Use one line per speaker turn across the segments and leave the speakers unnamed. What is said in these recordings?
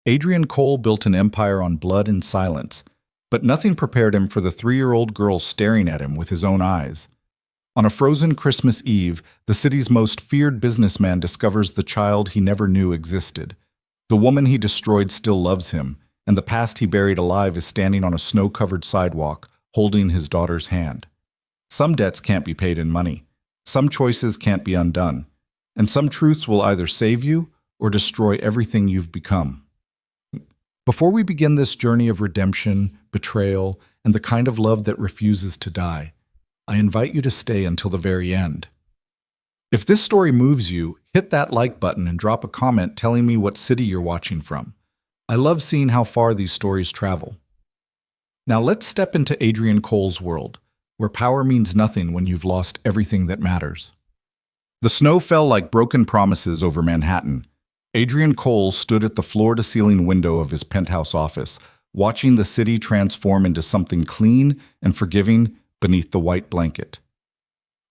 Adrian Cole built an empire on blood and silence, but nothing prepared him for the 3-year-old girl staring at him with his own eyes. On a frozen Christmas Eve, the city's most feared businessman discovers the child he never knew existed. The woman he destroyed still loves him, and the past he buried alive is standing on a snow-covered sidewalk, holding his daughter's hand. Some debts can't be paid in money. Some choices can't be undone. And some truths will either save you or destroy everything you've become. Before we begin this journey of redemption, betrayal, and the kind of love that refuses to die, I invite you to stay until the very end. If this story moves you, hit that like button and drop a comment telling me what city you're watching from. I love seeing how far these stories travel. Now let's step into Adrian Cole's world, where power means nothing when you've lost everything that matters. The snow fell like broken promises over Manhattan. Adrian Cole stood at the floor-to-ceiling window of his penthouse office, watching the city transform into something clean and forgiving beneath the white blanket.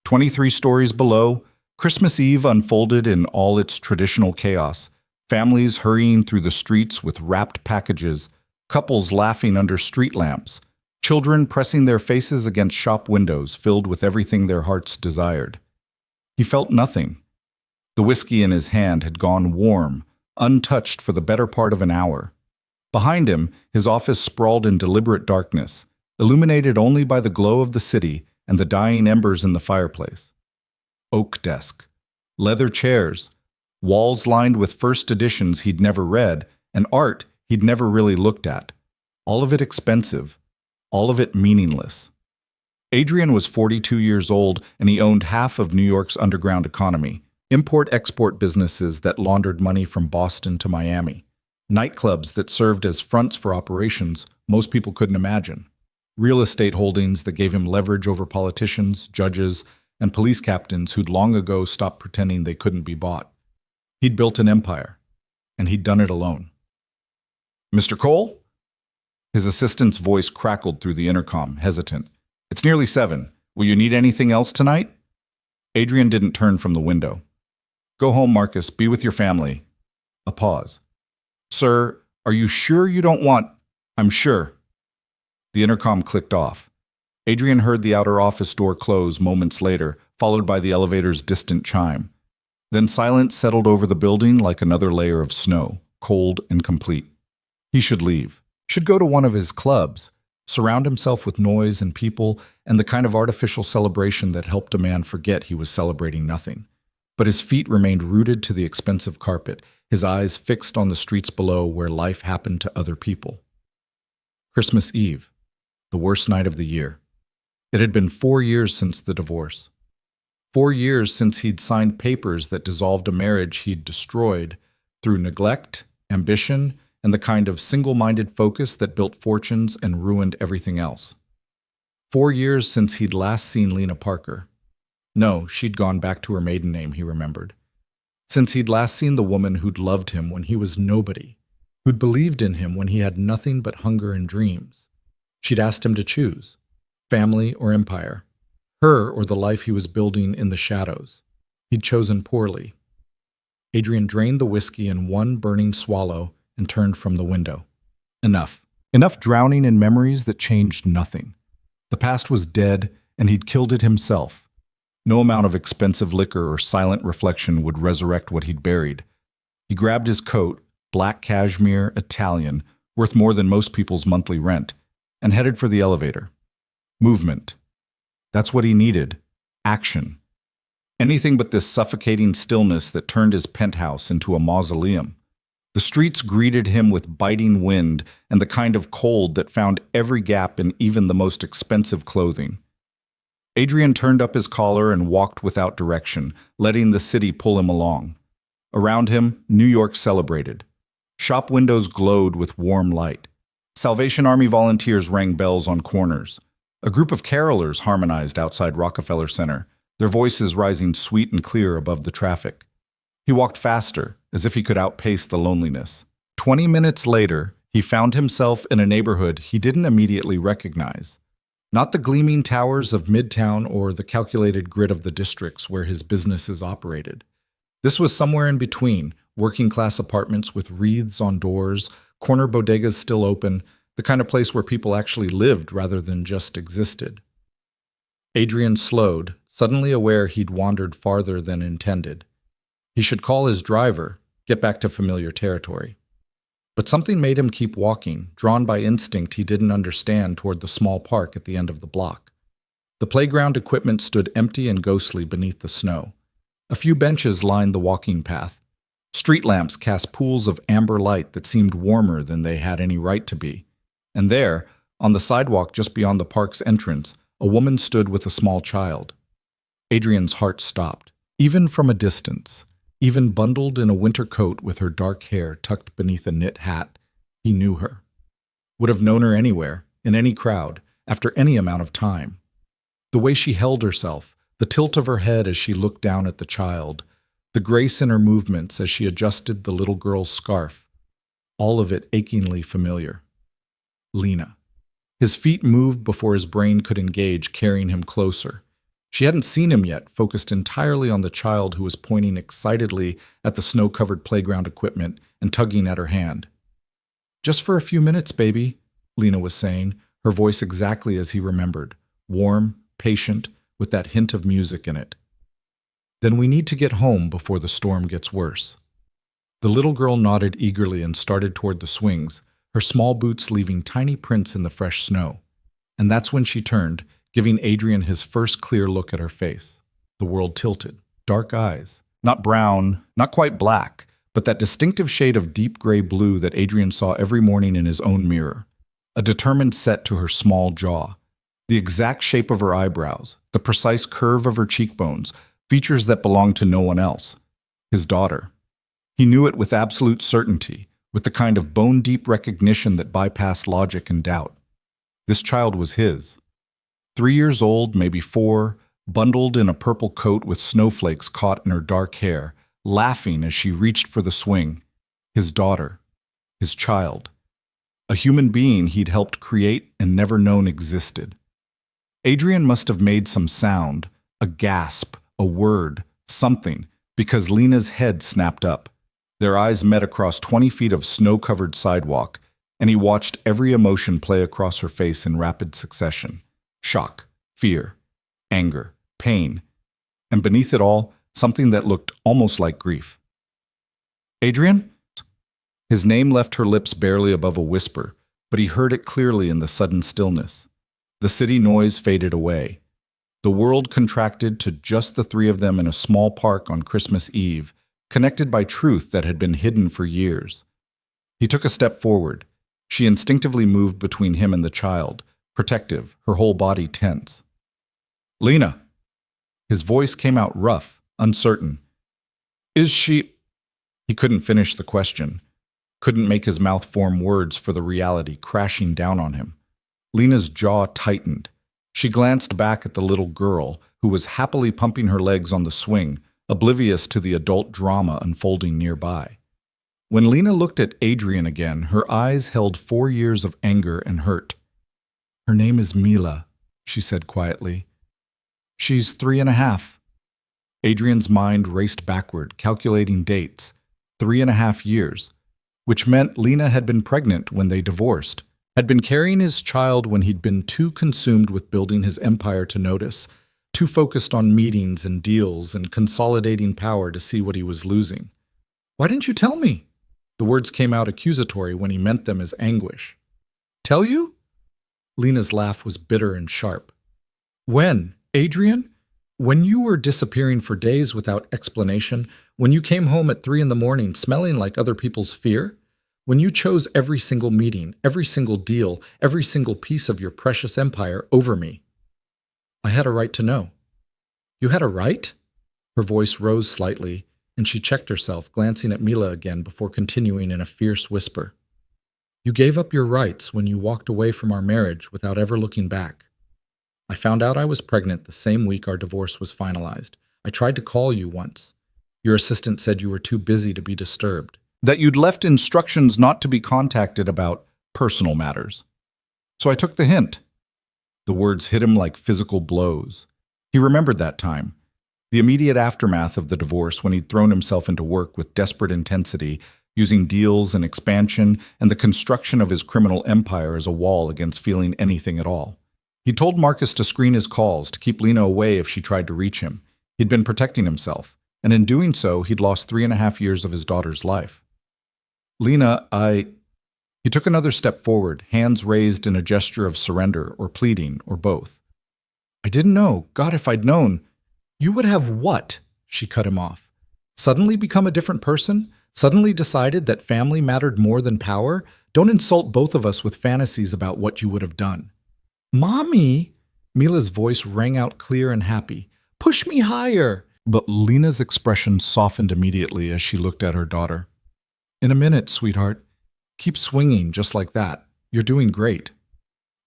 23 stories below, Christmas Eve unfolded in all its traditional chaos, families hurrying through the streets with wrapped packages, couples laughing under street lamps, children pressing their faces against shop windows filled with everything their hearts desired. He felt nothing. The whiskey in his hand had gone warm, untouched for the better part of an hour. Behind him, his office sprawled in deliberate darkness, illuminated only by the glow of the city and the dying embers in the fireplace. Oak desk, leather chairs, walls lined with first editions he'd never read, and art he'd never really looked at. All of it expensive, all of it meaningless. Adrian was 42 years old, and he owned half of New York's underground economy, import-export businesses that laundered money from Boston to Miami, nightclubs that served as fronts for operations most people couldn't imagine, real estate holdings that gave him leverage over politicians, judges, and police captains who'd long ago stopped pretending they couldn't be bought. He'd built an empire, and he'd done it alone. "Mr. Cole?" His assistant's voice crackled through the intercom, hesitant. "It's nearly 7. Will you need anything else tonight?" Adrian didn't turn from the window. "Go home, Marcus. Be with your family." A pause. "Sir, are you sure you don't want—" "I'm sure." The intercom clicked off. Adrian heard the outer office door close moments later, followed by the elevator's distant chime. Then silence settled over the building like another layer of snow, cold and complete. He should leave. Should go to one of his clubs, surround himself with noise and people and the kind of artificial celebration that helped a man forget he was celebrating nothing. But his feet remained rooted to the expensive carpet, his eyes fixed on the streets below where life happened to other people. Christmas Eve, the worst night of the year. It had been 4 years since the divorce. 4 years since he'd signed papers that dissolved a marriage he'd destroyed through neglect, ambition, and the kind of single-minded focus that built fortunes and ruined everything else. 4 years since he'd last seen Lena Parker. No, she'd gone back to her maiden name, he remembered. Since he'd last seen the woman who'd loved him when he was nobody, who'd believed in him when he had nothing but hunger and dreams. She'd asked him to choose, family or empire, her or the life he was building in the shadows. He'd chosen poorly. Adrian drained the whiskey in one burning swallow and turned from the window. Enough. Enough drowning in memories that changed nothing. The past was dead, and he'd killed it himself. No amount of expensive liquor or silent reflection would resurrect what he'd buried. He grabbed his coat, black cashmere, Italian, worth more than most people's monthly rent, and headed for the elevator. Movement. That's what he needed. Action. Anything but this suffocating stillness that turned his penthouse into a mausoleum. The streets greeted him with biting wind and the kind of cold that found every gap in even the most expensive clothing. Adrian turned up his collar and walked without direction, letting the city pull him along. Around him, New York celebrated. Shop windows glowed with warm light. Salvation Army volunteers rang bells on corners. A group of carolers harmonized outside Rockefeller Center, their voices rising sweet and clear above the traffic. He walked faster, as if he could outpace the loneliness. 20 minutes later, he found himself in a neighborhood he didn't immediately recognize. Not the gleaming towers of Midtown or the calculated grid of the districts where his businesses operated. This was somewhere in between, working-class apartments with wreaths on doors, corner bodegas still open, the kind of place where people actually lived rather than just existed. Adrian slowed, suddenly aware he'd wandered farther than intended. He should call his driver, get back to familiar territory. But something made him keep walking, drawn by instinct he didn't understand toward the small park at the end of the block. The playground equipment stood empty and ghostly beneath the snow. A few benches lined the walking path. Street lamps cast pools of amber light that seemed warmer than they had any right to be. And there, on the sidewalk just beyond the park's entrance, a woman stood with a small child. Adrian's heart stopped. Even from a distance, even bundled in a winter coat with her dark hair tucked beneath a knit hat, he knew her. Would have known her anywhere, in any crowd, after any amount of time. The way she held herself, the tilt of her head as she looked down at the child, the grace in her movements as she adjusted the little girl's scarf, all of it achingly familiar. Lena. His feet moved before his brain could engage, carrying him closer. She hadn't seen him yet, focused entirely on the child who was pointing excitedly at the snow-covered playground equipment and tugging at her hand. "Just for a few minutes, baby," Lena was saying, her voice exactly as he remembered, warm, patient, with that hint of music in it. "Then we need to get home before the storm gets worse." The little girl nodded eagerly and started toward the swings, her small boots leaving tiny prints in the fresh snow. And that's when she turned, giving Adrian his first clear look at her face. The world tilted. Dark eyes. Not brown, not quite black, but that distinctive shade of deep gray blue that Adrian saw every morning in his own mirror. A determined set to her small jaw. The exact shape of her eyebrows, the precise curve of her cheekbones, features that belonged to no one else. His daughter. He knew it with absolute certainty, with the kind of bone-deep recognition that bypassed logic and doubt. This child was his. 3 years old, maybe 4, bundled in a purple coat with snowflakes caught in her dark hair, laughing as she reached for the swing. His daughter. His child. A human being he'd helped create and never known existed. Adrian must have made some sound, a gasp, a word, something, because Lena's head snapped up. Their eyes met across 20 feet of snow-covered sidewalk, and he watched every emotion play across her face in rapid succession. Shock, fear, anger, pain, and beneath it all, something that looked almost like grief. "Adrian?" His name left her lips barely above a whisper, but he heard it clearly in the sudden stillness. The city noise faded away. The world contracted to just the 3 of them in a small park on Christmas Eve, connected by truth that had been hidden for years. He took a step forward. She instinctively moved between him and the child, protective, her whole body tense. "Lena." His voice came out rough, uncertain. "Is she—" He couldn't finish the question, couldn't make his mouth form words for the reality crashing down on him. Lena's jaw tightened. She glanced back at the little girl, who was happily pumping her legs on the swing, oblivious to the adult drama unfolding nearby. When Lena looked at Adrian again, her eyes held 4 years of anger and hurt. "Her name is Mila," she said quietly. "She's 3.5. Adrian's mind raced backward, calculating dates. 3.5 years, which meant Lena had been pregnant when they divorced, had been carrying his child when he'd been too consumed with building his empire to notice, too focused on meetings and deals and consolidating power to see what he was losing. "Why didn't you tell me?" The words came out accusatory when he meant them as anguish. "Tell you?" Lena's laugh was bitter and sharp. "When, Adrian? When you were disappearing for days without explanation, when you came home at 3 in the morning smelling like other people's fear? When you chose every single meeting, every single deal, every single piece of your precious empire over me. I had a right to know." "You had a right?" Her voice rose slightly, and she checked herself, glancing at Mila again before continuing in a fierce whisper. "You gave up your rights when you walked away from our marriage without ever looking back. I found out I was pregnant the same week our divorce was finalized. I tried to call you once. Your assistant said you were too busy to be disturbed. That you'd left instructions not to be contacted about personal matters. So I took the hint." The words hit him like physical blows. He remembered that time, the immediate aftermath of the divorce when he'd thrown himself into work with desperate intensity, using deals and expansion and the construction of his criminal empire as a wall against feeling anything at all. He told Marcus to screen his calls, to keep Lena away if she tried to reach him. He'd been protecting himself, and in doing so, he'd lost 3.5 years of his daughter's life. Lena, He took another step forward, hands raised in a gesture of surrender or pleading or both. I didn't know. God, if I'd known. You would have what? She cut him off. Suddenly become a different person? Suddenly decided that family mattered more than power? Don't insult both of us with fantasies about what you would have done. Mommy! Mila's voice rang out clear and happy. Push me higher! But Lena's expression softened immediately as she looked at her daughter. In a minute, sweetheart. Keep swinging just like that. You're doing great.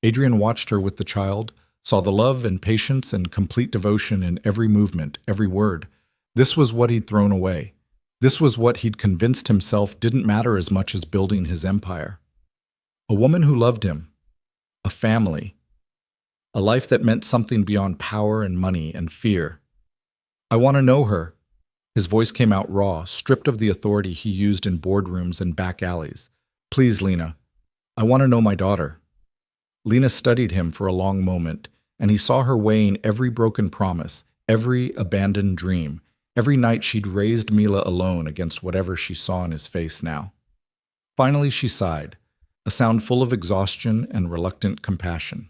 Adrian watched her with the child, saw the love and patience and complete devotion in every movement, every word. This was what he'd thrown away. This was what he'd convinced himself didn't matter as much as building his empire. A woman who loved him. A family. A life that meant something beyond power and money and fear. I want to know her. His voice came out raw, stripped of the authority he used in boardrooms and back alleys. Please, Lena. I want to know my daughter. Lena studied him for a long moment, and he saw her weighing every broken promise, every abandoned dream, every night she'd raised Mila alone against whatever she saw in his face now. Finally, she sighed, a sound full of exhaustion and reluctant compassion.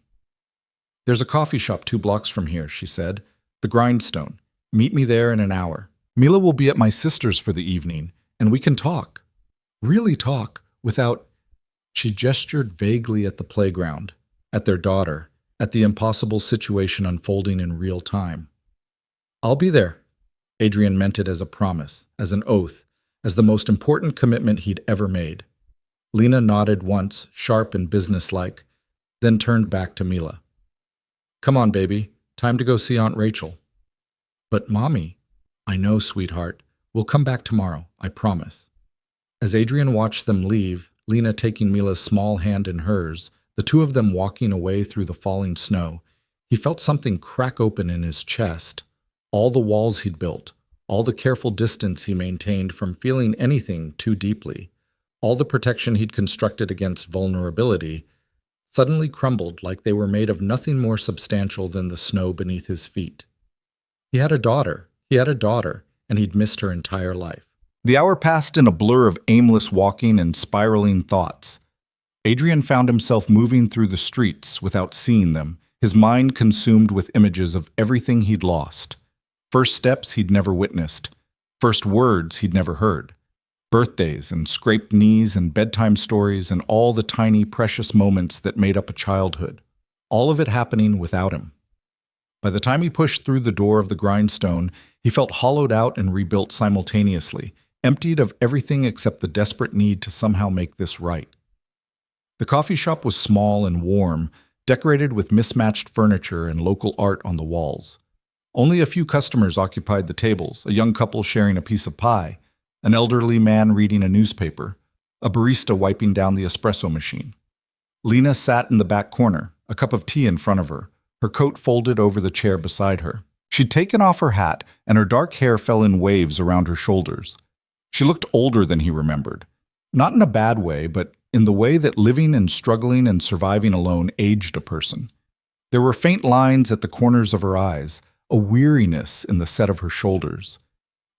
There's a coffee shop 2 blocks from here, she said. The Grindstone. Meet me there in an hour. Mila will be at my sister's for the evening, and we can talk. Really talk. Without, she gestured vaguely at the playground, at their daughter, at the impossible situation unfolding in real time. I'll be there. Adrian meant it as a promise, as an oath, as the most important commitment he'd ever made. Lena nodded once, sharp and businesslike, then turned back to Mila. Come on, baby. Time to go see Aunt Rachel. But, Mommy, I know, sweetheart. We'll come back tomorrow, I promise. As Adrian watched them leave, Lena taking Mila's small hand in hers, the two of them walking away through the falling snow, he felt something crack open in his chest. All the walls he'd built, all the careful distance he maintained from feeling anything too deeply, all the protection he'd constructed against vulnerability, suddenly crumbled like they were made of nothing more substantial than the snow beneath his feet. He had a daughter, and he'd missed her entire life. The hour passed in a blur of aimless walking and spiraling thoughts. Adrian found himself moving through the streets without seeing them, his mind consumed with images of everything he'd lost. First steps he'd never witnessed, first words he'd never heard, birthdays and scraped knees and bedtime stories and all the tiny, precious moments that made up a childhood, all of it happening without him. By the time he pushed through the door of the Grindstone, he felt hollowed out and rebuilt simultaneously, emptied of everything except the desperate need to somehow make this right. The coffee shop was small and warm, decorated with mismatched furniture and local art on the walls. Only a few customers occupied the tables, a young couple sharing a piece of pie, an elderly man reading a newspaper, a barista wiping down the espresso machine. Lena sat in the back corner, a cup of tea in front of her, her coat folded over the chair beside her. She'd taken off her hat, and her dark hair fell in waves around her shoulders. She looked older than he remembered. Not in a bad way, but in the way that living and struggling and surviving alone aged a person. There were faint lines at the corners of her eyes, a weariness in the set of her shoulders.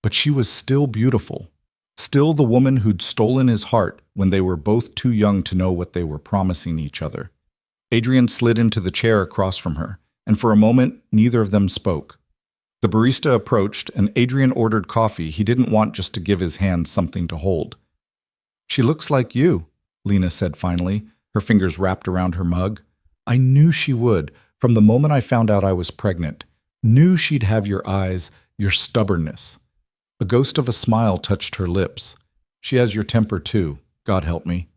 But she was still beautiful, still the woman who'd stolen his heart when they were both too young to know what they were promising each other. Adrian slid into the chair across from her, and for a moment, neither of them spoke. The barista approached, and Adrian ordered coffee he didn't want just to give his hand something to hold. She looks like you, Lena said finally, her fingers wrapped around her mug. I knew she would, from the moment I found out I was pregnant. Knew she'd have your eyes, your stubbornness. A ghost of a smile touched her lips. She has your temper too, God help me.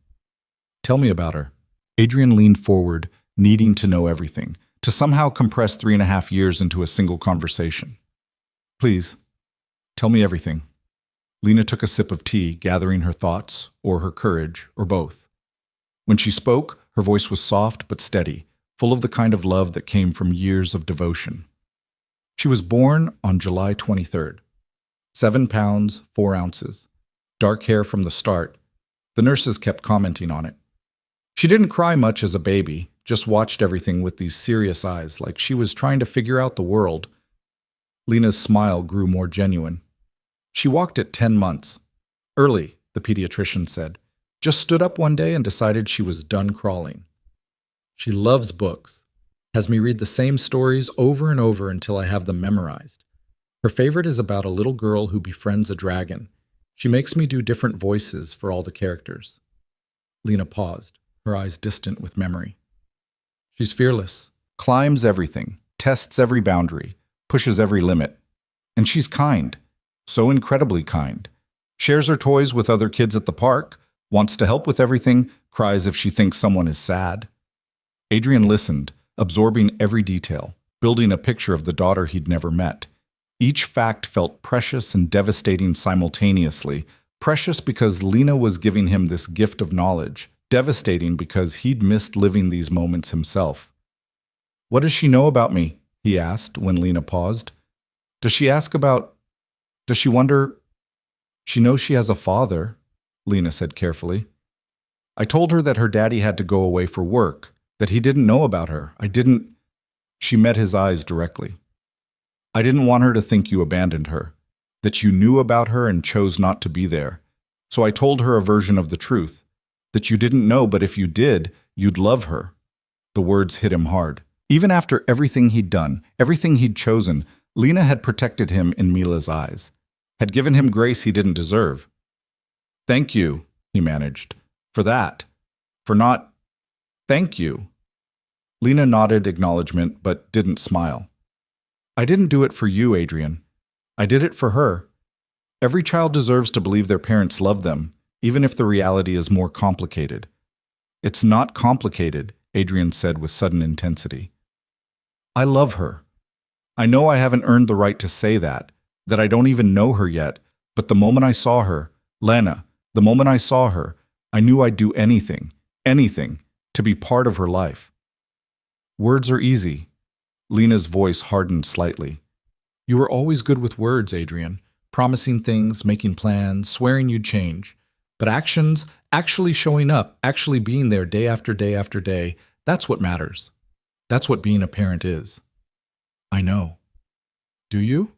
Tell me about her. Adrian leaned forward, needing to know everything, to somehow compress 3.5 years into a single conversation. Please, tell me everything. Lena took a sip of tea, gathering her thoughts, or her courage, or both. When she spoke, her voice was soft but steady, full of the kind of love that came from years of devotion. She was born on July 23rd. 7 pounds, 4 ounces. dark hair from the start. The nurses kept commenting on it. She didn't cry much as a baby, just watched everything with these serious eyes, like she was trying to figure out the world. Lena's smile grew more genuine. She walked at 10 months. Early, the pediatrician said. Just stood up one day and decided she was done crawling. She loves books. Has me read the same stories over and over until I have them memorized. Her favorite is about a little girl who befriends a dragon. She makes me do different voices for all the characters. Lena paused, her eyes distant with memory. She's fearless, climbs everything, tests every boundary, pushes every limit. And she's kind, so incredibly kind. Shares her toys with other kids at the park, wants to help with everything, cries if she thinks someone is sad. Adrian listened, absorbing every detail, building a picture of the daughter he'd never met. Each fact felt precious and devastating simultaneously. Precious because Lena was giving him this gift of knowledge. Devastating because he'd missed living these moments himself. What does she know about me? He asked when Lena paused. Does she wonder? She knows she has a father, Lena said carefully. I told her that her daddy had to go away for work, that he didn't know about her. She met his eyes directly. I didn't want her to think you abandoned her, that you knew about her and chose not to be there. So I told her a version of the truth, that you didn't know, but if you did, you'd love her. The words hit him hard. Even after everything he'd done, everything he'd chosen, Lena had protected him in Mila's eyes, had given him grace he didn't deserve. Thank you, he managed, for that. For not... Thank you. Lena nodded acknowledgement, but didn't smile. I didn't do it for you, Adrian. I did it for her. Every child deserves to believe their parents love them, even if the reality is more complicated. It's not complicated, Adrian said with sudden intensity. I love her. I know I haven't earned the right to say that I don't even know her yet, but the moment I saw her, Lena, the moment I saw her, I knew I'd do anything, to be part of her life. Words are easy. Lena's voice hardened slightly. You were always good with words, Adrian, promising things, making plans, swearing you'd change. But actions, actually showing up, actually being there day after day after day, that's what matters. That's what being a parent is. I know. Do you?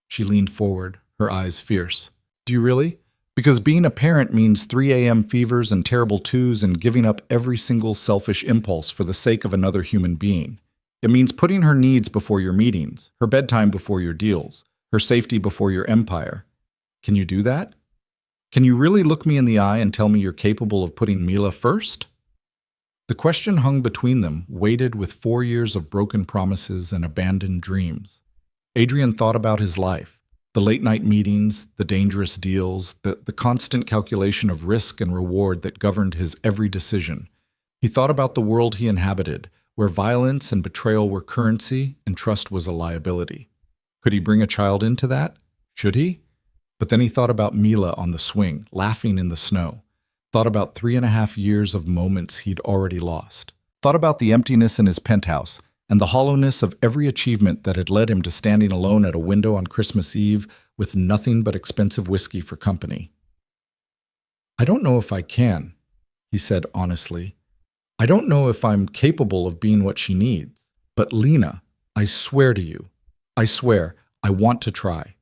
She leaned forward, her eyes fierce. Do you really? Because being a parent means 3 a.m. fevers and terrible twos and giving up every single selfish impulse for the sake of another human being. It means putting her needs before your meetings, her bedtime before your deals, her safety before your empire. Can you do that? Can you really look me in the eye and tell me you're capable of putting Mila first? The question hung between them, weighted with 4 years of broken promises and abandoned dreams. Adrian thought about his life, the late-night meetings, the dangerous deals, the constant calculation of risk and reward that governed his every decision. He thought about the world he inhabited, where violence and betrayal were currency and trust was a liability. Could he bring a child into that? Should he? But then he thought about Mila on the swing, laughing in the snow. Thought about 3.5 years of moments he'd already lost. Thought about the emptiness in his penthouse and the hollowness of every achievement that had led him to standing alone at a window on Christmas Eve with nothing but expensive whiskey for company. I don't know if I can, he said honestly. I don't know if I'm capable of being what she needs. But Lena, I swear to you, I swear, I want to try.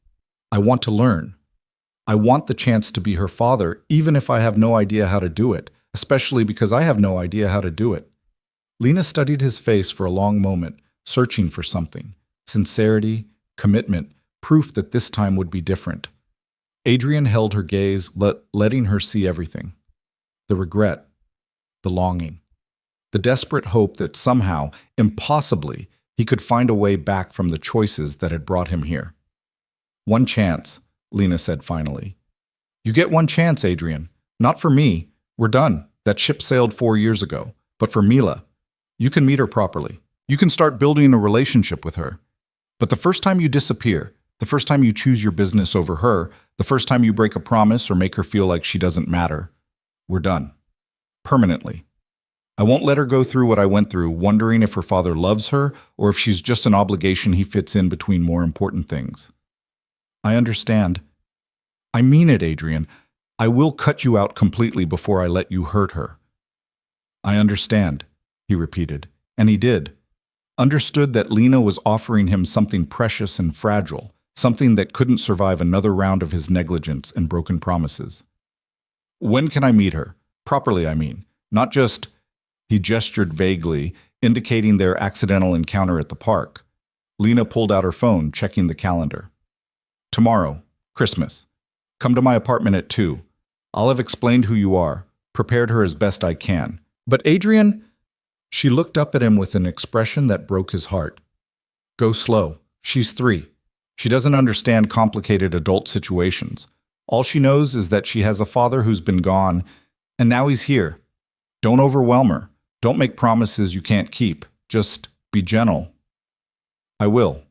I want to learn. I want the chance to be her father, even if I have no idea how to do it, especially because I have no idea how to do it. Lena studied his face for a long moment, searching for something. Sincerity, commitment, proof that this time would be different. Adrian held her gaze, letting her see everything. The regret, the longing, the desperate hope that somehow, impossibly, he could find a way back from the choices that had brought him here. One chance, Lena said finally. You get one chance, Adrian. Not for me. We're done. That ship sailed 4 years ago. But for Mila, you can meet her properly. You can start building a relationship with her. But the first time you disappear, the first time you choose your business over her, the first time you break a promise or make her feel like she doesn't matter, we're done. Permanently. I won't let her go through what I went through, wondering if her father loves her or if she's just an obligation he fits in between more important things. I understand. I mean it, Adrian. I will cut you out completely before I let you hurt her. I understand, he repeated, and he did. Understood that Lena was offering him something precious and fragile, something that couldn't survive another round of his negligence and broken promises. When can I meet her? Properly, I mean. Not just, he gestured vaguely, indicating their accidental encounter at the park. Lena pulled out her phone, checking the calendar. Tomorrow, Christmas. Come to my apartment at 2. I'll have explained who you are, prepared her as best I can. But Adrian, she looked up at him with an expression that broke his heart. Go slow. She's 3. She doesn't understand complicated adult situations. All she knows is that she has a father who's been gone, and now he's here. Don't overwhelm her. Don't make promises you can't keep. Just be gentle. I will.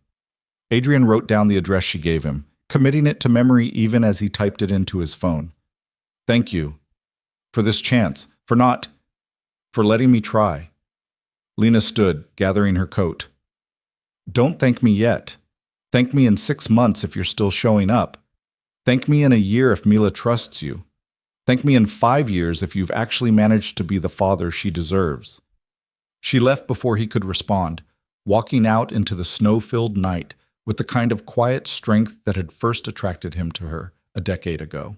Adrian wrote down the address she gave him, committing it to memory even as he typed it into his phone. Thank you. For this chance. For letting me try. Lena stood, gathering her coat. Don't thank me yet. Thank me in 6 months if you're still showing up. Thank me in a year if Mila trusts you. Thank me in 5 years if you've actually managed to be the father she deserves. She left before he could respond, walking out into the snow-filled night with the kind of quiet strength that had first attracted him to her a decade ago.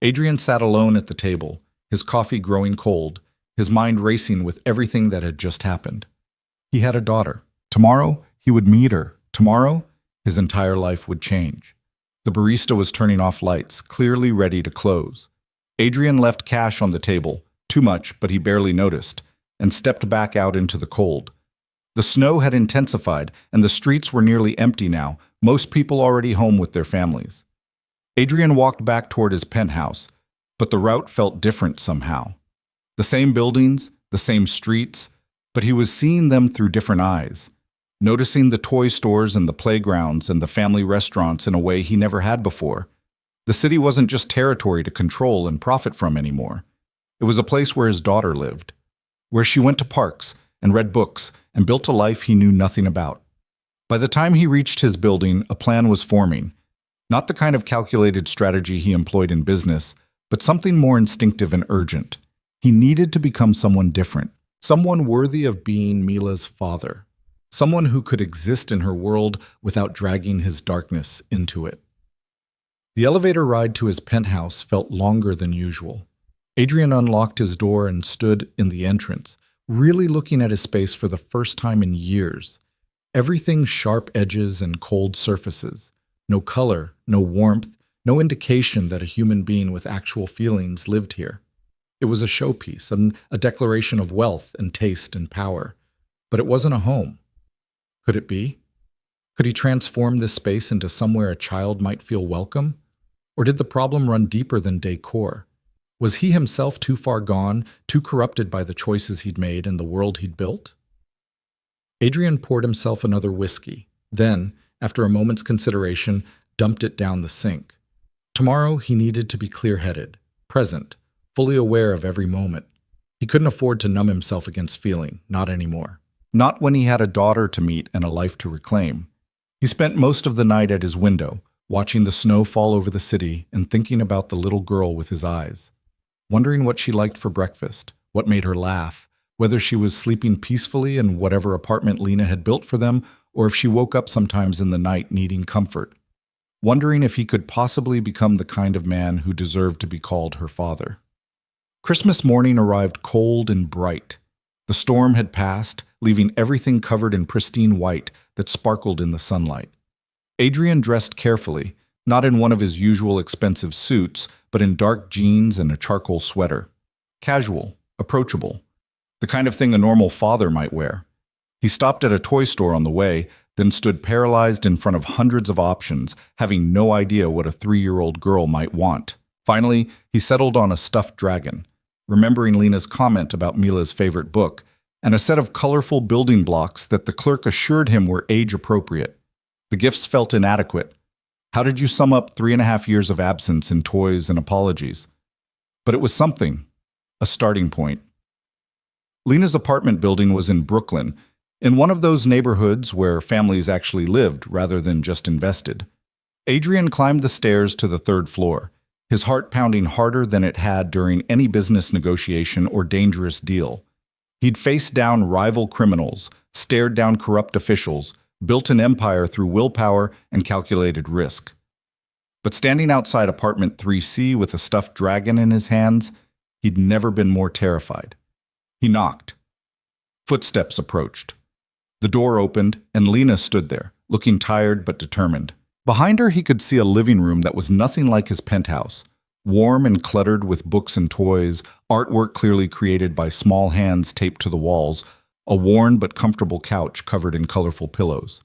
Adrian sat alone at the table, his coffee growing cold, his mind racing with everything that had just happened. He had a daughter. Tomorrow, he would meet her. Tomorrow, his entire life would change. The barista was turning off lights, clearly ready to close. Adrian left cash on the table, too much, but he barely noticed, and stepped back out into the cold. The snow had intensified, and the streets were nearly empty now, most people already home with their families. Adrian walked back toward his penthouse, but the route felt different somehow. The same buildings, the same streets, but he was seeing them through different eyes, noticing the toy stores and the playgrounds and the family restaurants in a way he never had before. The city wasn't just territory to control and profit from anymore. It was a place where his daughter lived, where she went to parks and read books and built a life he knew nothing about. By the time he reached his building, a plan was forming. Not the kind of calculated strategy he employed in business, but something more instinctive and urgent. He needed to become someone different, someone worthy of being Mila's father, someone who could exist in her world without dragging his darkness into it. The elevator ride to his penthouse felt longer than usual. Adrian unlocked his door and stood in the entrance, really looking at his space for the first time in years. Everything sharp edges and cold surfaces. No color, no warmth, no indication that a human being with actual feelings lived here. It was a showpiece, a declaration of wealth and taste and power. But it wasn't a home. Could it be? Could he transform this space into somewhere a child might feel welcome? Or did the problem run deeper than decor? Was he himself too far gone, too corrupted by the choices he'd made and the world he'd built? Adrian poured himself another whiskey, then, after a moment's consideration, dumped it down the sink. Tomorrow he needed to be clear-headed, present, fully aware of every moment. He couldn't afford to numb himself against feeling, not anymore. Not when he had a daughter to meet and a life to reclaim. He spent most of the night at his window, watching the snow fall over the city and thinking about the little girl with his eyes. Wondering what she liked for breakfast, what made her laugh, whether she was sleeping peacefully in whatever apartment Lena had built for them, or if she woke up sometimes in the night needing comfort. Wondering if he could possibly become the kind of man who deserved to be called her father. Christmas morning arrived cold and bright. The storm had passed, leaving everything covered in pristine white that sparkled in the sunlight. Adrian dressed carefully, not in one of his usual expensive suits, but in dark jeans and a charcoal sweater. Casual, approachable, the kind of thing a normal father might wear. He stopped at a toy store on the way, then stood paralyzed in front of hundreds of options, having no idea what a 3-year-old girl might want. Finally, he settled on a stuffed dragon, remembering Lena's comment about Mila's favorite book, and a set of colorful building blocks that the clerk assured him were age-appropriate. The gifts felt inadequate. How did you sum up 3.5 years of absence in toys and apologies? But it was something, a starting point. Lena's apartment building was in Brooklyn, in one of those neighborhoods where families actually lived rather than just invested. Adrian climbed the stairs to the 3rd floor, his heart pounding harder than it had during any business negotiation or dangerous deal. He'd faced down rival criminals, stared down corrupt officials, built an empire through willpower and calculated risk. But standing outside apartment 3C with a stuffed dragon in his hands, he'd never been more terrified. He knocked. Footsteps approached. The door opened, and Lena stood there, looking tired but determined. Behind her, he could see a living room that was nothing like his penthouse, warm and cluttered with books and toys, artwork clearly created by small hands taped to the walls, a worn but comfortable couch covered in colorful pillows.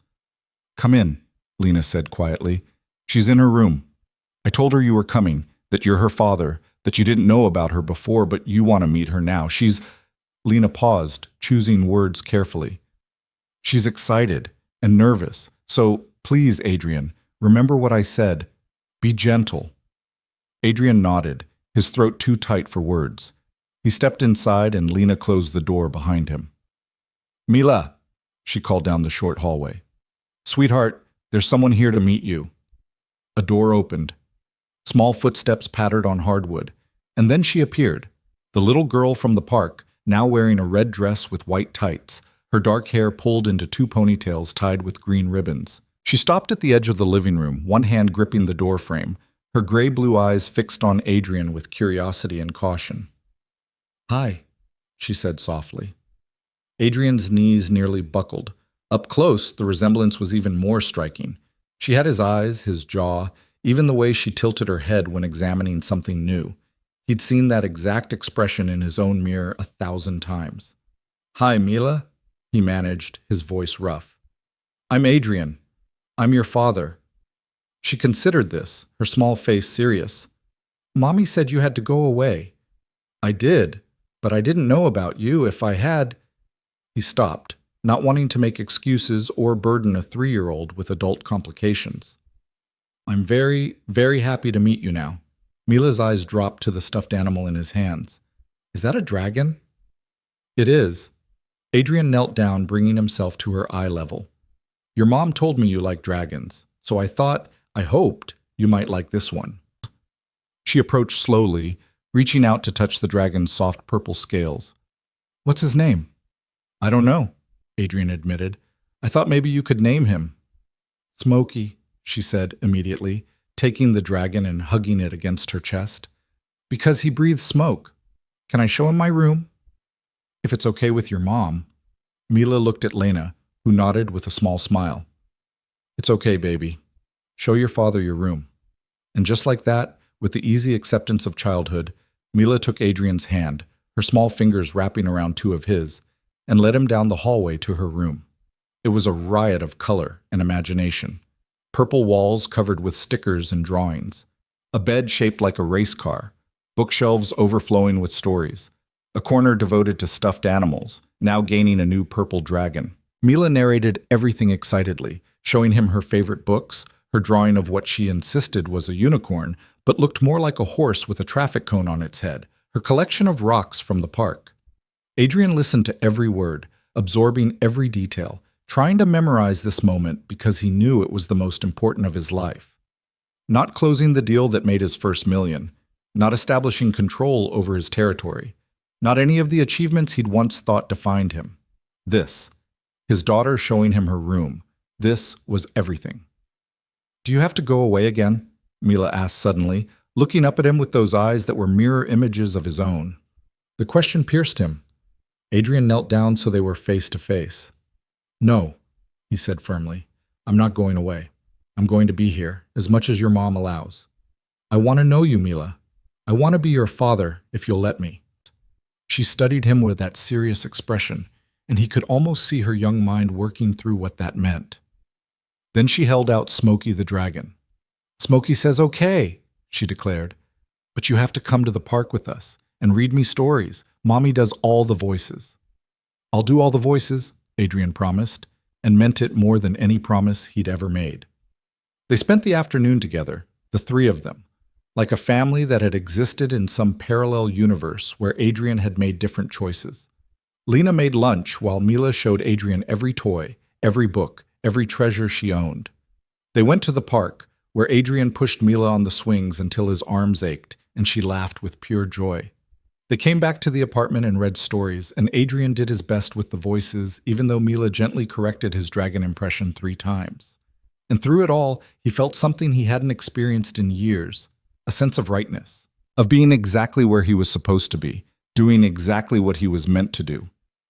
"Come in," Lena said quietly. "She's in her room. I told her you were coming, that you're her father, that you didn't know about her before, but you want to meet her now. She's—" Lena paused, choosing words carefully. "She's excited and nervous, so please, Adrian, remember what I said. Be gentle." Adrian nodded, his throat too tight for words. He stepped inside and Lena closed the door behind him. "Mila," she called down the short hallway. "Sweetheart, there's someone here to meet you." A door opened. Small footsteps pattered on hardwood, and then she appeared, the little girl from the park, now wearing a red dress with white tights, her dark hair pulled into two ponytails tied with green ribbons. She stopped at the edge of the living room, one hand gripping the door frame, her gray-blue eyes fixed on Adrian with curiosity and caution. "Hi," she said softly. Adrian's knees nearly buckled. Up close, the resemblance was even more striking. She had his eyes, his jaw, even the way she tilted her head when examining something new. He'd seen that exact expression in his own mirror 1,000 times. "Hi, Mila," he managed, his voice rough. "I'm Adrian. I'm your father." She considered this, her small face serious. "Mommy said you had to go away." "I did, but I didn't know about you. If I had—" He stopped, not wanting to make excuses or burden a 3-year-old with adult complications. "I'm very, very happy to meet you now." Mila's eyes dropped to the stuffed animal in his hands. "Is that a dragon?" "It is." Adrian knelt down, bringing himself to her eye level. "Your mom told me you like dragons, so I hoped you might like this one." She approached slowly, reaching out to touch the dragon's soft purple scales. "What's his name?" "I don't know," Adrian admitted. "I thought maybe you could name him." "Smokey," she said immediately, taking the dragon and hugging it against her chest. "Because he breathes smoke. Can I show him my room?" "If it's okay with your mom." Mila looked at Lena, who nodded with a small smile. "It's okay, baby. Show your father your room." And just like that, with the easy acceptance of childhood, Mila took Adrian's hand, her small fingers wrapping around two of his, and led him down the hallway to her room. It was a riot of color and imagination. Purple walls covered with stickers and drawings, a bed shaped like a race car, bookshelves overflowing with stories, a corner devoted to stuffed animals, now gaining a new purple dragon. Mila narrated everything excitedly, showing him her favorite books, her drawing of what she insisted was a unicorn, but looked more like a horse with a traffic cone on its head, her collection of rocks from the park. Adrian listened to every word, absorbing every detail, trying to memorize this moment because he knew it was the most important of his life. Not closing the deal that made his first million, not establishing control over his territory, not any of the achievements he'd once thought defined him. This, his daughter showing him her room, this was everything. "Do you have to go away again?" Mila asked suddenly, looking up at him with those eyes that were mirror images of his own. The question pierced him. Adrian knelt down so they were face to face. "No," he said firmly. "I'm not going away. I'm going to be here, as much as your mom allows. I want to know you, Mila. I want to be your father, if you'll let me." She studied him with that serious expression, and he could almost see her young mind working through what that meant. Then she held out Smokey the dragon. "Smokey says okay," she declared. "But you have to come to the park with us and read me stories. Mommy does all the voices." "I'll do all the voices," Adrian promised, and meant it more than any promise he'd ever made. They spent the afternoon together, the three of them, like a family that had existed in some parallel universe where Adrian had made different choices. Lena made lunch while Mila showed Adrian every toy, every book, every treasure she owned. They went to the park, where Adrian pushed Mila on the swings until his arms ached, and she laughed with pure joy. They came back to the apartment and read stories, and Adrian did his best with the voices, even though Mila gently corrected his dragon impression 3 times. And through it all, he felt something he hadn't experienced in years, a sense of rightness, of being exactly where he was supposed to be, doing exactly what he was meant to do.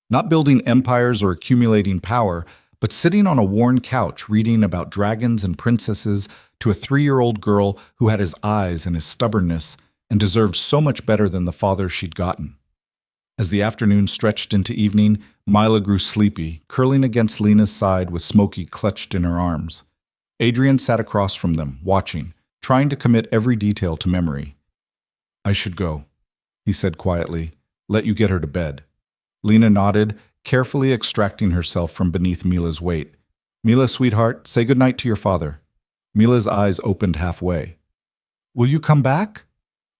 Not building empires or accumulating power, but sitting on a worn couch reading about dragons and princesses to a 3-year-old girl who had his eyes and his stubbornness and deserved so much better than the father she'd gotten. As the afternoon stretched into evening, Mila grew sleepy, curling against Lena's side with Smokey clutched in her arms. Adrian sat across from them, watching, trying to commit every detail to memory. "I should go," he said quietly. "Let you get her to bed." Lena nodded, carefully extracting herself from beneath Mila's weight. "Mila, sweetheart, say goodnight to your father." Mila's eyes opened halfway. "Will you come back?"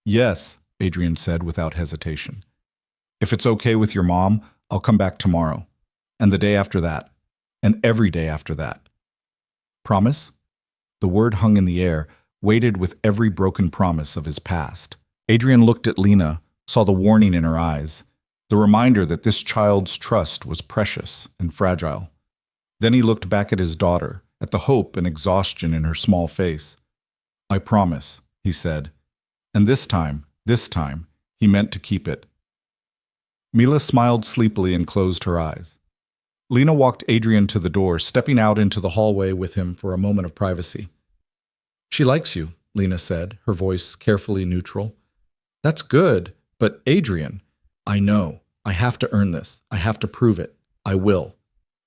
"Yes," Adrian said without hesitation. "If it's okay with your mom, I'll come back tomorrow, and the day after that, and every day after that." "Promise?" The word hung in the air, weighted with every broken promise of his past. Adrian looked at Lena, saw the warning in her eyes, the reminder that this child's trust was precious and fragile. Then he looked back at his daughter, at the hope and exhaustion in her small face. "I promise," he said. And this time, he meant to keep it. Mila smiled sleepily and closed her eyes. Lena walked Adrian to the door, stepping out into the hallway with him for a moment of privacy. "She likes you," Lena said, her voice carefully neutral. "That's good, but Adrian..." "I know. I have to earn this. I have to prove it. I will."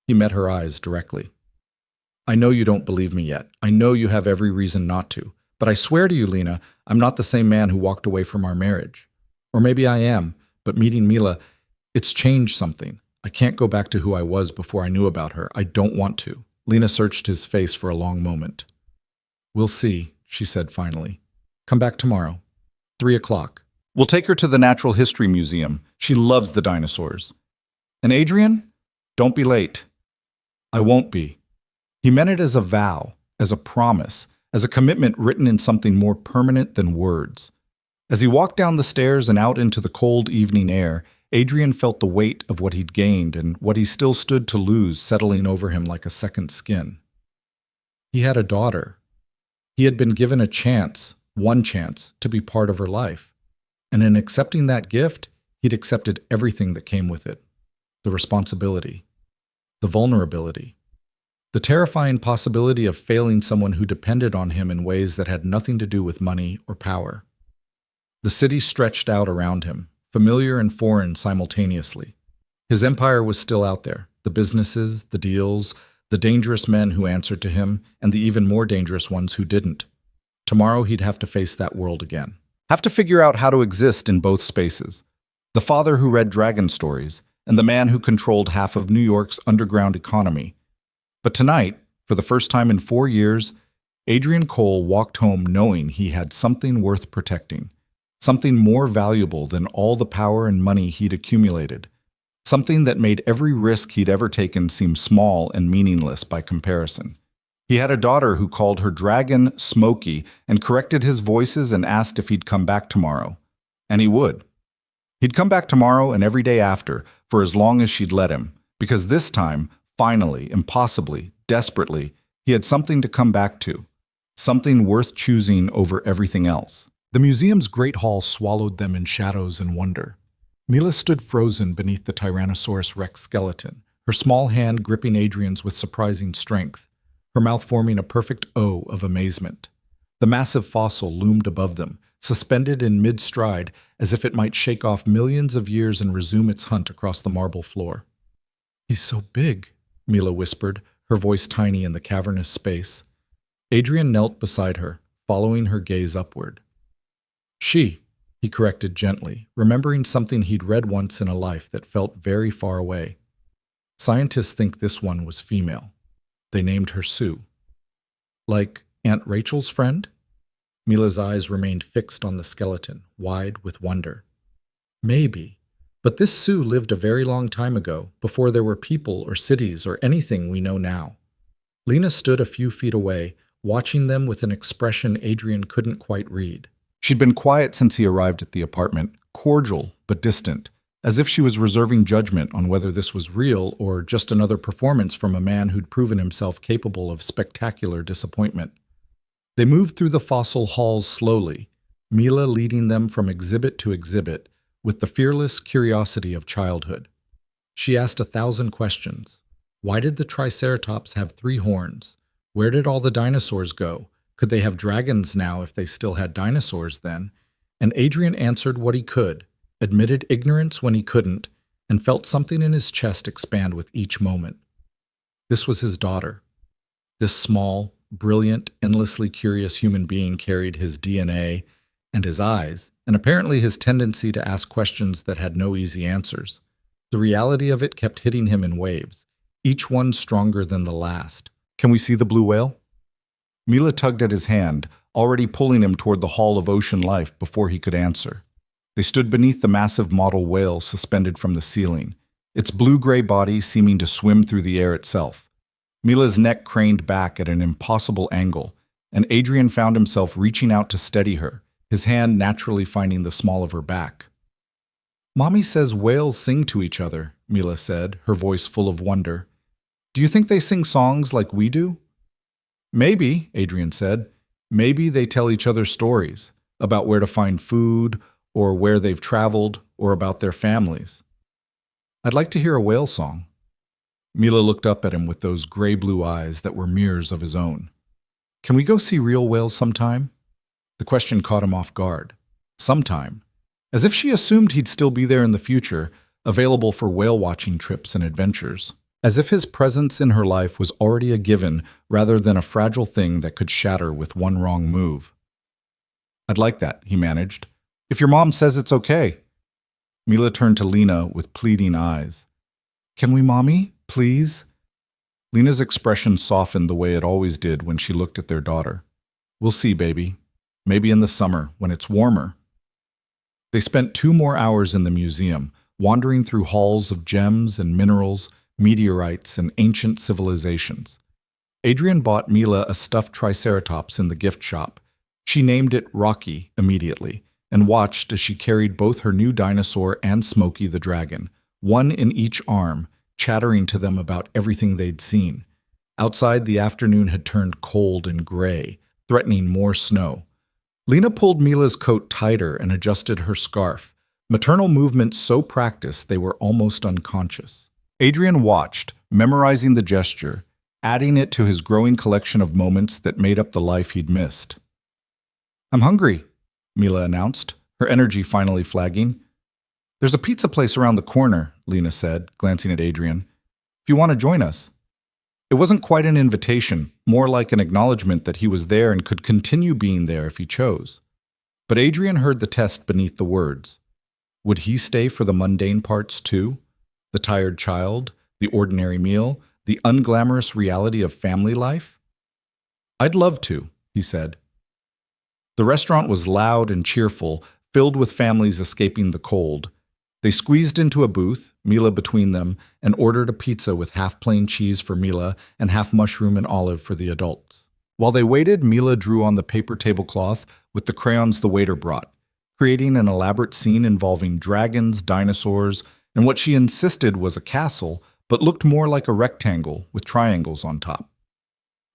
He met her eyes directly. "I know you don't believe me yet. I know you have every reason not to. But I swear to you, Lena, I'm not the same man who walked away from our marriage. Or maybe I am, but meeting Mila, it's changed something. I can't go back to who I was before I knew about her. I don't want to." Lena searched his face for a long moment. "We'll see," she said finally. "Come back tomorrow. 3 o'clock. We'll take her to the Natural History Museum. She loves the dinosaurs. And Adrian? Don't be late." "I won't be." He meant it as a vow, as a promise, as a commitment written in something more permanent than words. As he walked down the stairs and out into the cold evening air, Adrian felt the weight of what he'd gained and what he still stood to lose settling over him like a second skin. He had a daughter. He had been given a chance, one chance, to be part of her life. And in accepting that gift, he'd accepted everything that came with it. The responsibility, the vulnerability, the terrifying possibility of failing someone who depended on him in ways that had nothing to do with money or power. The city stretched out around him, familiar and foreign simultaneously. His empire was still out there, the businesses, the deals, the dangerous men who answered to him, and the even more dangerous ones who didn't. Tomorrow he'd have to face that world again. Have to figure out how to exist in both spaces. The father who read dragon stories, and the man who controlled half of New York's underground economy. But tonight, for the first time in 4 years, Adrian Cole walked home knowing he had something worth protecting, something more valuable than all the power and money he'd accumulated, something that made every risk he'd ever taken seem small and meaningless by comparison. He had a daughter who called her dragon Smokey and corrected his voices and asked if he'd come back tomorrow. And he would. He'd come back tomorrow and every day after, for as long as she'd let him, because this time, finally, impossibly, desperately, he had something to come back to, something worth choosing over everything else. The museum's great hall swallowed them in shadows and wonder. Mila stood frozen beneath the Tyrannosaurus Rex skeleton, her small hand gripping Adrian's with surprising strength, her mouth forming a perfect O of amazement. The massive fossil loomed above them, suspended in mid-stride as if it might shake off millions of years and resume its hunt across the marble floor. "He's so big," Mila whispered, her voice tiny in the cavernous space. Adrian knelt beside her, following her gaze upward. "She," he corrected gently, remembering something he'd read once in a life that felt very far away. "Scientists think this one was female. They named her Sue." "Like Aunt Rachel's friend?" Mila's eyes remained fixed on the skeleton, wide with wonder. "Maybe. But this Sue lived a very long time ago, before there were people or cities or anything we know now." Lena stood a few feet away, watching them with an expression Adrian couldn't quite read. She'd been quiet since he arrived at the apartment, cordial but distant, as if she was reserving judgment on whether this was real or just another performance from a man who'd proven himself capable of spectacular disappointment. They moved through the fossil halls slowly, Mila leading them from exhibit to exhibit with the fearless curiosity of childhood. She asked 1,000 questions. Why did the Triceratops have 3 horns? Where did all the dinosaurs go? Could they have dragons now if they still had dinosaurs then? And Adrian answered what he could, admitted ignorance when he couldn't, and felt something in his chest expand with each moment. This was his daughter. This small, brilliant, endlessly curious human being carried his DNA and his eyes, and apparently his tendency to ask questions that had no easy answers. The reality of it kept hitting him in waves, each one stronger than the last. Can we see the blue whale? Mila tugged at his hand, already pulling him toward the Hall of Ocean Life before he could answer. They stood beneath the massive model whale suspended from the ceiling, its blue-gray body seeming to swim through the air itself. Mila's neck craned back at an impossible angle, and Adrian found himself reaching out to steady her, his hand naturally finding the small of her back. "Mommy says whales sing to each other," Mila said, her voice full of wonder. "Do you think they sing songs like we do?" "Maybe," Adrian said. "Maybe they tell each other stories about where to find food, or where they've traveled, or about their families." "I'd like to hear a whale song." Mila looked up at him with those gray-blue eyes that were mirrors of his own. "Can we go see real whales sometime?" The question caught him off guard. Sometime. As if she assumed he'd still be there in the future, available for whale-watching trips and adventures. As if his presence in her life was already a given rather than a fragile thing that could shatter with one wrong move. "I'd like that," he managed. "If your mom says it's okay." Mila turned to Lena with pleading eyes. "Can we, Mommy? Please?" Lena's expression softened the way it always did when she looked at their daughter. "We'll see, baby. Maybe in the summer, when it's warmer." They spent 2 more hours in the museum, wandering through halls of gems and minerals, meteorites, and ancient civilizations. Adrian bought Mila a stuffed triceratops in the gift shop. She named it Rocky immediately, and watched as she carried both her new dinosaur and Smokey the dragon, one in each arm, chattering to them about everything they'd seen. Outside, the afternoon had turned cold and gray, threatening more snow. Lena pulled Mila's coat tighter and adjusted her scarf, maternal movements so practiced they were almost unconscious. Adrian watched, memorizing the gesture, adding it to his growing collection of moments that made up the life he'd missed. "I'm hungry," Mila announced, her energy finally flagging. "There's a pizza place around the corner," Lena said, glancing at Adrian. "If you want to join us." It wasn't quite an invitation, more like an acknowledgement that he was there and could continue being there if he chose. But Adrian heard the test beneath the words. Would he stay for the mundane parts too? The tired child, the ordinary meal, the unglamorous reality of family life? "I'd love to," he said. The restaurant was loud and cheerful, filled with families escaping the cold. They squeezed into a booth, Mila between them, and ordered a pizza with half plain cheese for Mila and half mushroom and olive for the adults. While they waited, Mila drew on the paper tablecloth with the crayons the waiter brought, creating an elaborate scene involving dragons, dinosaurs, and what she insisted was a castle, but looked more like a rectangle with triangles on top.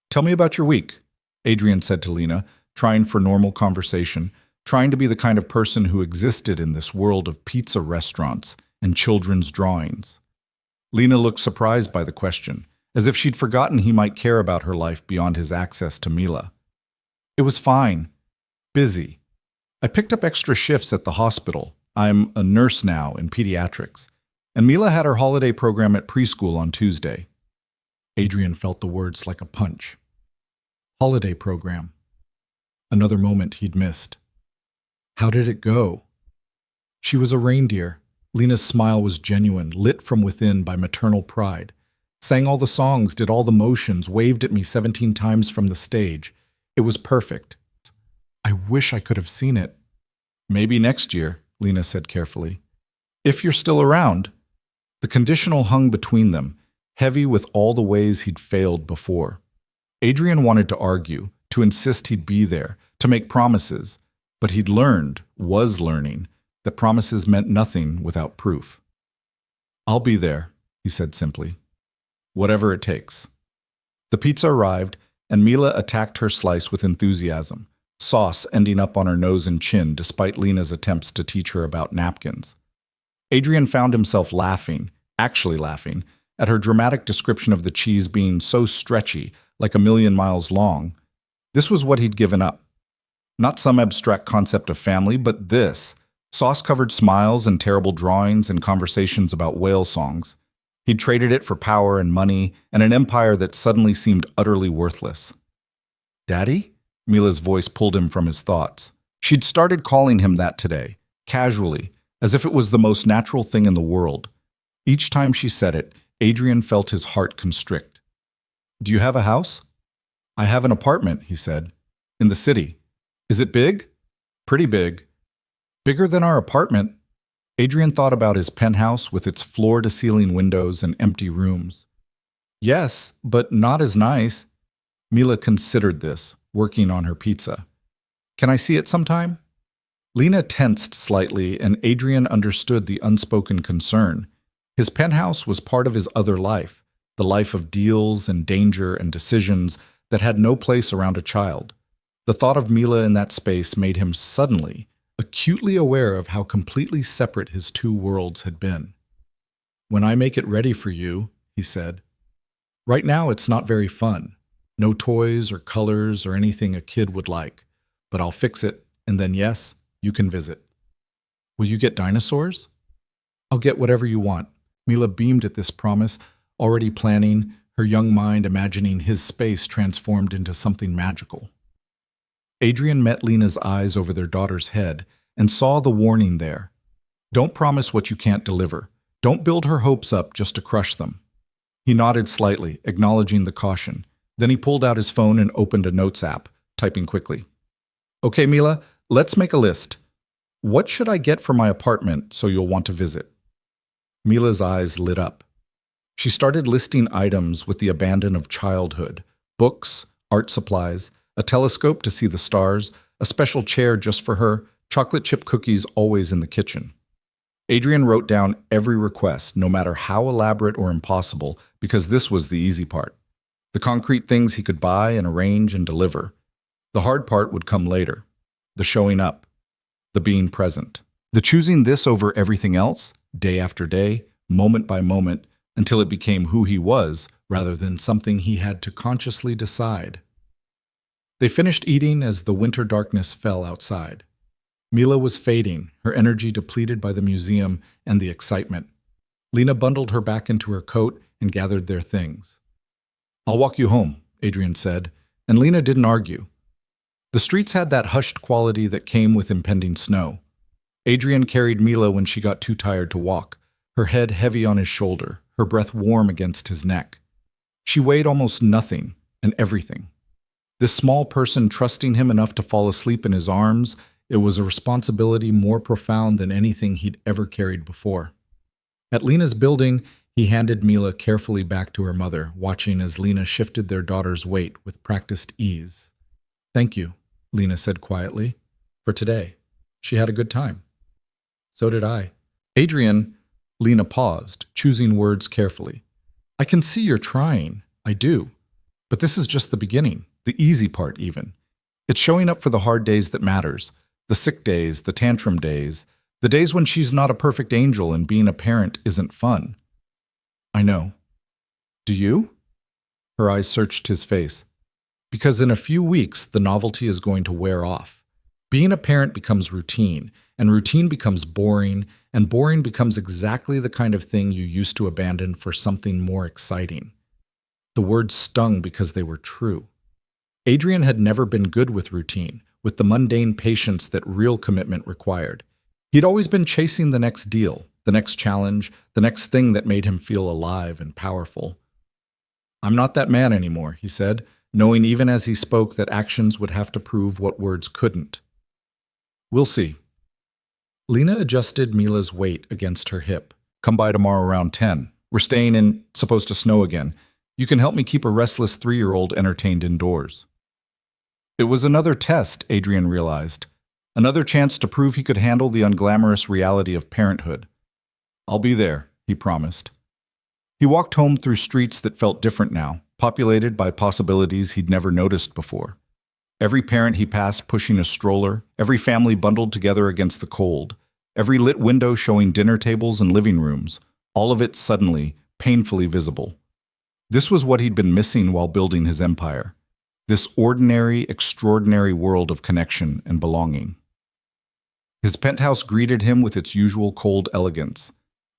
"Tell me about your week," Adrian said to Lena, trying for normal conversation, trying to be the kind of person who existed in this world of pizza restaurants and children's drawings. Lena looked surprised by the question, as if she'd forgotten he might care about her life beyond his access to Mila. "It was fine. Busy. I picked up extra shifts at the hospital. I'm a nurse now in pediatrics. And Mila had her holiday program at preschool on Tuesday." Adrian felt the words like a punch. Holiday program. Another moment he'd missed. How did it go? She was a reindeer. Lena's smile was genuine, lit from within by maternal pride. Sang all the songs, did all the motions, waved at me 17 times from the stage. It was perfect. I wish I could have seen it. "Maybe next year," Lena said carefully. "If you're still around." The conditional hung between them, heavy with all the ways he'd failed before. Adrian wanted to argue, to insist he'd be there, to make promises. But he'd was learning, that promises meant nothing without proof. "I'll be there," he said simply. "Whatever it takes." The pizza arrived, and Mila attacked her slice with enthusiasm, sauce ending up on her nose and chin despite Lena's attempts to teach her about napkins. Adrian found himself laughing, actually laughing, at her dramatic description of the cheese being so stretchy, like 1,000,000 miles long. This was what he'd given up. Not some abstract concept of family, but this. Sauce-covered smiles and terrible drawings and conversations about whale songs. He'd traded it for power and money and an empire that suddenly seemed utterly worthless. "Daddy?" Mila's voice pulled him from his thoughts. She'd started calling him that today, casually, as if it was the most natural thing in the world. Each time she said it, Adrian felt his heart constrict. "Do you have a house?" "I have an apartment," he said. "In the city." "Is it big?" "Pretty big." "Bigger than our apartment." Adrian thought about his penthouse with its floor-to-ceiling windows and empty rooms. "Yes, but not as nice." Mila considered this, working on her pizza. "Can I see it sometime?" Lena tensed slightly, and Adrian understood the unspoken concern. His penthouse was part of his other life, the life of deals and danger and decisions that had no place around a child. The thought of Mila in that space made him suddenly, acutely aware of how completely separate his two worlds had been. "When I make it ready for you," he said. "Right now it's not very fun. No toys or colors or anything a kid would like. But I'll fix it, and then yes, you can visit." "Will you get dinosaurs?" "I'll get whatever you want." Mila beamed at this promise, already planning, her young mind imagining his space transformed into something magical. Adrian met Lena's eyes over their daughter's head and saw the warning there. Don't promise what you can't deliver. Don't build her hopes up just to crush them. He nodded slightly, acknowledging the caution. Then he pulled out his phone and opened a notes app, typing quickly. "Okay, Mila, let's make a list. What should I get for my apartment so you'll want to visit?" Mila's eyes lit up. She started listing items with the abandon of childhood: books, art supplies, a telescope to see the stars, a special chair just for her, chocolate chip cookies always in the kitchen. Adrian wrote down every request, no matter how elaborate or impossible, because this was the easy part. The concrete things he could buy and arrange and deliver. The hard part would come later. The showing up. The being present. The choosing this over everything else, day after day, moment by moment, until it became who he was, rather than something he had to consciously decide. They finished eating as the winter darkness fell outside. Mila was fading, her energy depleted by the museum and the excitement. Lena bundled her back into her coat and gathered their things. "I'll walk you home," Adrian said, and Lena didn't argue. The streets had that hushed quality that came with impending snow. Adrian carried Mila when she got too tired to walk, her head heavy on his shoulder, her breath warm against his neck. She weighed almost nothing and everything. This small person trusting him enough to fall asleep in his arms, it was a responsibility more profound than anything he'd ever carried before. At Lena's building, he handed Mila carefully back to her mother, watching as Lena shifted their daughter's weight with practiced ease. "Thank you," Lena said quietly, "for today. She had a good time." "So did I." "Adrian," Lena paused, choosing words carefully. "I can see you're trying. I do. But this is just the beginning, the easy part even. It's showing up for the hard days that matters, the sick days, the tantrum days, the days when she's not a perfect angel and being a parent isn't fun." "I know. Do you?" Her eyes searched his face. "Because in a few weeks, the novelty is going to wear off. Being a parent becomes routine, and routine becomes boring, and boring becomes exactly the kind of thing you used to abandon for something more exciting." The words stung because they were true. Adrian had never been good with routine, with the mundane patience that real commitment required. He'd always been chasing the next deal, the next challenge, the next thing that made him feel alive and powerful. "I'm not that man anymore," he said, knowing even as he spoke that actions would have to prove what words couldn't. "We'll see." Lena adjusted Mila's weight against her hip. "Come by tomorrow around 10. We're staying in, supposed to snow again. You can help me keep a restless 3-year-old entertained indoors." It was another test, Adrian realized. Another chance to prove he could handle the unglamorous reality of parenthood. "I'll be there," he promised. He walked home through streets that felt different now, populated by possibilities he'd never noticed before. Every parent he passed pushing a stroller, every family bundled together against the cold, every lit window showing dinner tables and living rooms, all of it suddenly, painfully visible. This was what he'd been missing while building his empire. This ordinary, extraordinary world of connection and belonging. His penthouse greeted him with its usual cold elegance.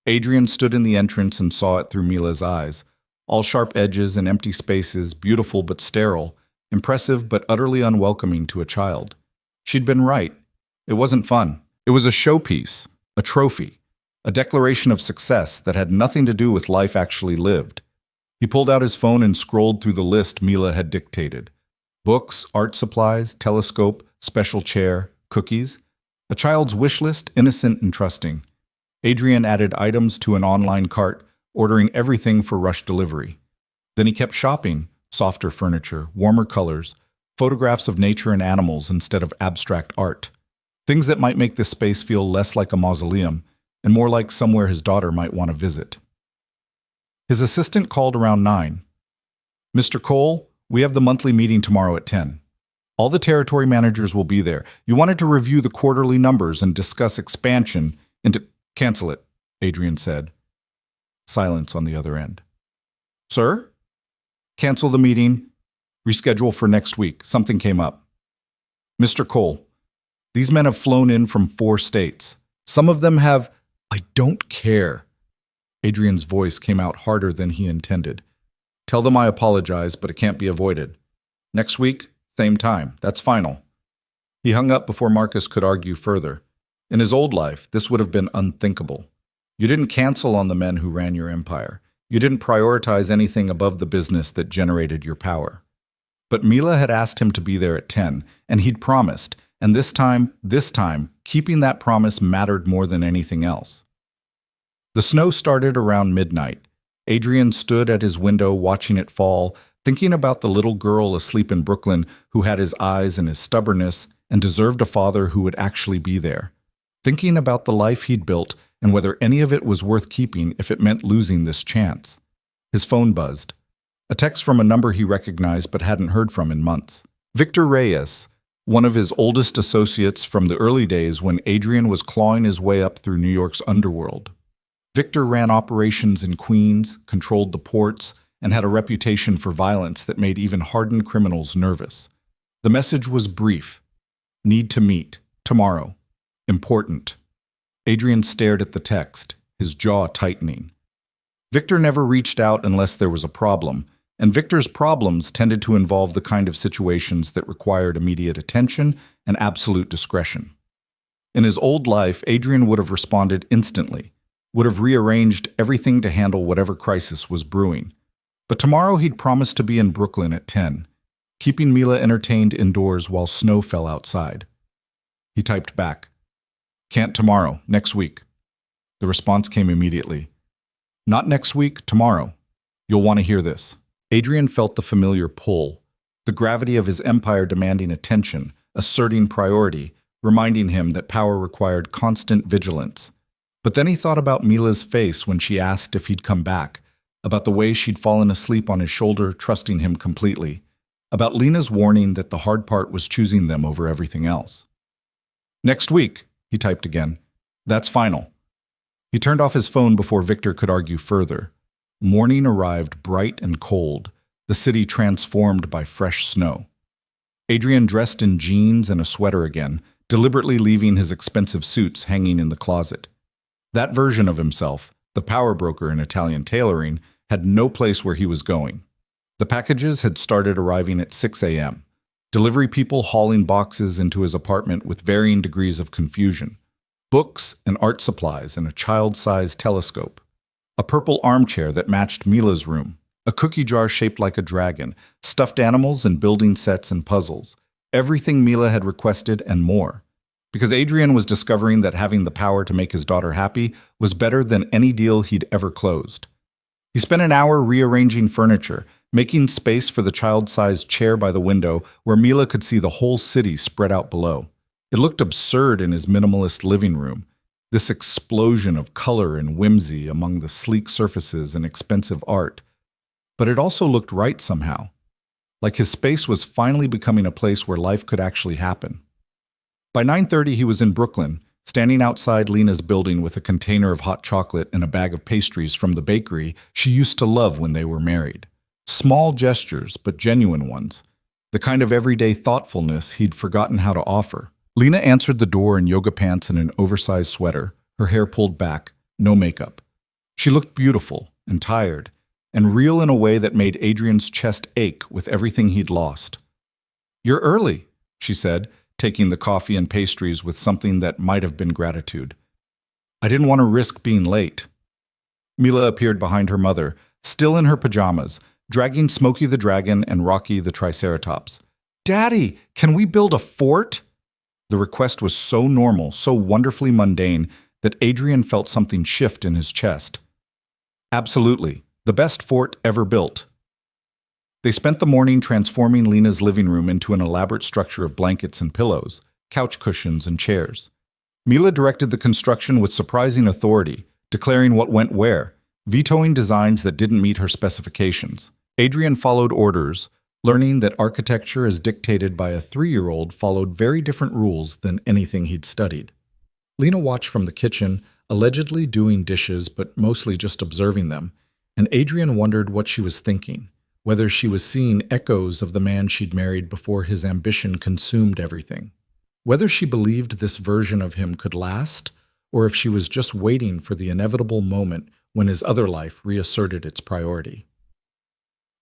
Adrian stood in the entrance and saw it through Mila's eyes. All sharp edges and empty spaces, beautiful but sterile, impressive but utterly unwelcoming to a child. She'd been right. It wasn't fun. It was a showpiece, a trophy, a declaration of success that had nothing to do with life actually lived. He pulled out his phone and scrolled through the list Mila had dictated. Books, art supplies, telescope, special chair, cookies. A child's wish list, innocent and trusting. Adrian added items to an online cart, ordering everything for rush delivery. Then he kept shopping, softer furniture, warmer colors, photographs of nature and animals instead of abstract art. Things that might make this space feel less like a mausoleum and more like somewhere his daughter might want to visit. His assistant called around 9. "Mr. Cole, we have the monthly meeting tomorrow at 10. All the territory managers will be there. You wanted to review the quarterly numbers and discuss expansion into—" "Cancel it," Adrian said. Silence on the other end. "Sir?" "Cancel the meeting. Reschedule for next week. Something came up." "Mr. Cole, these men have flown in from 4 states. Some of them have—" "I don't care." Adrian's voice came out harder than he intended. "Tell them I apologize, but it can't be avoided. Next week, same time. That's final." He hung up before Marcus could argue further. In his old life, this would have been unthinkable. You didn't cancel on the men who ran your empire. You didn't prioritize anything above the business that generated your power. But Mila had asked him to be there at 10, and he'd promised, and this time, keeping that promise mattered more than anything else. The snow started around midnight. Adrian stood at his window watching it fall, thinking about the little girl asleep in Brooklyn who had his eyes and his stubbornness and deserved a father who would actually be there. Thinking about the life he'd built and whether any of it was worth keeping if it meant losing this chance. His phone buzzed. A text from a number he recognized but hadn't heard from in months. Victor Reyes, one of his oldest associates from the early days when Adrian was clawing his way up through New York's underworld. Victor ran operations in Queens, controlled the ports, and had a reputation for violence that made even hardened criminals nervous. The message was brief. "Need to meet. Tomorrow. Important." Adrian stared at the text, his jaw tightening. Victor never reached out unless there was a problem, and Victor's problems tended to involve the kind of situations that required immediate attention and absolute discretion. In his old life, Adrian would have responded instantly, would have rearranged everything to handle whatever crisis was brewing. But tomorrow he'd promised to be in Brooklyn at 10, keeping Mila entertained indoors while snow fell outside. He typed back, "Can't tomorrow, next week." The response came immediately. "Not next week, tomorrow. You'll want to hear this." Adrian felt the familiar pull, the gravity of his empire demanding attention, asserting priority, reminding him that power required constant vigilance. But then he thought about Mila's face when she asked if he'd come back, about the way she'd fallen asleep on his shoulder, trusting him completely, about Lena's warning that the hard part was choosing them over everything else. "Next week," he typed again. "That's final." He turned off his phone before Victor could argue further. Morning arrived bright and cold, the city transformed by fresh snow. Adrian dressed in jeans and a sweater again, deliberately leaving his expensive suits hanging in the closet. That version of himself, the power broker in Italian tailoring, had no place where he was going. The packages had started arriving at 6 a.m., delivery people hauling boxes into his apartment with varying degrees of confusion. Books and art supplies and a child-sized telescope. A purple armchair that matched Mila's room. A cookie jar shaped like a dragon. Stuffed animals and building sets and puzzles. Everything Mila had requested and more. Because Adrian was discovering that having the power to make his daughter happy was better than any deal he'd ever closed. He spent an hour rearranging furniture, making space for the child-sized chair by the window where Mila could see the whole city spread out below. It looked absurd in his minimalist living room, this explosion of color and whimsy among the sleek surfaces and expensive art. But it also looked right somehow, like his space was finally becoming a place where life could actually happen. By 9:30, he was in Brooklyn, standing outside Lena's building with a container of hot chocolate and a bag of pastries from the bakery she used to love when they were married. Small gestures, but genuine ones. The kind of everyday thoughtfulness he'd forgotten how to offer. Lena answered the door in yoga pants and an oversized sweater, her hair pulled back, no makeup. She looked beautiful and tired, and real in a way that made Adrian's chest ache with everything he'd lost. "You're early," she said, taking the coffee and pastries with something that might have been gratitude. "I didn't want to risk being late." Mila appeared behind her mother, still in her pajamas, dragging Smokey the Dragon and Rocky the Triceratops. "Daddy, can we build a fort?" The request was so normal, so wonderfully mundane, that Adrian felt something shift in his chest. "Absolutely. The best fort ever built." They spent the morning transforming Lena's living room into an elaborate structure of blankets and pillows, couch cushions and chairs. Mila directed the construction with surprising authority, declaring what went where, vetoing designs that didn't meet her specifications. Adrian followed orders, learning that architecture as dictated by a 3-year-old followed very different rules than anything he'd studied. Lena watched from the kitchen, allegedly doing dishes but mostly just observing them, and Adrian wondered what she was thinking, whether she was seeing echoes of the man she'd married before his ambition consumed everything. Whether she believed this version of him could last, or if she was just waiting for the inevitable moment when his other life reasserted its priority.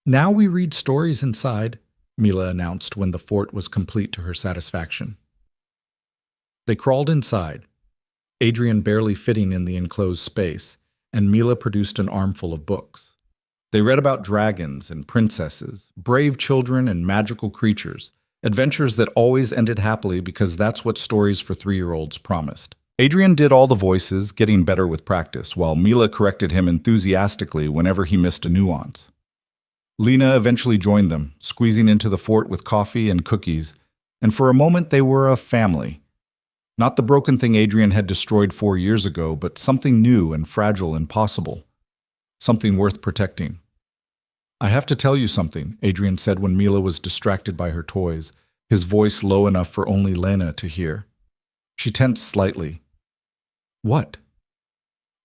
"Now we read stories inside," Mila announced when the fort was complete to her satisfaction. They crawled inside, Adrian barely fitting in the enclosed space, and Mila produced an armful of books. They read about dragons and princesses, brave children and magical creatures, adventures that always ended happily because that's what stories for 3-year-olds promised. Adrian did all the voices, getting better with practice, while Mila corrected him enthusiastically whenever he missed a nuance. Lena eventually joined them, squeezing into the fort with coffee and cookies, and for a moment they were a family. Not the broken thing Adrian had destroyed 4 years ago, but something new and fragile and possible. Something worth protecting. "I have to tell you something," Adrian said when Mila was distracted by her toys, his voice low enough for only Lena to hear. She tensed slightly. "What?"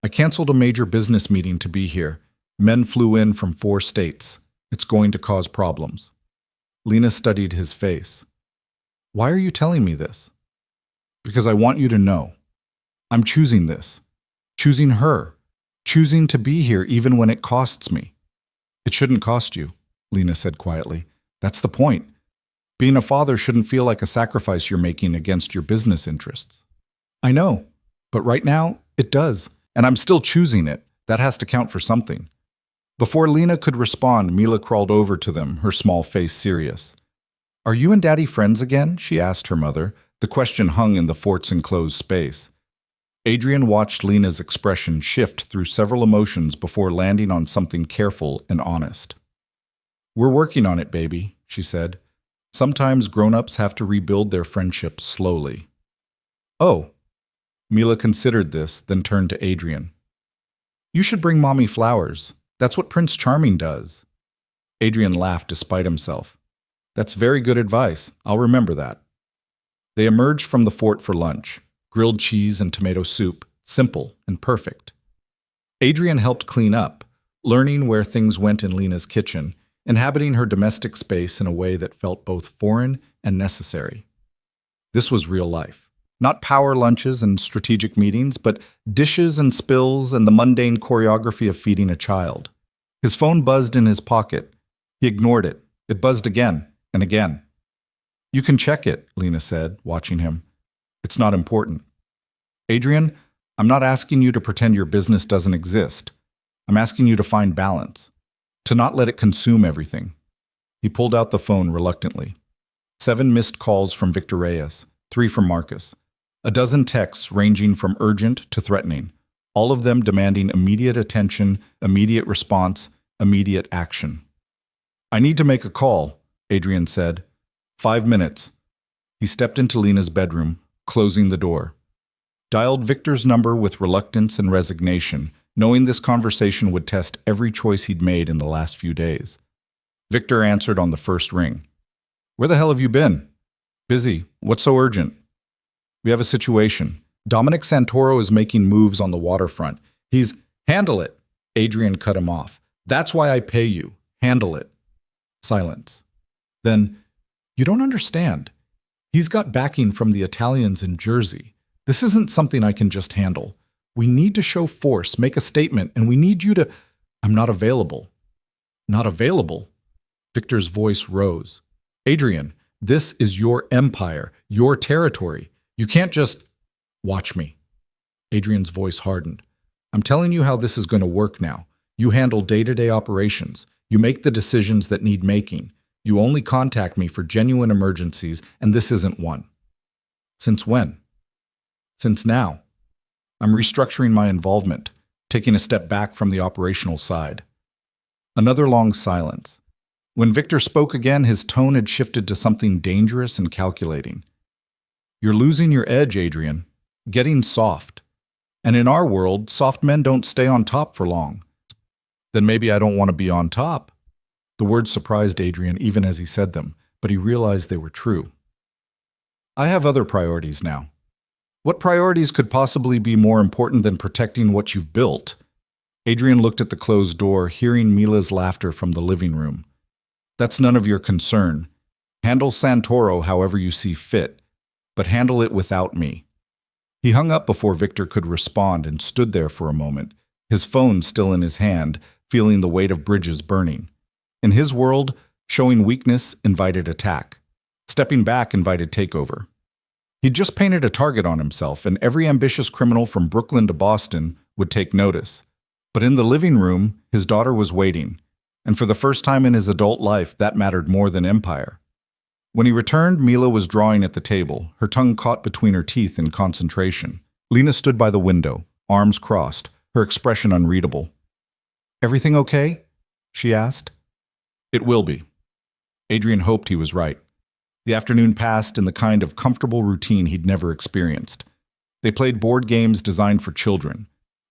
"I canceled a major business meeting to be here. Men flew in from 4 states. It's going to cause problems." Lena studied his face. "Why are you telling me this?" "Because I want you to know. I'm choosing this. Choosing her. Choosing to be here even when it costs me." "It shouldn't cost you," Lena said quietly. "That's the point. Being a father shouldn't feel like a sacrifice you're making against your business interests." "I know, but right now, it does. And I'm still choosing it. That has to count for something." Before Lena could respond, Mila crawled over to them, her small face serious. "Are you and Daddy friends again?" she asked her mother. The question hung in the fort's enclosed space. Adrian watched Lena's expression shift through several emotions before landing on something careful and honest. "We're working on it, baby," she said. "Sometimes grown-ups have to rebuild their friendships slowly." "Oh." Mila considered this, then turned to Adrian. "You should bring Mommy flowers. That's what Prince Charming does." Adrian laughed despite himself. "That's very good advice. I'll remember that." They emerged from the fort for lunch. Grilled cheese and tomato soup, simple and perfect. Adrian helped clean up, learning where things went in Lena's kitchen, inhabiting her domestic space in a way that felt both foreign and necessary. This was real life. Not power lunches and strategic meetings, but dishes and spills and the mundane choreography of feeding a child. His phone buzzed in his pocket. He ignored it. It buzzed again and again. "You can check it," Lena said, watching him. "It's not important." "Adrian, I'm not asking you to pretend your business doesn't exist. I'm asking you to find balance, to not let it consume everything." He pulled out the phone reluctantly. 7 missed calls from Victor Reyes, 3 from Marcus. A dozen texts ranging from urgent to threatening, all of them demanding immediate attention, immediate response, immediate action. I need to make a call, Adrian said. 5 minutes. He stepped into Lena's bedroom, closing the door. Dialed Victor's number with reluctance and resignation, knowing this conversation would test every choice he'd made in the last few days. Victor answered on the first ring. Where the hell have you been? Busy. What's so urgent? We have a situation. Dominic Santoro is making moves on the waterfront. He's... Handle it. Adrian cut him off. That's why I pay you. Handle it. Silence. Then, you don't understand. He's got backing from the Italians in Jersey. This isn't something I can just handle. We need to show force, make a statement, and we need you to... I'm not available. Not available? Victor's voice rose. Adrian, this is your empire, your territory. You can't just... Watch me. Adrian's voice hardened. I'm telling you how this is going to work now. You handle day-to-day operations. You make the decisions that need making. You only contact me for genuine emergencies, and this isn't one. Since when? Since now. I'm restructuring my involvement, taking a step back from the operational side. Another long silence. When Victor spoke again, his tone had shifted to something dangerous and calculating. You're losing your edge, Adrian. Getting soft. And in our world, soft men don't stay on top for long. Then maybe I don't want to be on top. The words surprised Adrian even as he said them, but he realized they were true. I have other priorities now. What priorities could possibly be more important than protecting what you've built? Adrian looked at the closed door, hearing Mila's laughter from the living room. That's none of your concern. Handle Santoro however you see fit, but handle it without me. He hung up before Victor could respond and stood there for a moment, his phone still in his hand, feeling the weight of bridges burning. In his world, showing weakness invited attack. Stepping back invited takeover. He'd just painted a target on himself, and every ambitious criminal from Brooklyn to Boston would take notice. But in the living room, his daughter was waiting, and for the first time in his adult life, that mattered more than empire. When he returned, Mila was drawing at the table, her tongue caught between her teeth in concentration. Lena stood by the window, arms crossed, her expression unreadable. Everything okay? She asked. It will be. Adrian hoped he was right. The afternoon passed in the kind of comfortable routine he'd never experienced. They played board games designed for children.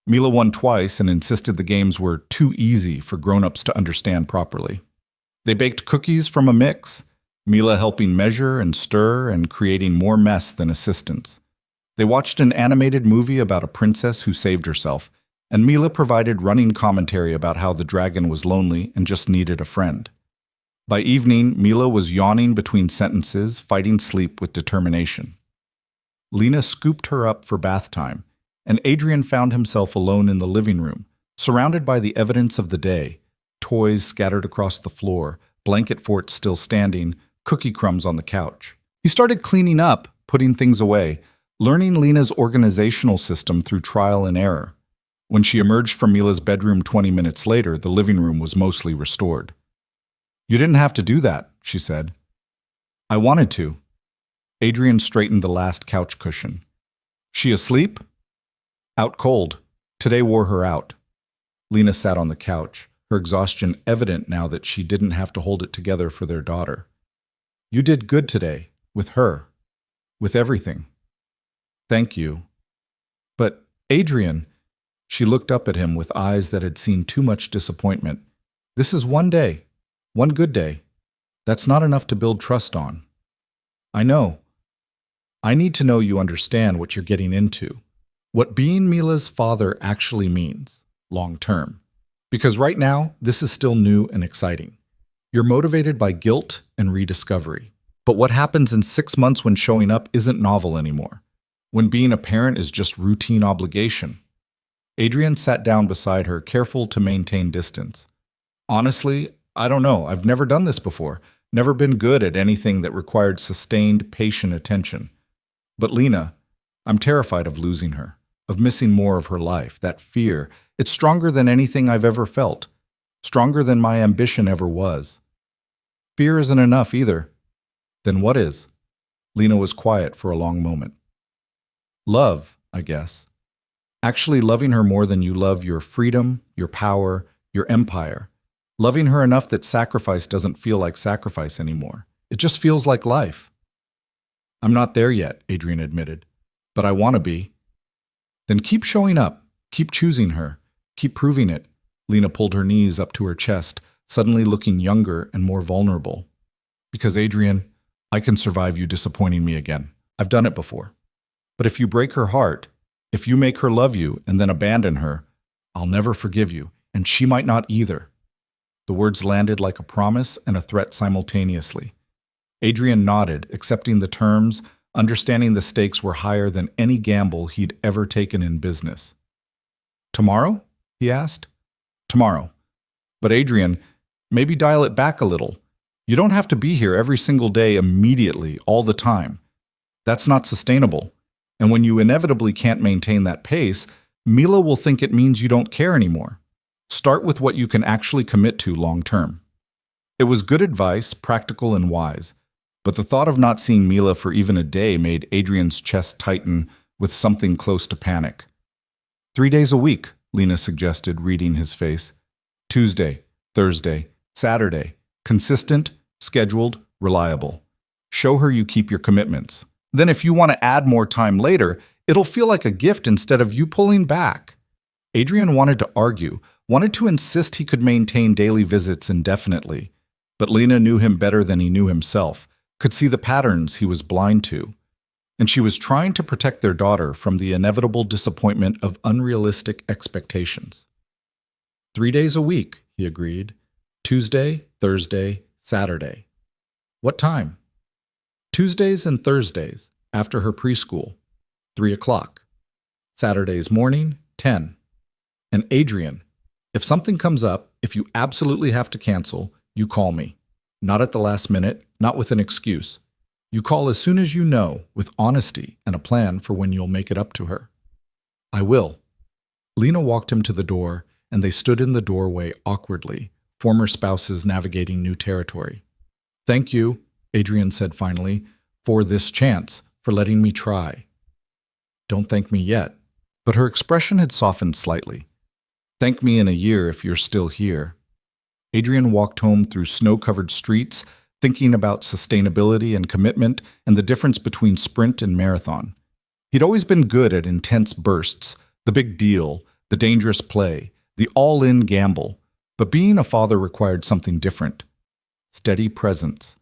Mila won twice and insisted the games were too easy for grown-ups to understand properly. They baked cookies from a mix, Mila helping measure and stir and creating more mess than assistance. They watched an animated movie about a princess who saved herself, and Mila provided running commentary about how the dragon was lonely and just needed a friend. By evening, Mila was yawning between sentences, fighting sleep with determination. Lena scooped her up for bath time, and Adrian found himself alone in the living room, surrounded by the evidence of the day, toys scattered across the floor, blanket forts still standing, cookie crumbs on the couch. He started cleaning up, putting things away, learning Lena's organizational system through trial and error. When she emerged from Mila's bedroom 20 minutes later, the living room was mostly restored. You didn't have to do that, she said. I wanted to. Adrian straightened the last couch cushion. She asleep? Out cold. Today wore her out. Lena sat on the couch, her exhaustion evident now that she didn't have to hold it together for their daughter. You did good today, with her, with everything. Thank you. But, Adrian, she looked up at him with eyes that had seen too much disappointment. This is one day, one good day. That's not enough to build trust on. I know. I need to know you understand what you're getting into, what being Mila's father actually means, long term. Because right now, this is still new and exciting. You're motivated by guilt and rediscovery. But what happens in 6 months when showing up isn't novel anymore, when being a parent is just routine obligation. Adrian sat down beside her, careful to maintain distance. Honestly, I don't know. I've never done this before, never been good at anything that required sustained, patient attention. But Lena, I'm terrified of losing her, of missing more of her life. That fear, it's stronger than anything I've ever felt, stronger than my ambition ever was. Fear isn't enough either. Then what is? Lena was quiet for a long moment. Love, I guess. Actually loving her more than you love your freedom, your power, your empire. Loving her enough that sacrifice doesn't feel like sacrifice anymore. It just feels like life. I'm not there yet, Adrian admitted, but I want to be. Then keep showing up, keep choosing her, keep proving it. Lena pulled her knees up to her chest, suddenly looking younger and more vulnerable. Because Adrian, I can survive you disappointing me again. I've done it before. But if you break her heart, if you make her love you and then abandon her, I'll never forgive you, and she might not either. The words landed like a promise and a threat simultaneously. Adrian nodded, accepting the terms, understanding the stakes were higher than any gamble he'd ever taken in business. Tomorrow? He asked. Tomorrow. But Adrian, maybe dial it back a little. You don't have to be here every single day immediately, all the time. That's not sustainable. And when you inevitably can't maintain that pace, Mila will think it means you don't care anymore. Start with what you can actually commit to long term. It was good advice, practical and wise, but the thought of not seeing Mila for even a day made Adrian's chest tighten with something close to panic. 3 days a week, Lena suggested, reading his face. Tuesday, Thursday, Saturday. Consistent, scheduled, reliable. Show her you keep your commitments. Then if you want to add more time later, it'll feel like a gift instead of you pulling back. Adrian wanted to argue, wanted to insist he could maintain daily visits indefinitely. But Lena knew him better than he knew himself, could see the patterns he was blind to. And she was trying to protect their daughter from the inevitable disappointment of unrealistic expectations. 3 days a week, he agreed. Tuesday, Thursday, Saturday. What time? Tuesdays and Thursdays, after her preschool, 3 o'clock. Saturdays morning, 10. And Adrian, if something comes up, if you absolutely have to cancel, you call me. Not at the last minute, not with an excuse. You call as soon as you know, with honesty and a plan for when you'll make it up to her. I will. Lena walked him to the door, and they stood in the doorway awkwardly, former spouses navigating new territory. Thank you, Adrian said finally, for this chance, for letting me try. Don't thank me yet. But her expression had softened slightly. Thank me in a year if you're still here. Adrian walked home through snow-covered streets, thinking about sustainability and commitment and the difference between sprint and marathon. He'd always been good at intense bursts, the big deal, the dangerous play, the all-in gamble. But being a father required something different. Steady presence,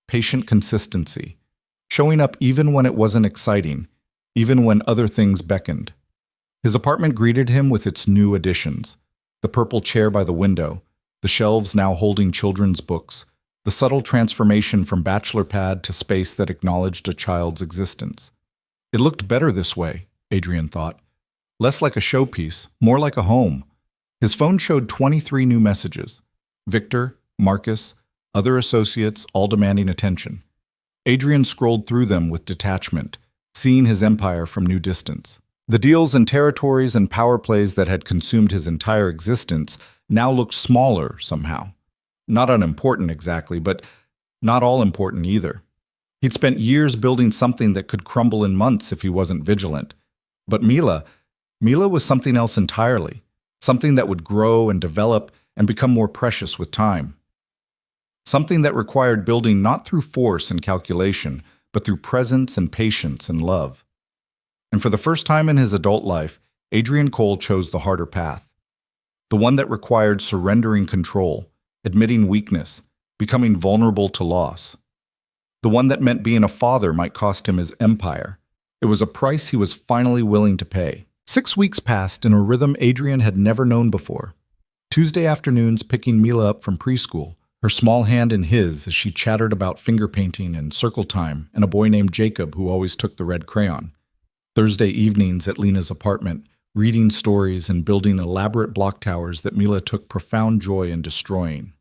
patient consistency, showing up even when it wasn't exciting, even when other things beckoned. His apartment greeted him with its new additions. The purple chair by the window, the shelves now holding children's books, the subtle transformation from bachelor pad to space that acknowledged a child's existence. It looked better this way, Adrian thought. Less like a showpiece, more like a home. His phone showed 23 new messages. Victor, Marcus, other associates, all demanding attention. Adrian scrolled through them with detachment, seeing his empire from new distance. The deals and territories and power plays that had consumed his entire existence now looked smaller somehow. Not unimportant exactly, but not all important either. He'd spent years building something that could crumble in months if he wasn't vigilant. But Mila was something else entirely. Something that would grow and develop and become more precious with time. Something that required building not through force and calculation, but through presence and patience and love. And for the first time in his adult life, Adrian Cole chose the harder path. The one that required surrendering control, admitting weakness, becoming vulnerable to loss. The one that meant being a father might cost him his empire. It was a price he was finally willing to pay. 6 weeks passed in a rhythm Adrian had never known before. Tuesday afternoons picking Mila up from preschool, her small hand in his as she chattered about finger painting and circle time and a boy named Jacob who always took the red crayon. Thursday evenings at Lena's apartment, reading stories and building elaborate block towers that Mila took profound joy in destroying.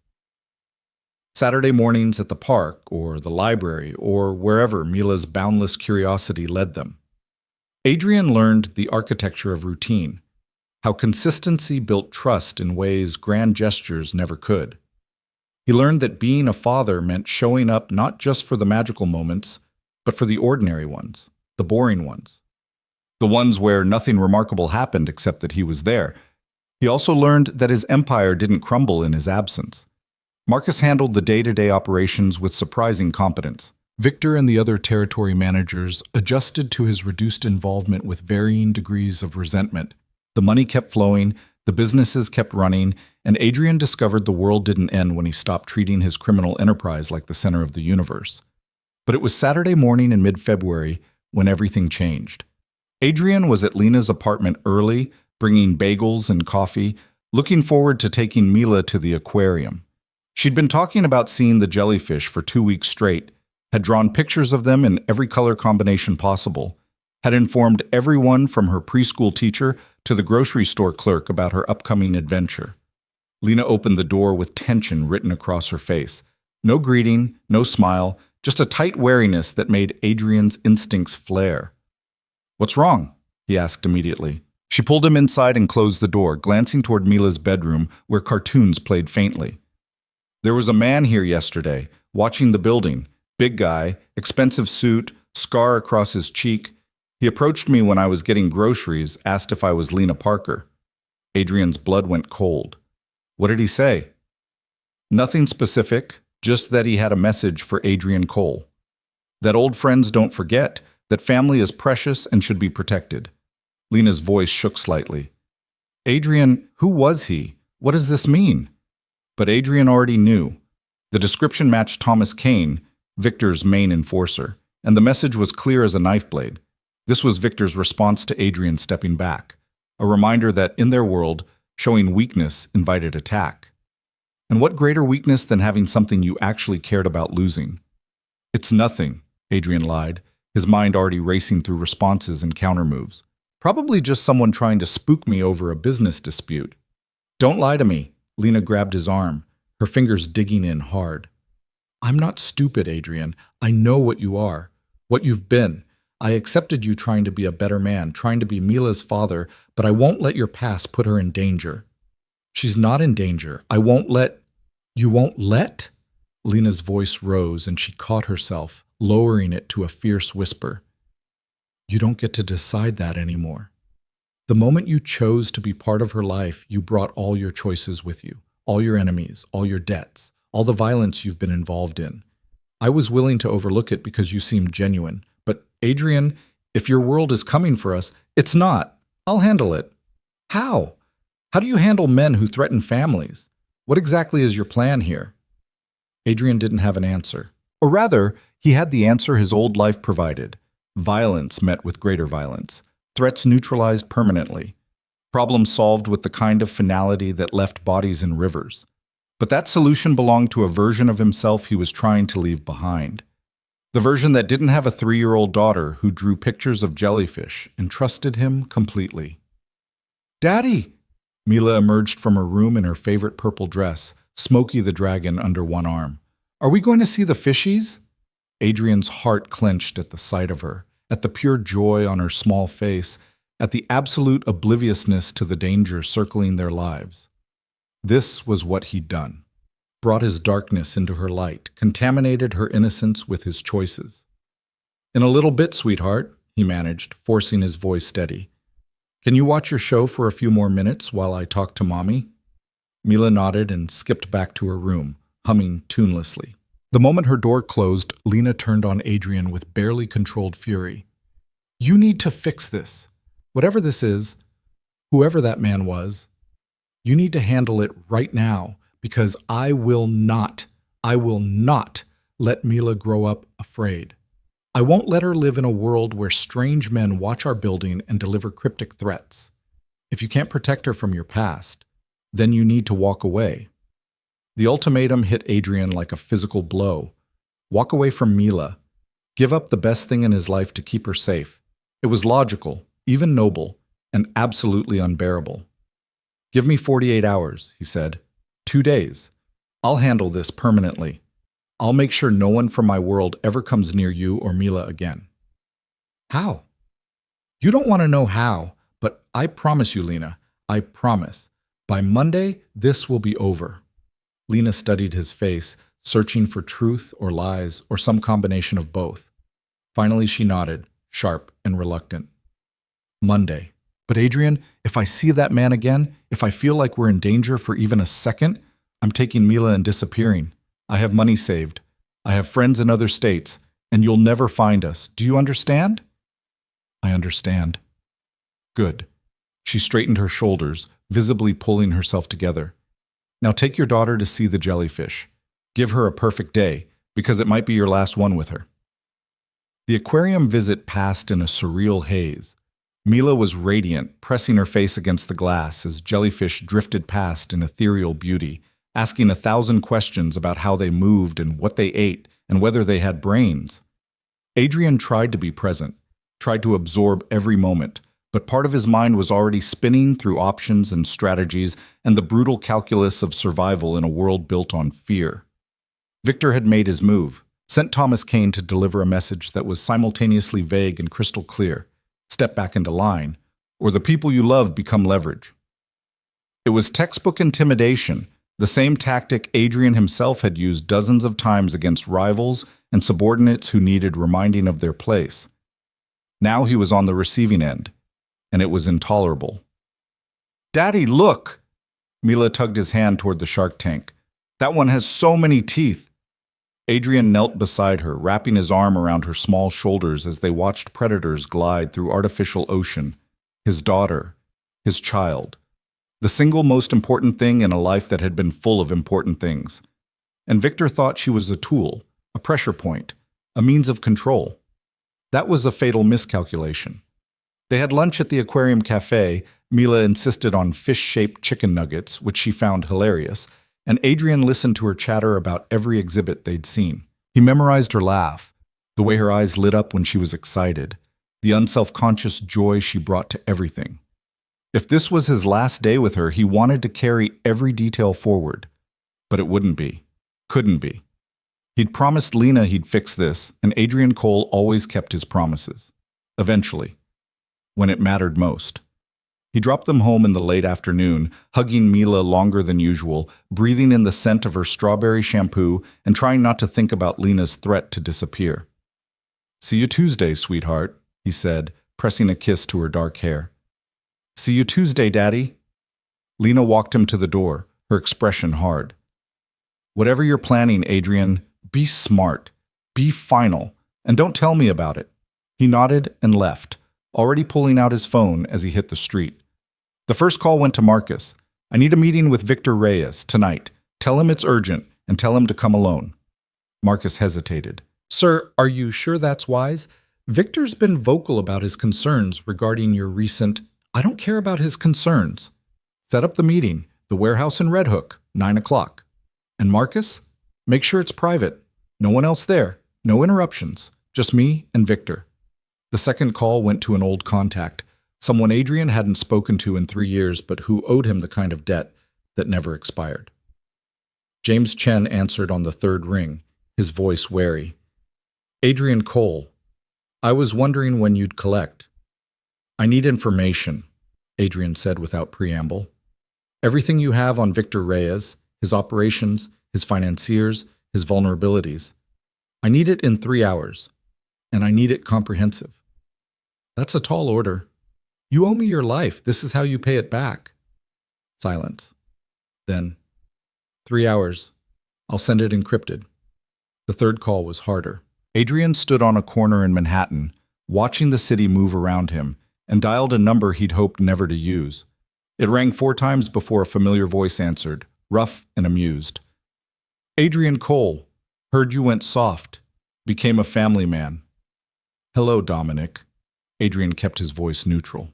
Saturday mornings at the park or the library or wherever Mila's boundless curiosity led them. Adrian learned the architecture of routine, how consistency built trust in ways grand gestures never could. He learned that being a father meant showing up not just for the magical moments, but for the ordinary ones, the boring ones. The ones where nothing remarkable happened except that he was there. He also learned that his empire didn't crumble in his absence. Marcus handled the day-to-day operations with surprising competence. Victor and the other territory managers adjusted to his reduced involvement with varying degrees of resentment. The money kept flowing, the businesses kept running, and Adrian discovered the world didn't end when he stopped treating his criminal enterprise like the center of the universe. But it was Saturday morning in mid-February when everything changed. Adrian was at Lena's apartment early, bringing bagels and coffee, looking forward to taking Mila to the aquarium. She'd been talking about seeing the jellyfish for 2 weeks straight, had drawn pictures of them in every color combination possible, had informed everyone from her preschool teacher to the grocery store clerk about her upcoming adventure. Lena opened the door with tension written across her face. No greeting, no smile, just a tight wariness that made Adrian's instincts flare. "What's wrong?" he asked immediately. She pulled him inside and closed the door, glancing toward Mila's bedroom where cartoons played faintly. "There was a man here yesterday, watching the building. Big guy, expensive suit, scar across his cheek. He approached me when I was getting groceries, asked if I was Lena Parker." Adrian's blood went cold. "What did he say?" "Nothing specific, just that he had a message for Adrian Cole. That old friends don't forget, that family is precious and should be protected." Lena's voice shook slightly. "Adrian, who was he? What does this mean?" But Adrian already knew. The description matched Thomas Kane, Victor's main enforcer, and the message was clear as a knife blade. This was Victor's response to Adrian stepping back, a reminder that in their world, showing weakness invited attack. And what greater weakness than having something you actually cared about losing? "It's nothing," Adrian lied, his mind already racing through responses and countermoves. "Probably just someone trying to spook me over a business dispute." "Don't lie to me." Lena grabbed his arm, her fingers digging in hard. "I'm not stupid, Adrian. I know what you are, what you've been. I accepted you trying to be a better man, trying to be Mila's father, but I won't let your past put her in danger." "She's not in danger. I won't let—" "You won't let?" Lena's voice rose and she caught herself, lowering it to a fierce whisper. "You don't get to decide that anymore. The moment you chose to be part of her life, you brought all your choices with you, all your enemies, all your debts, all the violence you've been involved in. I was willing to overlook it because you seemed genuine. But, Adrian, if your world is coming for us, it's not. I'll handle it." "How? How do you handle men who threaten families? What exactly is your plan here?" Adrian didn't have an answer. Or rather, he had the answer his old life provided. Violence met with greater violence. Threats neutralized permanently. Problems solved with the kind of finality that left bodies in rivers. But that solution belonged to a version of himself he was trying to leave behind. The version that didn't have a 3-year-old daughter who drew pictures of jellyfish and trusted him completely. "Daddy!" Mila emerged from her room in her favorite purple dress, Smokey the dragon under one arm. "Are we going to see the fishies?" Adrian's heart clenched at the sight of her, at the pure joy on her small face, at the absolute obliviousness to the danger circling their lives. This was what he'd done. Brought his darkness into her light, contaminated her innocence with his choices. "In a little bit, sweetheart," he managed, forcing his voice steady. "Can you watch your show for a few more minutes while I talk to Mommy?" Mila nodded and skipped back to her room, humming tunelessly. The moment her door closed, Lena turned on Adrian with barely controlled fury. "You need to fix this. Whatever this is, whoever that man was, you need to handle it right now, because I will not let Mila grow up afraid. I won't let her live in a world where strange men watch our building and deliver cryptic threats. If you can't protect her from your past, then you need to walk away." The ultimatum hit Adrian like a physical blow. Walk away from Mila. Give up the best thing in his life to keep her safe. It was logical, even noble, and absolutely unbearable. "Give me 48 hours, he said. 2 days. I'll handle this permanently. I'll make sure no one from my world ever comes near you or Mila again." "How?" "You don't want to know how, but I promise you, Lena, I promise. By Monday, this will be over." Lena studied his face, searching for truth or lies or some combination of both. Finally, she nodded, sharp and reluctant. "Monday. But Adrian, if I see that man again, if I feel like we're in danger for even a second, I'm taking Mila and disappearing. I have money saved. I have friends in other states, and you'll never find us. Do you understand? I understand. Good. She straightened her shoulders, visibly pulling herself together. Now take your daughter to see the jellyfish. Give her a perfect day, because it might be your last one with her. The aquarium visit passed in a surreal haze. Mila was radiant, pressing her face against the glass as jellyfish drifted past in ethereal beauty, asking 1,000 questions about how they moved and what they ate and whether they had brains. Adrian tried to be present, tried to absorb every moment, but part of his mind was already spinning through options and strategies and the brutal calculus of survival in a world built on fear. Victor had made his move, sent Thomas Kane to deliver a message that was simultaneously vague and crystal clear. Step back into line, or the people you love become leverage. It was textbook intimidation, the same tactic Adrian himself had used dozens of times against rivals and subordinates who needed reminding of their place. Now he was on the receiving end, and it was intolerable. "Daddy, look!" Mila tugged his hand toward the shark tank. "That one has so many teeth." Adrian knelt beside her, wrapping his arm around her small shoulders as they watched predators glide through artificial ocean. His daughter, his child, the single most important thing in a life that had been full of important things. And Victor thought she was a tool, a pressure point, a means of control. That was a fatal miscalculation. They had lunch at the aquarium cafe. Mila insisted on fish-shaped chicken nuggets, which she found hilarious, and Adrian listened to her chatter about every exhibit they'd seen. He memorized her laugh, the way her eyes lit up when she was excited, the unself-conscious joy she brought to everything. If this was his last day with her, he wanted to carry every detail forward. But it wouldn't be. Couldn't be. He'd promised Lena he'd fix this, and Adrian Cole always kept his promises. Eventually. When it mattered most. He dropped them home in the late afternoon, hugging Mila longer than usual, breathing in the scent of her strawberry shampoo and trying not to think about Lena's threat to disappear. "See you Tuesday, sweetheart," he said, pressing a kiss to her dark hair. "See you Tuesday, Daddy." Lena walked him to the door, her expression hard. "Whatever you're planning, Adrian, be smart, be final, and don't tell me about it." He nodded and left, already pulling out his phone as he hit the street. The first call went to Marcus. "I need a meeting with Victor Reyes tonight. Tell him it's urgent, and tell him to come alone." Marcus hesitated. "Sir, are you sure that's wise? Victor's been vocal about his concerns regarding your recent—" "I don't care about his concerns. Set up the meeting, the warehouse in Red Hook, 9 o'clock. And Marcus, make sure it's private. No one else there, no interruptions, just me and Victor." The second call went to an old contact, someone Adrian hadn't spoken to in 3 years but who owed him the kind of debt that never expired. James Chen answered on the third ring, his voice wary. "Adrian Cole, I was wondering when you'd collect." "I need information," Adrian said without preamble. "Everything you have on Victor Reyes, his operations, his financiers, his vulnerabilities. I need it in 3 hours, and I need it comprehensive." "That's a tall order." "You owe me your life. This is how you pay it back." Silence. Then, 3 hours. I'll send it encrypted." The third call was harder. Adrian stood on a corner in Manhattan, watching the city move around him, and dialed a number he'd hoped never to use. It rang 4 times before a familiar voice answered, rough and amused. "Adrian Cole, heard you went soft. Became a family man." "Hello, Dominic." Adrian kept his voice neutral.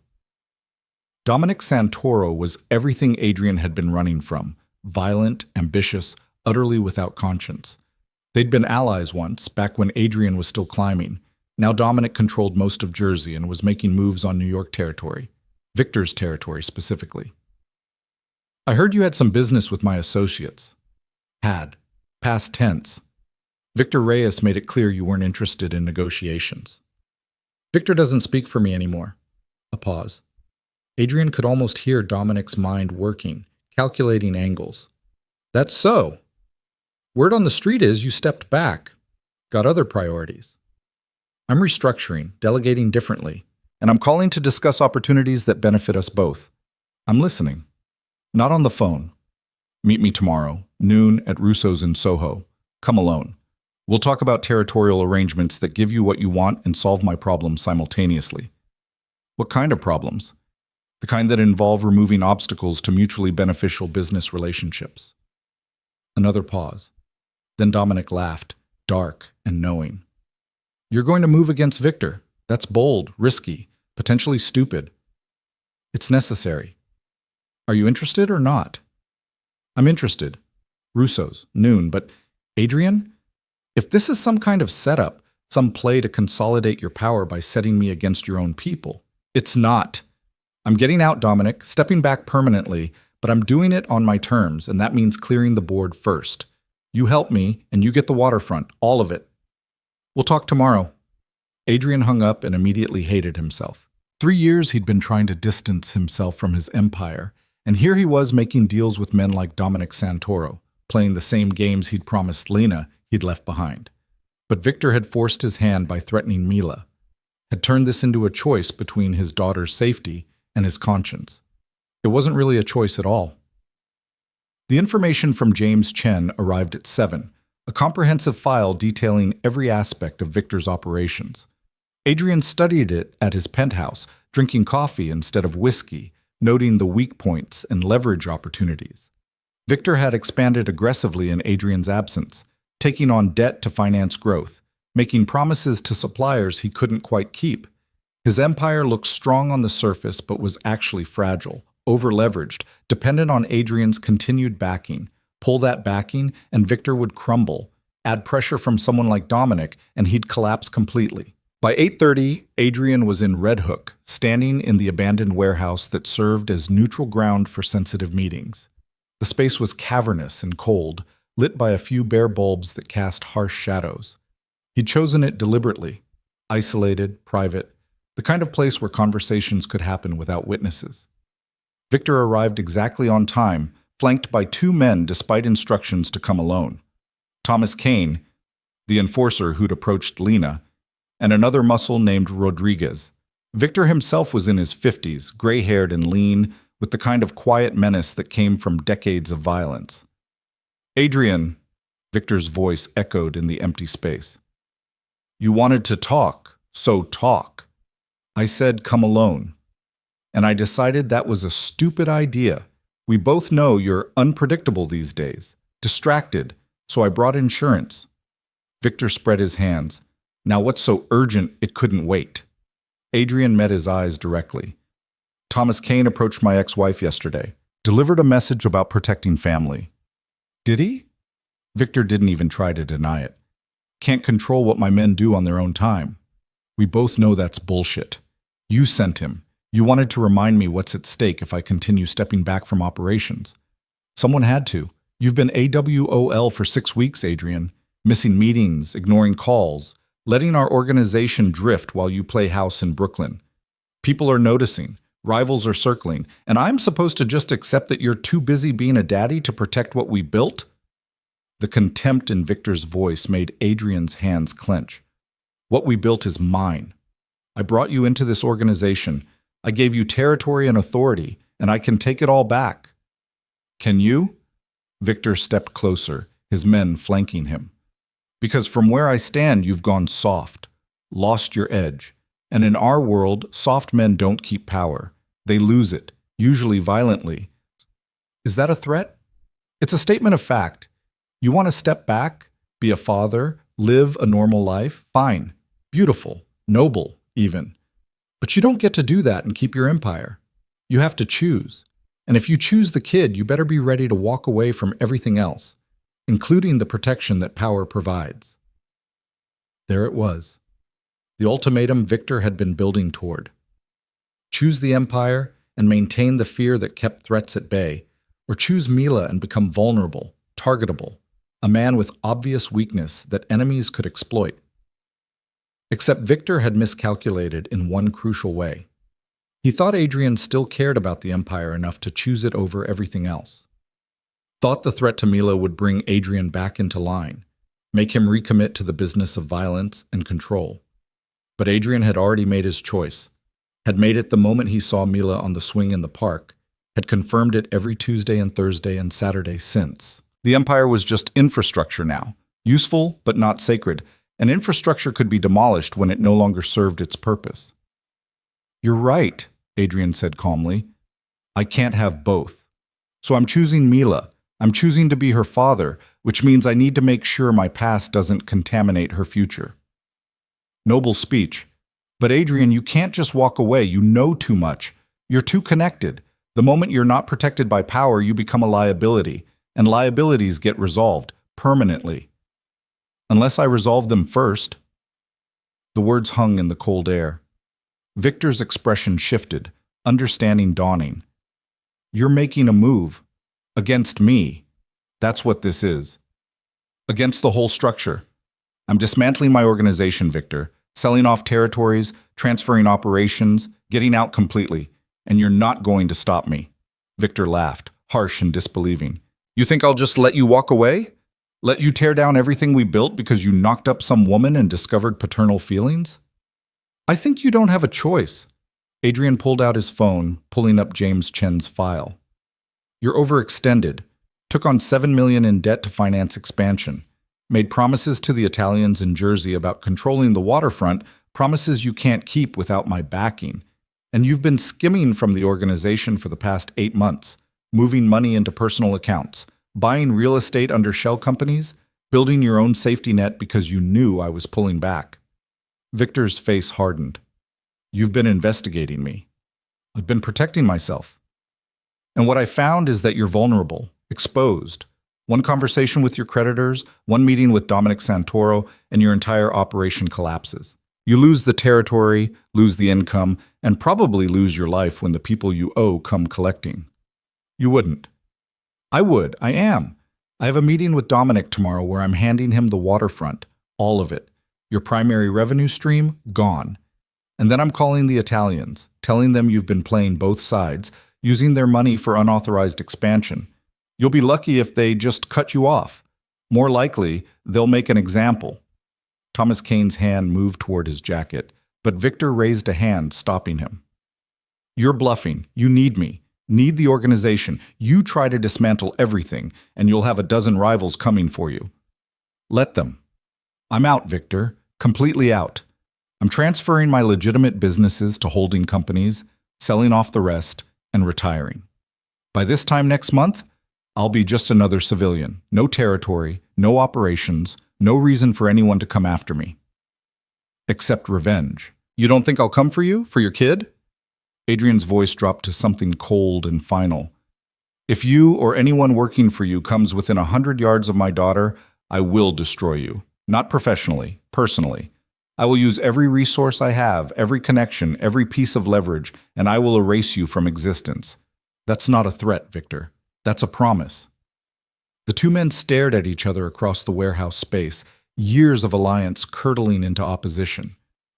Dominic Santoro was everything Adrian had been running from, violent, ambitious, utterly without conscience. They'd been allies once, back when Adrian was still climbing. Now Dominic controlled most of Jersey and was making moves on New York territory, Victor's territory specifically. "I heard you had some business with my associates." "Had. Past tense. Victor Reyes made it clear you weren't interested in negotiations." "Victor doesn't speak for me anymore." A pause. Adrian could almost hear Dominic's mind working, calculating angles. "That's so. Word on the street is you stepped back. Got other priorities." "I'm restructuring, delegating differently, and I'm calling to discuss opportunities that benefit us both. I'm listening. Not on the phone. Meet me tomorrow, noon at Russo's in Soho. Come alone. We'll talk about territorial arrangements that give you what you want and solve my problems simultaneously. What kind of problems? The kind that involve removing obstacles to mutually beneficial business relationships. Another pause. Then Dominic laughed, dark and knowing. You're going to move against Victor. That's bold, risky, potentially stupid. It's necessary. Are you interested or not? I'm interested. Russo's, noon, but Adrian? If this is some kind of setup, some play to consolidate your power by setting me against your own people, it's not. I'm getting out, Dominic, stepping back permanently, but I'm doing it on my terms, and that means clearing the board first. You help me, and you get the waterfront, all of it. We'll talk tomorrow. Adrian hung up and immediately hated himself. 3 years he'd been trying to distance himself from his empire, and here he was making deals with men like Dominic Santoro, playing the same games he'd promised Lena he'd left behind. But Victor had forced his hand by threatening Mila, had turned this into a choice between his daughter's safety and his conscience. It wasn't really a choice at all. The information from James Chen arrived at 7, a comprehensive file detailing every aspect of Victor's operations. Adrian studied it at his penthouse, drinking coffee instead of whiskey, noting the weak points and leverage opportunities. Victor had expanded aggressively in Adrian's absence, taking on debt to finance growth, making promises to suppliers he couldn't quite keep. His empire looked strong on the surface but was actually fragile, over-leveraged, dependent on Adrian's continued backing. Pull that backing and Victor would crumble. Add pressure from someone like Dominic and he'd collapse completely. By 8:30, Adrian was in Red Hook, standing in the abandoned warehouse that served as neutral ground for sensitive meetings. The space was cavernous and cold, lit by a few bare bulbs that cast harsh shadows. He'd chosen it deliberately, isolated, private, the kind of place where conversations could happen without witnesses. Victor arrived exactly on time, flanked by 2 men despite instructions to come alone. Thomas Kane, the enforcer who'd approached Lena, and another muscle named Rodriguez. Victor himself was in his 50s, gray-haired and lean, with the kind of quiet menace that came from decades of violence. Adrian, Victor's voice echoed in the empty space. You wanted to talk, so talk. I said come alone. And I decided that was a stupid idea. We both know you're unpredictable these days, distracted, so I brought insurance. Victor spread his hands. Now what's so urgent it couldn't wait? Adrian met his eyes directly. Thomas Kane approached my ex-wife yesterday, delivered a message about protecting family. Did he? Victor didn't even try to deny it. Can't control what my men do on their own time. We both know that's bullshit. You sent him. You wanted to remind me what's at stake if I continue stepping back from operations. Someone had to. You've been AWOL for 6 weeks, Adrian. Missing meetings, ignoring calls, letting our organization drift while you play house in Brooklyn. People are noticing. Rivals are circling. And I'm supposed to just accept that you're too busy being a daddy to protect what we built? The contempt in Victor's voice made Adrian's hands clench. What we built is mine. I brought you into this organization. I gave you territory and authority, and I can take it all back. Can you? Victor stepped closer, his men flanking him. Because from where I stand, you've gone soft, lost your edge. And in our world, soft men don't keep power. They lose it, usually violently. Is that a threat? It's a statement of fact. You want to step back, be a father, live a normal life? Fine. Beautiful. Noble, even. But you don't get to do that and keep your empire. You have to choose. And if you choose the kid, you better be ready to walk away from everything else, including the protection that power provides. There it was. The ultimatum Victor had been building toward. Choose the empire and maintain the fear that kept threats at bay, or choose Mila and become vulnerable, targetable, a man with obvious weakness that enemies could exploit. Except Victor had miscalculated in one crucial way. He thought Adrian still cared about the empire enough to choose it over everything else. Thought the threat to Mila would bring Adrian back into line, make him recommit to the business of violence and control. But Adrian had already made his choice, had made it the moment he saw Mila on the swing in the park, had confirmed it every Tuesday and Thursday and Saturday since. The empire was just infrastructure now, useful but not sacred, and infrastructure could be demolished when it no longer served its purpose. "You're right," Adrian said calmly. "I can't have both. So I'm choosing Mila. I'm choosing to be her father, which means I need to make sure my past doesn't contaminate her future." Noble speech. But Adrian, you can't just walk away. You know too much. You're too connected. The moment you're not protected by power, you become a liability, and liabilities get resolved permanently. Unless I resolve them first. The words hung in the cold air. Victor's expression shifted, understanding dawning. "You're making a move. Against me. That's what this is. Against the whole structure. I'm dismantling my organization, Victor, selling off territories, transferring operations, getting out completely, and you're not going to stop me." Victor laughed, harsh and disbelieving. "You think I'll just let you walk away? Let you tear down everything we built because you knocked up some woman and discovered paternal feelings? I think you don't have a choice." Adrian pulled out his phone, pulling up James Chen's file. "You're overextended, took on $7 million in debt to finance expansion, made promises to the Italians in Jersey about controlling the waterfront, promises you can't keep without my backing. And you've been skimming from the organization for the past 8 months, moving money into personal accounts, buying real estate under shell companies, building your own safety net because you knew I was pulling back." Victor's face hardened. "You've been investigating me. I've been protecting myself. And what I found is that you're vulnerable, exposed. One conversation with your creditors, one meeting with Dominic Santoro, and your entire operation collapses. You lose the territory, lose the income, and probably lose your life when the people you owe come collecting." "You wouldn't." "I would. I am. I have a meeting with Dominic tomorrow where I'm handing him the waterfront, all of it. Your primary revenue stream, gone. And then I'm calling the Italians, telling them you've been playing both sides, using their money for unauthorized expansion. You'll be lucky if they just cut you off. More likely, they'll make an example." Thomas Kane's hand moved toward his jacket, but Victor raised a hand, stopping him. "You're bluffing. You need me. Need the organization. You try to dismantle everything, and you'll have a dozen rivals coming for you. Let them. I'm out, Victor. Completely out. I'm transferring my legitimate businesses to holding companies, selling off the rest, and retiring. By this time next month, I'll be just another civilian. No territory, no operations, no reason for anyone to come after me. Except revenge. You don't think I'll come for you? For your kid?" Adrian's voice dropped to something cold and final. "If you or anyone working for you comes within 100 yards of my daughter, I will destroy you. Not professionally, personally. I will use every resource I have, every connection, every piece of leverage, and I will erase you from existence. That's not a threat, Victor. That's a promise." The two men stared at each other across the warehouse space, years of alliance curdling into opposition.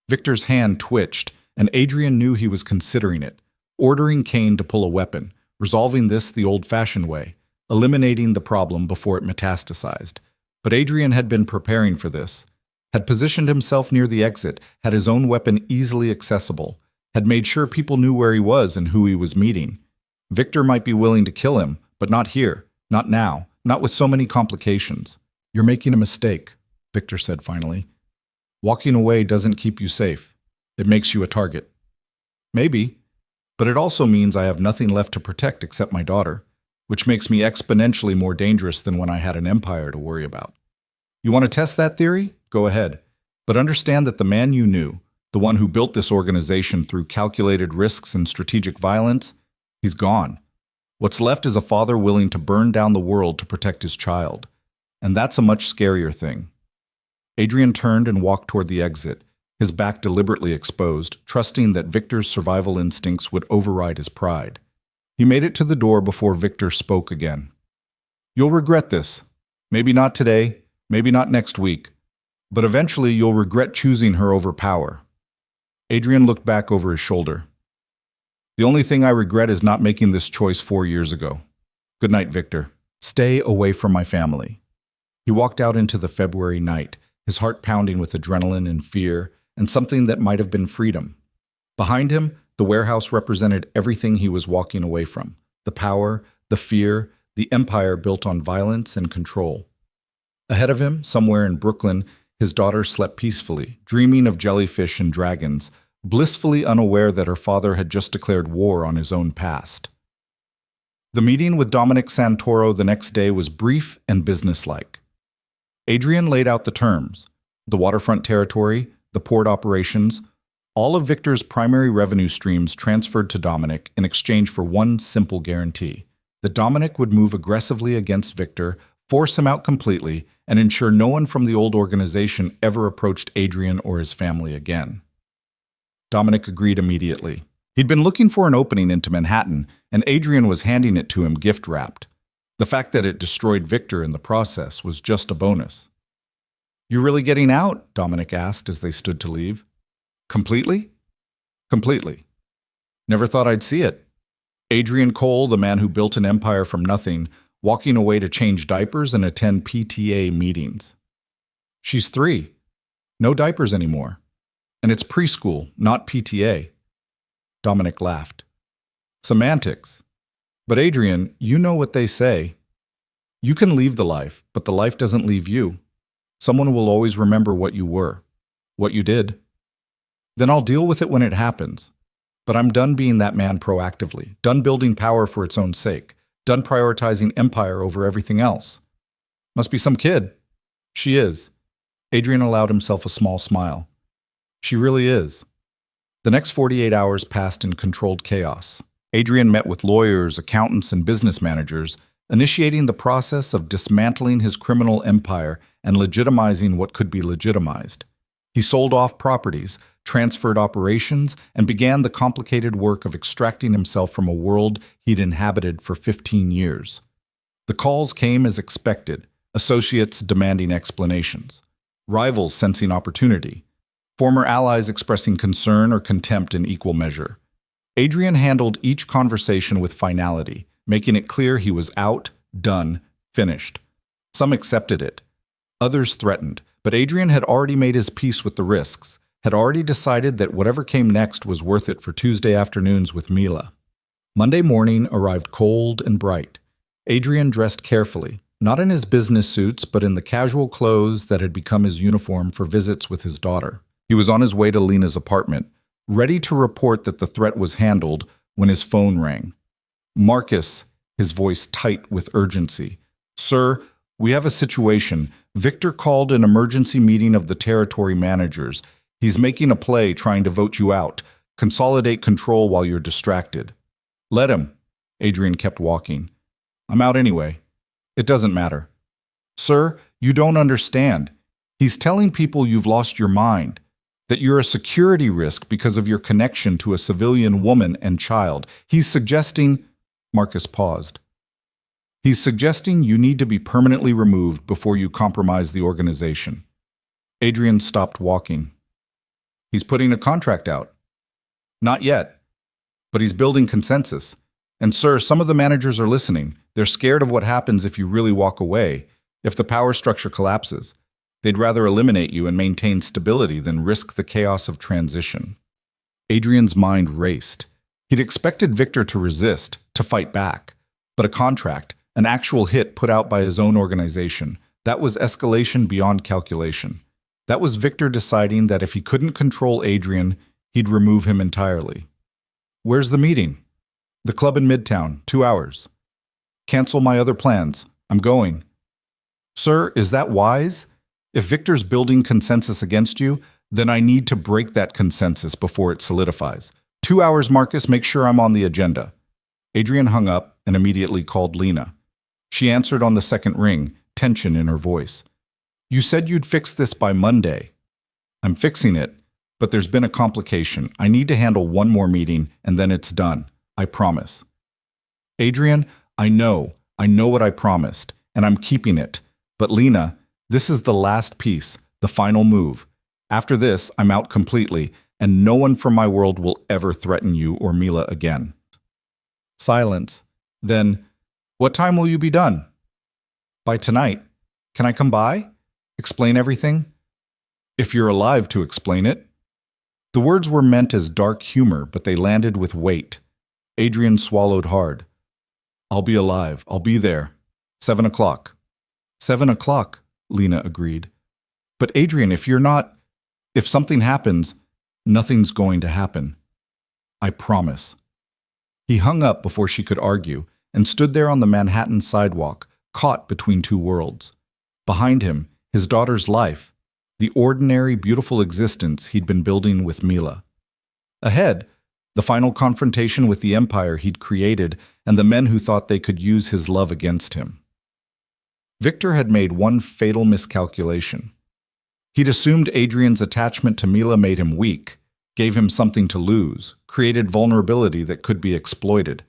Victor's hand twitched, and Adrian knew he was considering it, ordering Kane to pull a weapon, resolving this the old-fashioned way, eliminating the problem before it metastasized. But Adrian had been preparing for this, had positioned himself near the exit, had his own weapon easily accessible, had made sure people knew where he was and who he was meeting. Victor might be willing to kill him, but not here, not now, not with so many complications. "You're making a mistake," Victor said finally. "Walking away doesn't keep you safe. It makes you a target." "Maybe, but it also means I have nothing left to protect except my daughter, which makes me exponentially more dangerous than when I had an empire to worry about. You want to test that theory? Go ahead. But understand that the man you knew, the one who built this organization through calculated risks and strategic violence, he's gone. What's left is a father willing to burn down the world to protect his child. And that's a much scarier thing." Adrian turned and walked toward the exit, his back deliberately exposed, trusting that Victor's survival instincts would override his pride. He made it to the door before Victor spoke again. "You'll regret this. Maybe not today, maybe not next week, but eventually you'll regret choosing her over power." Adrian looked back over his shoulder. "The only thing I regret is not making this choice 4 years ago. Good night, Victor. Stay away from my family." He walked out into the February night, his heart pounding with adrenaline and fear, and something that might have been freedom. Behind him, the warehouse represented everything he was walking away from. The power, the fear, the empire built on violence and control. Ahead of him, somewhere in Brooklyn, his daughter slept peacefully, dreaming of jellyfish and dragons, blissfully unaware that her father had just declared war on his own past. The meeting with Dominic Santoro the next day was brief and businesslike. Adrian laid out the terms: the waterfront territory, the port operations, all of Victor's primary revenue streams transferred to Dominic in exchange for one simple guarantee: that Dominic would move aggressively against Victor, force him out completely, and ensure no one from the old organization ever approached Adrian or his family again. Dominic agreed immediately. He'd been looking for an opening into Manhattan, and Adrian was handing it to him gift-wrapped. The fact that it destroyed Victor in the process was just a bonus. "You really getting out?" Dominic asked as they stood to leave. "Completely?" "Completely. Never thought I'd see it." Adrian Cole, the man who built an empire from nothing, walking away to change diapers and attend PTA meetings. "She's 3. No diapers anymore. And it's preschool, not PTA." Dominic laughed. "Semantics. But Adrian, you know what they say. You can leave the life, but the life doesn't leave you. Someone will always remember what you were, what you did. Then I'll deal with it when it happens. But I'm done being that man proactively, done building power for its own sake, done prioritizing empire over everything else." "Must be some kid." "She is." Adrian allowed himself a small smile. "She really is." The next 48 hours passed in controlled chaos. Adrian met with lawyers, accountants, and business managers, initiating the process of dismantling his criminal empire and legitimizing what could be legitimized. He sold off properties, transferred operations, and began the complicated work of extracting himself from a world he'd inhabited for 15 years. The calls came as expected, associates demanding explanations, rivals sensing opportunity, former allies expressing concern or contempt in equal measure. Adrian handled each conversation with finality, making it clear he was out, done, finished. Some accepted it. Others threatened, but Adrian had already made his peace with the risks, had already decided that whatever came next was worth it for Tuesday afternoons with Mila. Monday morning arrived cold and bright. Adrian dressed carefully, not in his business suits, but in the casual clothes that had become his uniform for visits with his daughter. He was on his way to Lena's apartment, ready to report that the threat was handled, when his phone rang. "Marcus," his voice tight with urgency. "Sir, we have a situation. Victor called an emergency meeting of the territory managers. He's making a play trying to vote you out. Consolidate control while you're distracted." "Let him." Adrian kept walking. "I'm out anyway. It doesn't matter." "Sir, you don't understand. He's telling people you've lost your mind, that you're a security risk because of your connection to a civilian woman and child. He's suggesting—" Marcus paused. "He's suggesting you need to be permanently removed before you compromise the organization." Adrian stopped walking. "He's putting a contract out." "Not yet. But he's building consensus. And sir, some of the managers are listening. They're scared of what happens if you really walk away, if the power structure collapses. They'd rather eliminate you and maintain stability than risk the chaos of transition." Adrian's mind raced. He'd expected Victor to resist, to fight back. But a contract, an actual hit put out by his own organization, that was escalation beyond calculation. That was Victor deciding that if he couldn't control Adrian, he'd remove him entirely. "Where's the meeting?" "The club in Midtown, 2 hours." "Cancel my other plans. I'm going." "Sir, is that wise? If Victor's building consensus against you, then I need to break that consensus before it solidifies. 2 hours, Marcus, make sure I'm on the agenda." Adrian hung up and immediately called Lena. She answered on the second ring, tension in her voice. "You said you'd fix this by Monday." "I'm fixing it, but there's been a complication. I need to handle one more meeting, and then it's done. I promise." "Adrian, I know what I promised, and I'm keeping it. But Lena, this is the last piece, the final move. After this, I'm out completely, and no one from my world will ever threaten you or Mila again." Silence. Then, "What time will you be done?" "By tonight. Can I come by? Explain everything?" "If you're alive to explain it." The words were meant as dark humor, but they landed with weight. Adrian swallowed hard. I'll be alive. I'll be there. 7 o'clock. 7 o'clock, Lena agreed. But Adrian, if something happens, nothing's going to happen. I promise. He hung up before she could argue and stood there on the Manhattan sidewalk, caught between two worlds. Behind him, his daughter's life, the ordinary, beautiful existence he'd been building with Mila. Ahead, the final confrontation with the empire he'd created and the men who thought they could use his love against him. Victor had made one fatal miscalculation. He'd assumed Adrian's attachment to Mila made him weak, gave him something to lose, created vulnerability that could be exploited.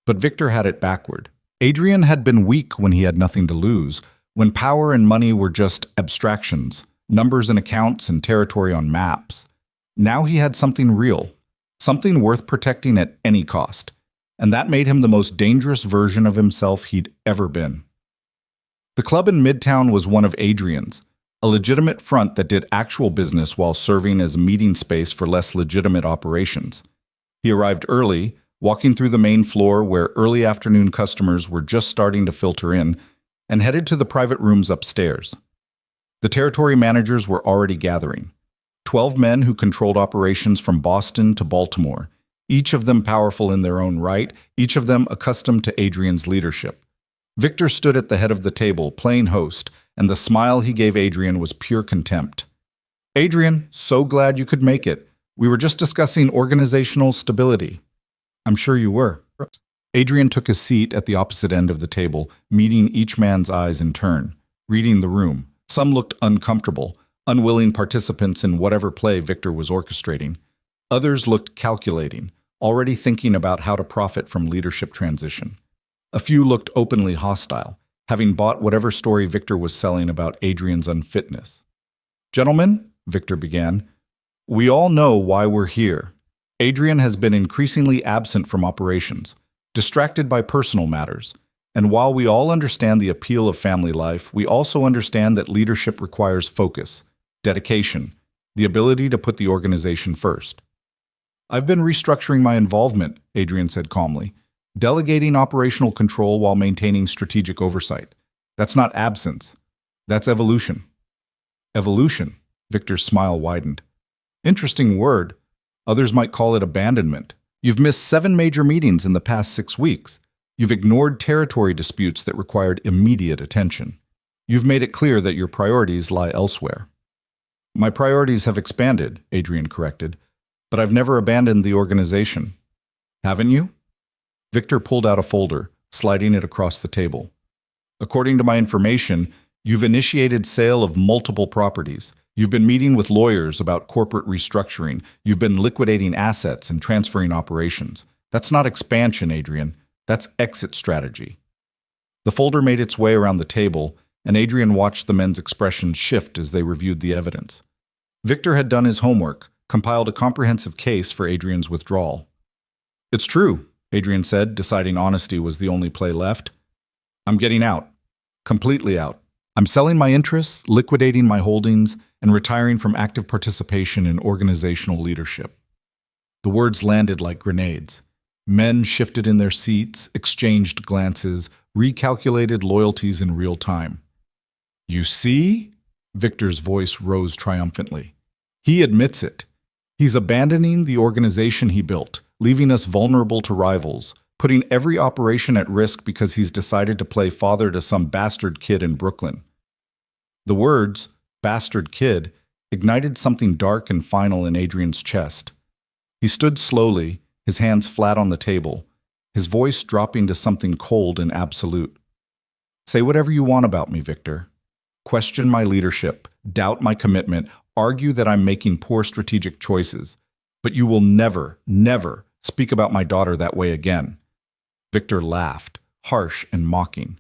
But Victor had it backward. Adrian had been weak when he had nothing to lose, when power and money were just abstractions, numbers in accounts and territory on maps. Now he had something real, something worth protecting at any cost, and that made him the most dangerous version of himself he'd ever been. The club in Midtown was one of Adrian's, a legitimate front that did actual business while serving as a meeting space for less legitimate operations. He arrived early, walking through the main floor where early afternoon customers were just starting to filter in, and headed to the private rooms upstairs. The territory managers were already gathering. 12 men who controlled operations from Boston to Baltimore, each of them powerful in their own right, each of them accustomed to Adrian's leadership. Victor stood at the head of the table, playing host, and the smile he gave Adrian was pure contempt. Adrian, so glad you could make it. We were just discussing organizational stability. I'm sure you were. Adrian took his seat at the opposite end of the table, meeting each man's eyes in turn, reading the room. Some looked uncomfortable, unwilling participants in whatever play Victor was orchestrating. Others looked calculating, already thinking about how to profit from leadership transition. A few looked openly hostile, having bought whatever story Victor was selling about Adrian's unfitness. Gentlemen, Victor began, we all know why we're here. Adrian has been increasingly absent from operations, distracted by personal matters, and while we all understand the appeal of family life, we also understand that leadership requires focus, dedication, the ability to put the organization first. I've been restructuring my involvement, Adrian said calmly, delegating operational control while maintaining strategic oversight. That's not absence. That's evolution. Evolution, Victor's smile widened. Interesting word. Others might call it abandonment. You've missed 7 major meetings in the past 6 weeks. You've ignored territory disputes that required immediate attention. You've made it clear that your priorities lie elsewhere. My priorities have expanded, Adrian corrected, but I've never abandoned the organization. Haven't you? Victor pulled out a folder, sliding it across the table. According to my information, you've initiated sale of multiple properties. You've been meeting with lawyers about corporate restructuring. You've been liquidating assets and transferring operations. That's not expansion, Adrian. That's exit strategy. The folder made its way around the table, and Adrian watched the men's expressions shift as they reviewed the evidence. Victor had done his homework, compiled a comprehensive case for Adrian's withdrawal. It's true, Adrian said, deciding honesty was the only play left. I'm getting out. Completely out. I'm selling my interests, liquidating my holdings, and retiring from active participation in organizational leadership. The words landed like grenades. Men shifted in their seats, exchanged glances, recalculated loyalties in real time. You see? Victor's voice rose triumphantly. He admits it. He's abandoning the organization he built, leaving us vulnerable to rivals, putting every operation at risk because he's decided to play father to some bastard kid in Brooklyn. The words, bastard kid, ignited something dark and final in Adrian's chest. He stood slowly, his hands flat on the table, his voice dropping to something cold and absolute. Say whatever you want about me, Victor. Question my leadership, doubt my commitment, argue that I'm making poor strategic choices, but you will never, never speak about my daughter that way again. Victor laughed, harsh and mocking.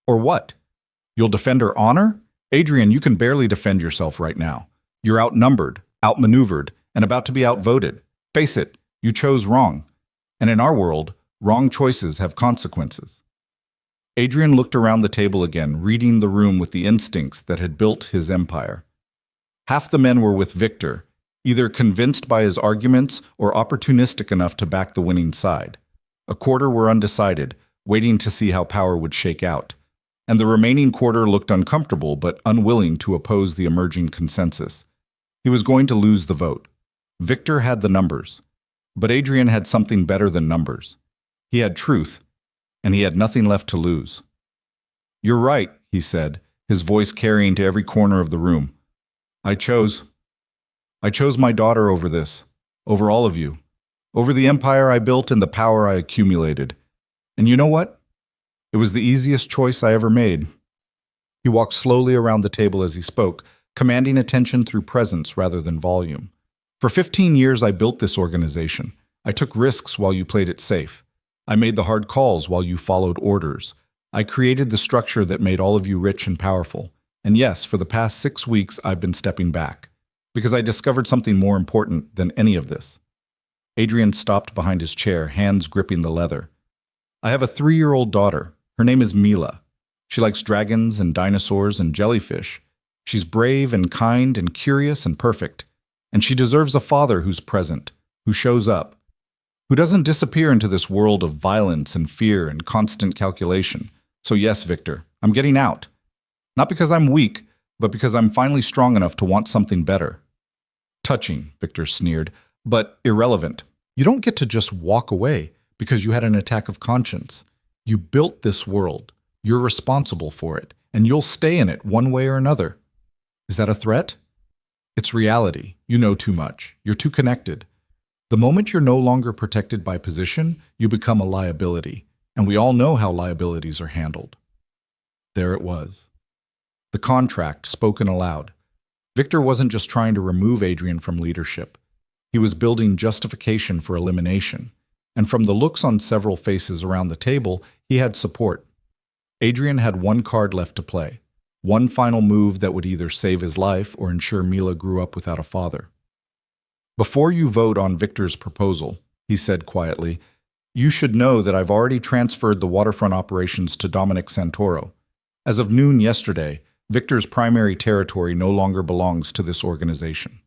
Or what? You'll defend her honor? Adrian, you can barely defend yourself right now. You're outnumbered, outmaneuvered, and about to be outvoted. Face it, you chose wrong. And in our world, wrong choices have consequences. Adrian looked around the table again, reading the room with the instincts that had built his empire. Half the men were with Victor, either convinced by his arguments or opportunistic enough to back the winning side. A quarter were undecided, waiting to see how power would shake out. And the remaining quarter looked uncomfortable but unwilling to oppose the emerging consensus. He was going to lose the vote. Victor had the numbers, but Adrian had something better than numbers. He had truth, and he had nothing left to lose. "You're right," he said, his voice carrying to every corner of the room. I chose my daughter over this, over all of you, over the empire I built and the power I accumulated. And you know what? It was the easiest choice I ever made." He walked slowly around the table as he spoke, commanding attention through presence rather than volume. "For 15 years I built this organization. I took risks while you played it safe. I made the hard calls while you followed orders. I created the structure that made all of you rich and powerful. And yes, for the past 6 weeks I've been stepping back, because I discovered something more important than any of this." Adrian stopped behind his chair, hands gripping the leather. "I have a 3-year-old daughter. Her name is Mila. She likes dragons and dinosaurs and jellyfish. She's brave and kind and curious and perfect. And she deserves a father who's present, who shows up, who doesn't disappear into this world of violence and fear and constant calculation. So yes, Victor, I'm getting out. Not because I'm weak, but because I'm finally strong enough to want something better." "Touching," Victor sneered, "but irrelevant. You don't get to just walk away because you had an attack of conscience. You built this world. You're responsible for it, and you'll stay in it one way or another. Is that a threat? It's reality. You know too much. You're too connected. The moment you're no longer protected by position, you become a liability, and we all know how liabilities are handled." There it was. The contract spoken aloud. Victor wasn't just trying to remove Adrian from leadership. He was building justification for elimination. And from the looks on several faces around the table, he had support. Adrian had one card left to play, one final move that would either save his life or ensure Mila grew up without a father. "Before you vote on Victor's proposal," he said quietly, "you should know that I've already transferred the waterfront operations to Dominic Santoro. As of noon yesterday, Victor's primary territory no longer belongs to this organization."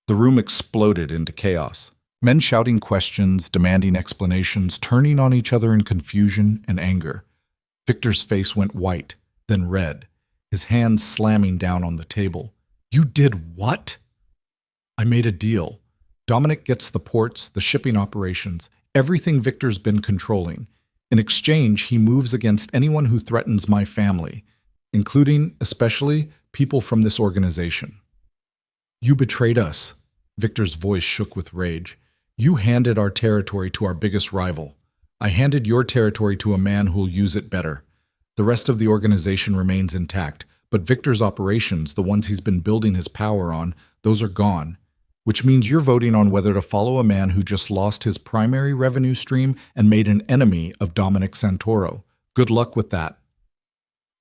The room exploded into chaos. Men shouting questions, demanding explanations, turning on each other in confusion and anger. Victor's face went white, then red, his hands slamming down on the table. "You did what?" "I made a deal. Dominic gets the ports, the shipping operations, everything Victor's been controlling. In exchange, he moves against anyone who threatens my family, including, especially, people from this organization." "You betrayed us." Victor's voice shook with rage. "You handed our territory to our biggest rival. I handed your territory to a man who'll use it better. The rest of the organization remains intact, but Victor's operations, the ones he's been building his power on, those are gone. Which means you're voting on whether to follow a man who just lost his primary revenue stream and made an enemy of Dominic Santoro. Good luck with that."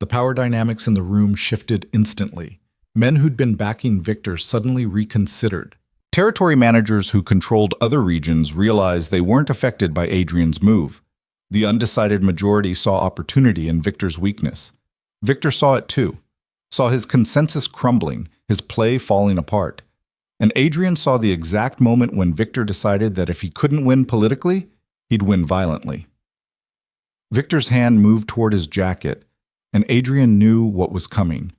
The power dynamics in the room shifted instantly. Men who'd been backing Victor suddenly reconsidered. Territory managers who controlled other regions realized they weren't affected by Adrian's move. The undecided majority saw opportunity in Victor's weakness. Victor saw it too, saw his consensus crumbling, his play falling apart. And Adrian saw the exact moment when Victor decided that if he couldn't win politically, he'd win violently. Victor's hand moved toward his jacket, and Adrian knew what was coming,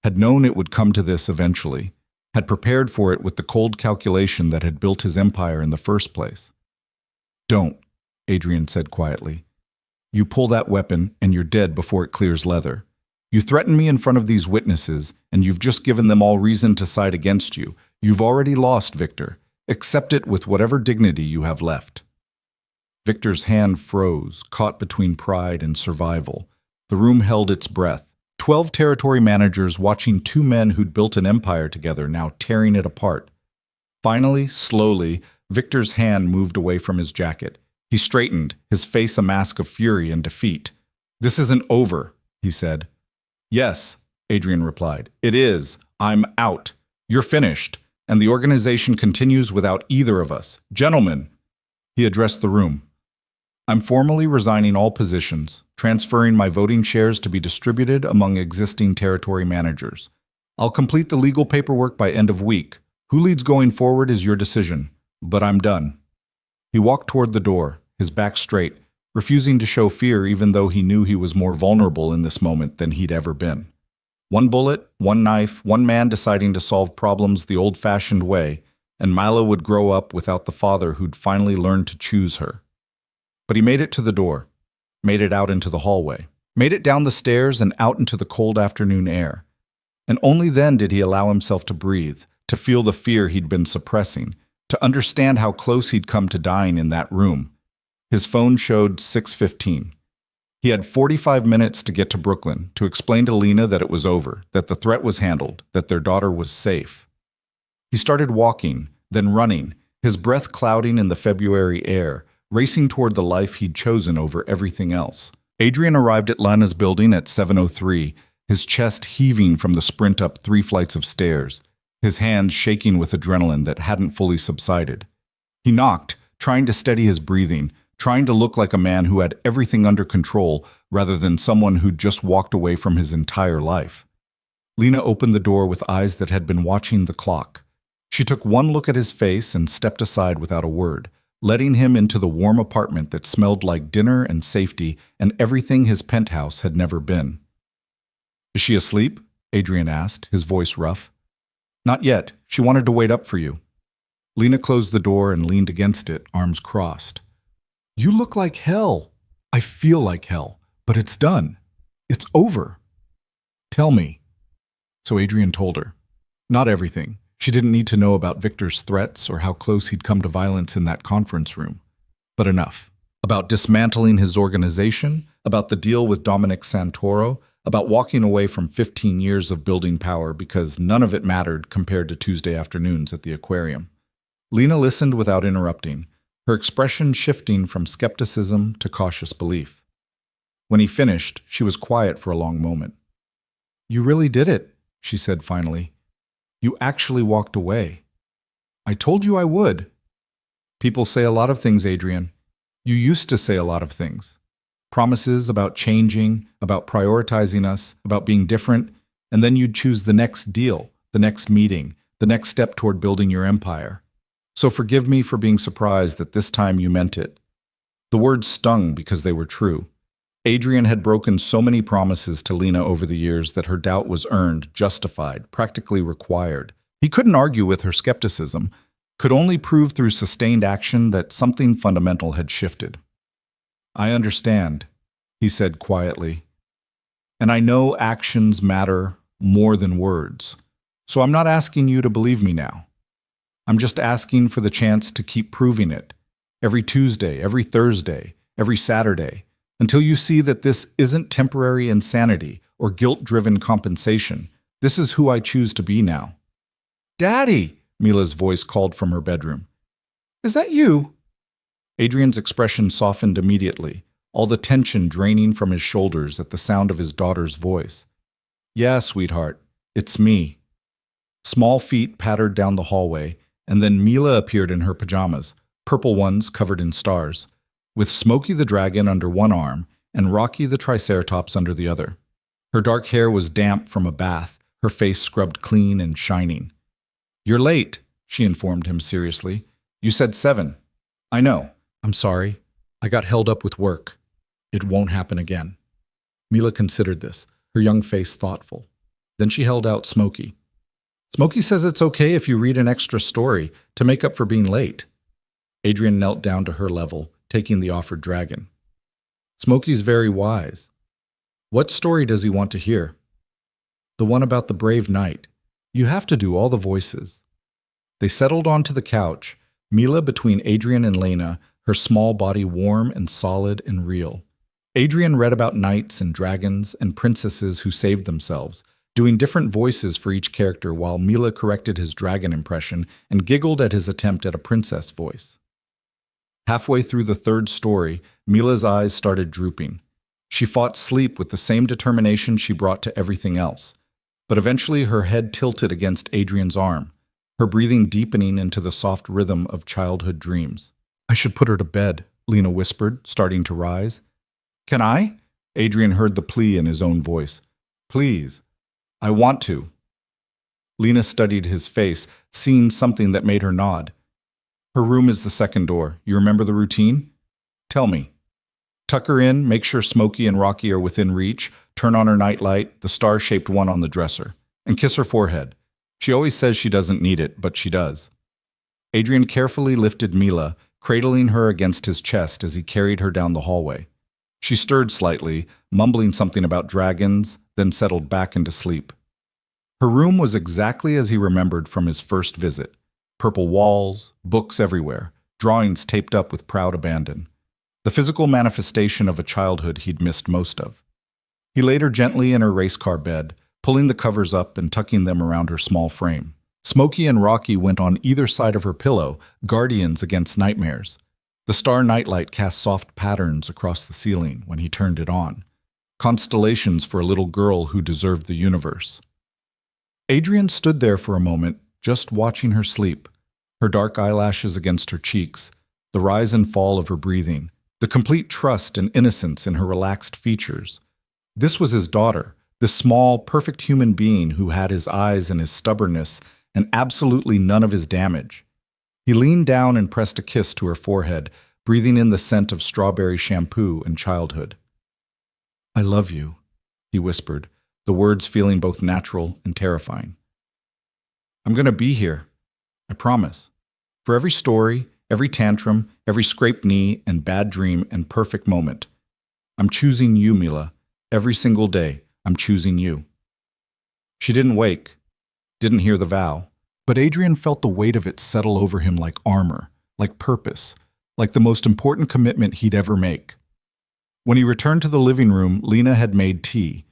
had known it would come to this eventually, had prepared for it with the cold calculation that had built his empire in the first place. "Don't," Adrian said quietly. "You pull that weapon and you're dead before it clears leather. You threaten me in front of these witnesses, and you've just given them all reason to side against you. You've already lost, Victor. Accept it with whatever dignity you have left." Victor's hand froze, caught between pride and survival. The room held its breath. 12 territory managers watching two men who'd built an empire together, now tearing it apart. Finally, slowly, Victor's hand moved away from his jacket. He straightened, his face a mask of fury and defeat. "This isn't over," he said. "Yes," Adrian replied. "It is. I'm out. You're finished, and the organization continues without either of us. Gentlemen," he addressed the room, "I'm formally resigning all positions, transferring my voting shares to be distributed among existing territory managers. I'll complete the legal paperwork by end of week. Who leads going forward is your decision, but I'm done." He walked toward the door, his back straight, refusing to show fear even though he knew he was more vulnerable in this moment than he'd ever been. One bullet, one knife, one man deciding to solve problems the old-fashioned way, and Mila would grow up without the father who'd finally learned to choose her. But he made it to the door, made it out into the hallway, made it down the stairs and out into the cold afternoon air. And only then did he allow himself to breathe, to feel the fear he'd been suppressing, to understand how close he'd come to dying in that room. His phone showed 6:15. He had 45 minutes to get to Brooklyn, to explain to Lena that it was over, that the threat was handled, that their daughter was safe. He started walking, then running, his breath clouding in the February air, racing toward the life he'd chosen over everything else. Adrian arrived at Lena's building at 7:03, his chest heaving from the sprint up 3 flights of stairs, his hands shaking with adrenaline that hadn't fully subsided. He knocked, trying to steady his breathing, trying to look like a man who had everything under control rather than someone who'd just walked away from his entire life. Lena opened the door with eyes that had been watching the clock. She took one look at his face and stepped aside without a word, letting him into the warm apartment that smelled like dinner and safety and everything his penthouse had never been. "Is she asleep?" Adrian asked, his voice rough. "Not yet. She wanted to wait up for you." Lena closed the door and leaned against it, arms crossed. "You look like hell." "I feel like hell, but it's done. It's over." "Tell me." So Adrian told her. Not everything. She didn't need to know about Victor's threats or how close he'd come to violence in that conference room. But enough. About dismantling his organization, about the deal with Dominic Santoro, about walking away from 15 years of building power because none of it mattered compared to Tuesday afternoons at the aquarium. Lena listened without interrupting, her expression shifting from skepticism to cautious belief. When he finished, she was quiet for a long moment. "You really did it," she said finally. "You actually walked away. I told you I would." "People say a lot of things, Adrian. You used to say a lot of things. Promises about changing, about prioritizing us, about being different, and then you'd choose the next deal, the next meeting, the next step toward building your empire. So forgive me for being surprised that this time you meant it." The words stung because they were true. Adrian had broken so many promises to Lena over the years that her doubt was earned, justified, practically required. He couldn't argue with her skepticism, could only prove through sustained action that something fundamental had shifted. "I understand," he said quietly. "And I know actions matter more than words. So I'm not asking you to believe me now. I'm just asking for the chance to keep proving it, every Tuesday, every Thursday, every Saturday, until you see that this isn't temporary insanity or guilt-driven compensation. This is who I choose to be now." "Daddy!" Mila's voice called from her bedroom. "Is that you?" Adrian's expression softened immediately, all the tension draining from his shoulders at the sound of his daughter's voice. "Yeah, sweetheart, it's me." Small feet pattered down the hallway, and then Mila appeared in her pajamas, purple ones covered in stars, with Smokey the dragon under one arm and Rocky the triceratops under the other. Her dark hair was damp from a bath, her face scrubbed clean and shining. "You're late," she informed him seriously. "You said 7. "I know. I'm sorry. I got held up with work. It won't happen again." Mila considered this, her young face thoughtful. Then she held out Smokey. "Smokey says it's okay if you read an extra story to make up for being late." Adrian knelt down to her level, taking the offered dragon. "Smokey's very wise. What story does he want to hear?" "The one about the brave knight. You have to do all the voices." They settled onto the couch, Mila between Adrian and Lena, her small body warm and solid and real. Adrian read about knights and dragons and princesses who saved themselves, doing different voices for each character while Mila corrected his dragon impression and giggled at his attempt at a princess voice. Halfway through the 3rd story, Mila's eyes started drooping. She fought sleep with the same determination she brought to everything else. But eventually her head tilted against Adrian's arm, her breathing deepening into the soft rhythm of childhood dreams. "I should put her to bed," Lena whispered, starting to rise. "Can I?" Adrian heard the plea in his own voice. "Please. I want to." Lena studied his face, seeing something that made her nod. "Her room is the 2nd door. You remember the routine?" "Tell me." Tuck her in, make sure Smokey and Rocky are within reach, turn on her nightlight, the star-shaped one on the dresser, and kiss her forehead. She always says she doesn't need it, but she does. Adrian carefully lifted Mila, cradling her against his chest as he carried her down the hallway. She stirred slightly, mumbling something about dragons, then settled back into sleep. Her room was exactly as he remembered from his first visit. Purple walls, books everywhere, drawings taped up with proud abandon. The physical manifestation of a childhood he'd missed most of. He laid her gently in her race car bed, pulling the covers up and tucking them around her small frame. Smokey and Rocky went on either side of her pillow, guardians against nightmares. The star nightlight cast soft patterns across the ceiling when he turned it on. Constellations for a little girl who deserved the universe. Adrian stood there for a moment, just watching her sleep, her dark eyelashes against her cheeks, the rise and fall of her breathing, the complete trust and innocence in her relaxed features. This was his daughter, this small, perfect human being who had his eyes and his stubbornness and absolutely none of his damage. He leaned down and pressed a kiss to her forehead, breathing in the scent of strawberry shampoo and childhood. "I love you," he whispered, the words feeling both natural and terrifying. "I'm going to be here, I promise. For every story, every tantrum, every scraped knee and bad dream and perfect moment. I'm choosing you, Mila. Every single day, I'm choosing you." She didn't wake, didn't hear the vow, but Adrian felt the weight of it settle over him like armor, like purpose, like the most important commitment he'd ever make. When he returned to the living room, Lena had made tea.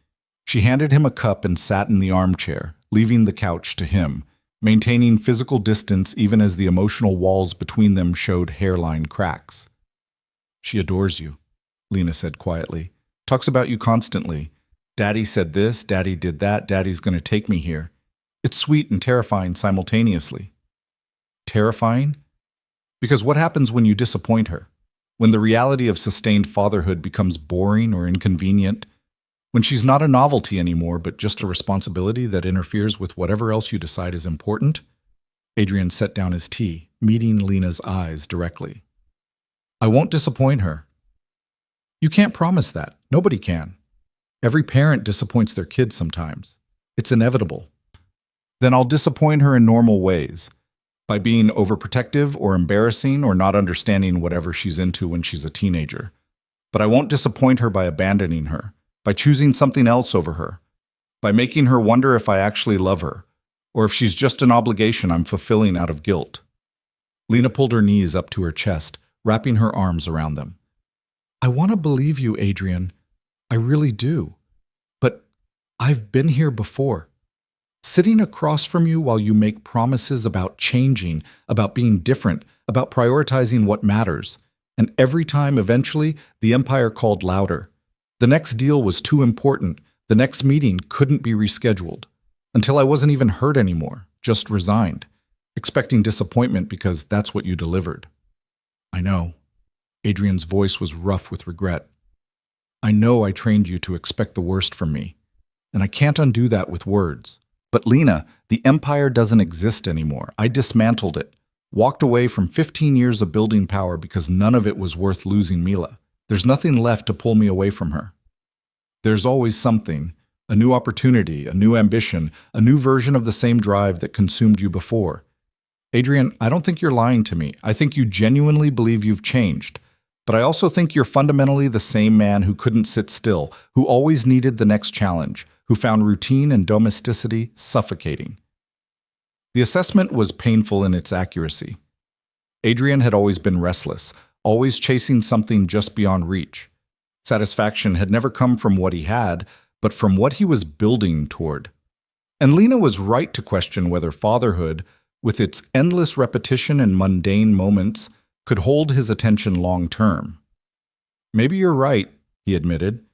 She handed him a cup and sat in the armchair, leaving the couch to him, maintaining physical distance even as the emotional walls between them showed hairline cracks. "She adores you," Lena said quietly. "Talks about you constantly. Daddy said this, Daddy did that, Daddy's going to take me here." It's sweet and terrifying simultaneously. Terrifying? Because what happens when you disappoint her? When the reality of sustained fatherhood becomes boring or inconvenient? When she's not a novelty anymore, but just a responsibility that interferes with whatever else you decide is important? Adrian set down his tea, meeting Lena's eyes directly. "I won't disappoint her." "You can't promise that. Nobody can. Every parent disappoints their kids sometimes. It's inevitable." "Then I'll disappoint her in normal ways, by being overprotective or embarrassing or not understanding whatever she's into when she's a teenager. But I won't disappoint her by abandoning her, by choosing something else over her, by making her wonder if I actually love her, or if she's just an obligation I'm fulfilling out of guilt." Lena pulled her knees up to her chest, wrapping her arms around them. "I want to believe you, Adrian. I really do. But I've been here before. Sitting across from you while you make promises about changing, about being different, about prioritizing what matters. And every time, eventually, the Empire called louder. The next deal was too important. The next meeting couldn't be rescheduled. Until I wasn't even heard anymore, just resigned, expecting disappointment because that's what you delivered." "I know." Adrian's voice was rough with regret. "I know I trained you to expect the worst from me, and I can't undo that with words. But Lena, the Empire doesn't exist anymore. I dismantled it, walked away from 15 years of building power because none of it was worth losing Mila. There's nothing left to pull me away from her. There's always something, a new opportunity, a new ambition, a new version of the same drive that consumed you before. Adrian, I don't think you're lying to me. I think you genuinely believe you've changed. But I also think you're fundamentally the same man who couldn't sit still, who always needed the next challenge, who found routine and domesticity suffocating." The assessment was painful in its accuracy. Adrian had always been restless, always chasing something just beyond reach. Satisfaction had never come from what he had, but from what he was building toward. And Lena was right to question whether fatherhood, with its endless repetition and mundane moments, could hold his attention long term. "Maybe you're right," he admitted.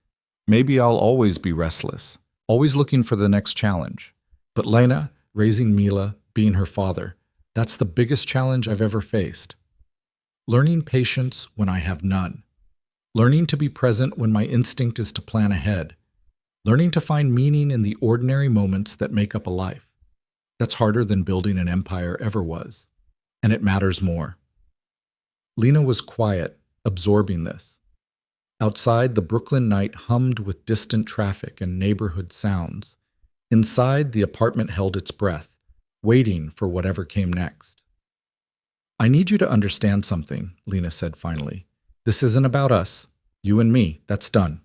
"Maybe I'll always be restless, always looking for the next challenge. But Lena, raising Mila, being her father, that's the biggest challenge I've ever faced. Learning patience when I have none. Learning to be present when my instinct is to plan ahead. Learning to find meaning in the ordinary moments that make up a life. That's harder than building an empire ever was. And it matters more." Lena was quiet, absorbing this. Outside, the Brooklyn night hummed with distant traffic and neighborhood sounds. Inside, the apartment held its breath, waiting for whatever came next. "I need you to understand something," Lena said finally. "This isn't about us. You and me, that's done.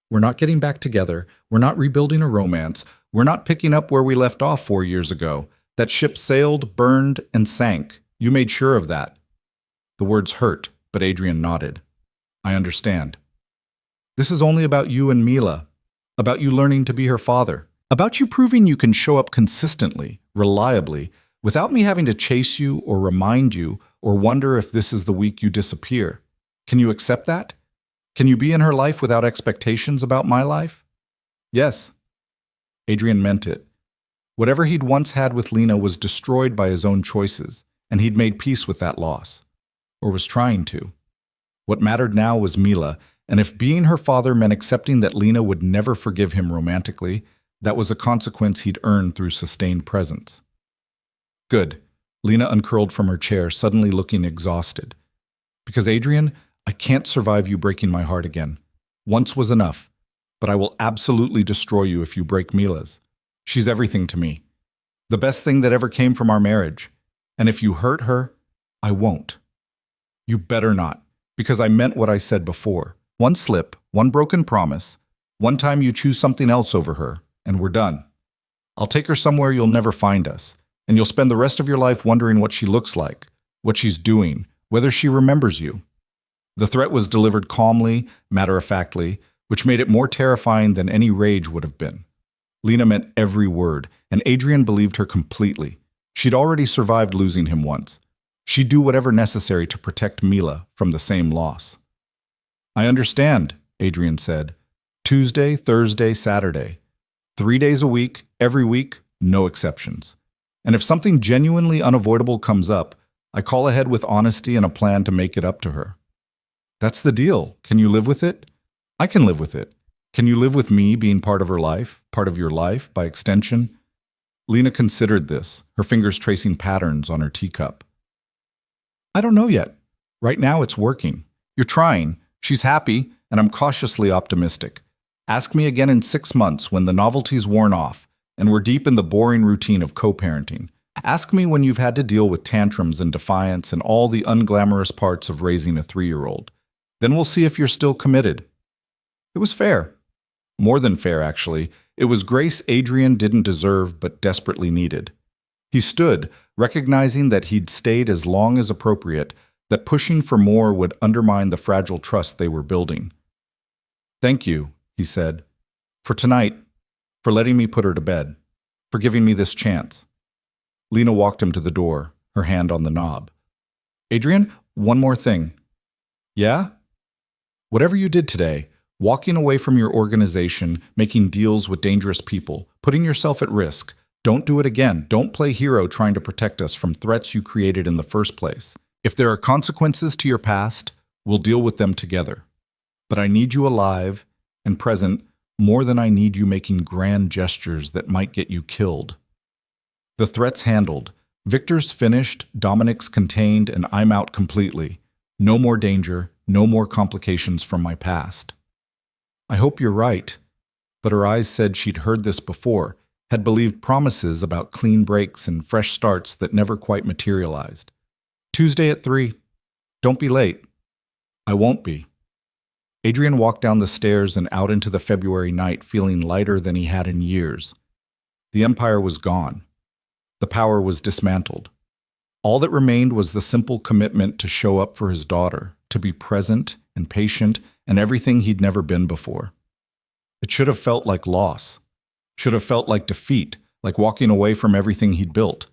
We're not getting back together. We're not rebuilding a romance. We're not picking up where we left off 4 years ago. That ship sailed, burned, and sank. You made sure of that." The words hurt, but Adrian nodded. "I understand. This is only about you and Mila, about you learning to be her father, about you proving you can show up consistently, reliably, without me having to chase you or remind you or wonder if this is the week you disappear. Can you accept that? Can you be in her life without expectations about my life?" "Yes." Adrian meant it. Whatever he'd once had with Lena was destroyed by his own choices, and he'd made peace with that loss. Or was trying to. What mattered now was Mila, and if being her father meant accepting that Lena would never forgive him romantically, that was a consequence he'd earned through sustained presence. "Good." Lena uncurled from her chair, suddenly looking exhausted. "Because, Adrian, I can't survive you breaking my heart again. Once was enough, but I will absolutely destroy you if you break Mila's. She's everything to me. The best thing that ever came from our marriage. And if you hurt her, I won't. You better not, because I meant what I said before. One slip, one broken promise, one time you choose something else over her, and we're done. I'll take her somewhere you'll never find us, and you'll spend the rest of your life wondering what she looks like, what she's doing, whether she remembers you." The threat was delivered calmly, matter-of-factly, which made it more terrifying than any rage would have been. Lena meant every word, and Adrian believed her completely. She'd already survived losing him once. She'd do whatever necessary to protect Mila from the same loss. "I understand," Adrian said. "Tuesday, Thursday, Saturday. 3 days a week, every week, no exceptions. And if something genuinely unavoidable comes up, I call ahead with honesty and a plan to make it up to her." "That's the deal. Can you live with it?" "I can live with it. Can you live with me being part of her life, part of your life, by extension?" Lena considered this, her fingers tracing patterns on her teacup. "I don't know yet. Right now it's working. You're trying. She's happy, and I'm cautiously optimistic. Ask me again in 6 months when the novelty's worn off, and we're deep in the boring routine of co-parenting. Ask me when you've had to deal with tantrums and defiance and all the unglamorous parts of raising a 3-year-old. Then we'll see if you're still committed." It was fair. More than fair, actually. It was grace Adrian didn't deserve but desperately needed. He stood, recognizing that he'd stayed as long as appropriate, that pushing for more would undermine the fragile trust they were building. "Thank you," he said, "for tonight, for letting me put her to bed, for giving me this chance." Lena walked him to the door, her hand on the knob. "Adrian, one more thing." "Yeah?" "Whatever you did today, walking away from your organization, making deals with dangerous people, putting yourself at risk, don't do it again. Don't play hero trying to protect us from threats you created in the first place. If there are consequences to your past, we'll deal with them together. But I need you alive and present more than I need you making grand gestures that might get you killed." The threats handled. Victor's finished, Dominic's contained, and I'm out completely. No more danger, no more complications from my past. "I hope you're right." But her eyes said she'd heard this before, had believed promises about clean breaks and fresh starts that never quite materialized. "Tuesday at 3. Don't be late." "I won't be." Adrian walked down the stairs and out into the February night feeling lighter than he had in years. The empire was gone. The power was dismantled. All that remained was the simple commitment to show up for his daughter, to be present and patient and everything he'd never been before. It should have felt like loss, should have felt like defeat, like walking away from everything he'd built.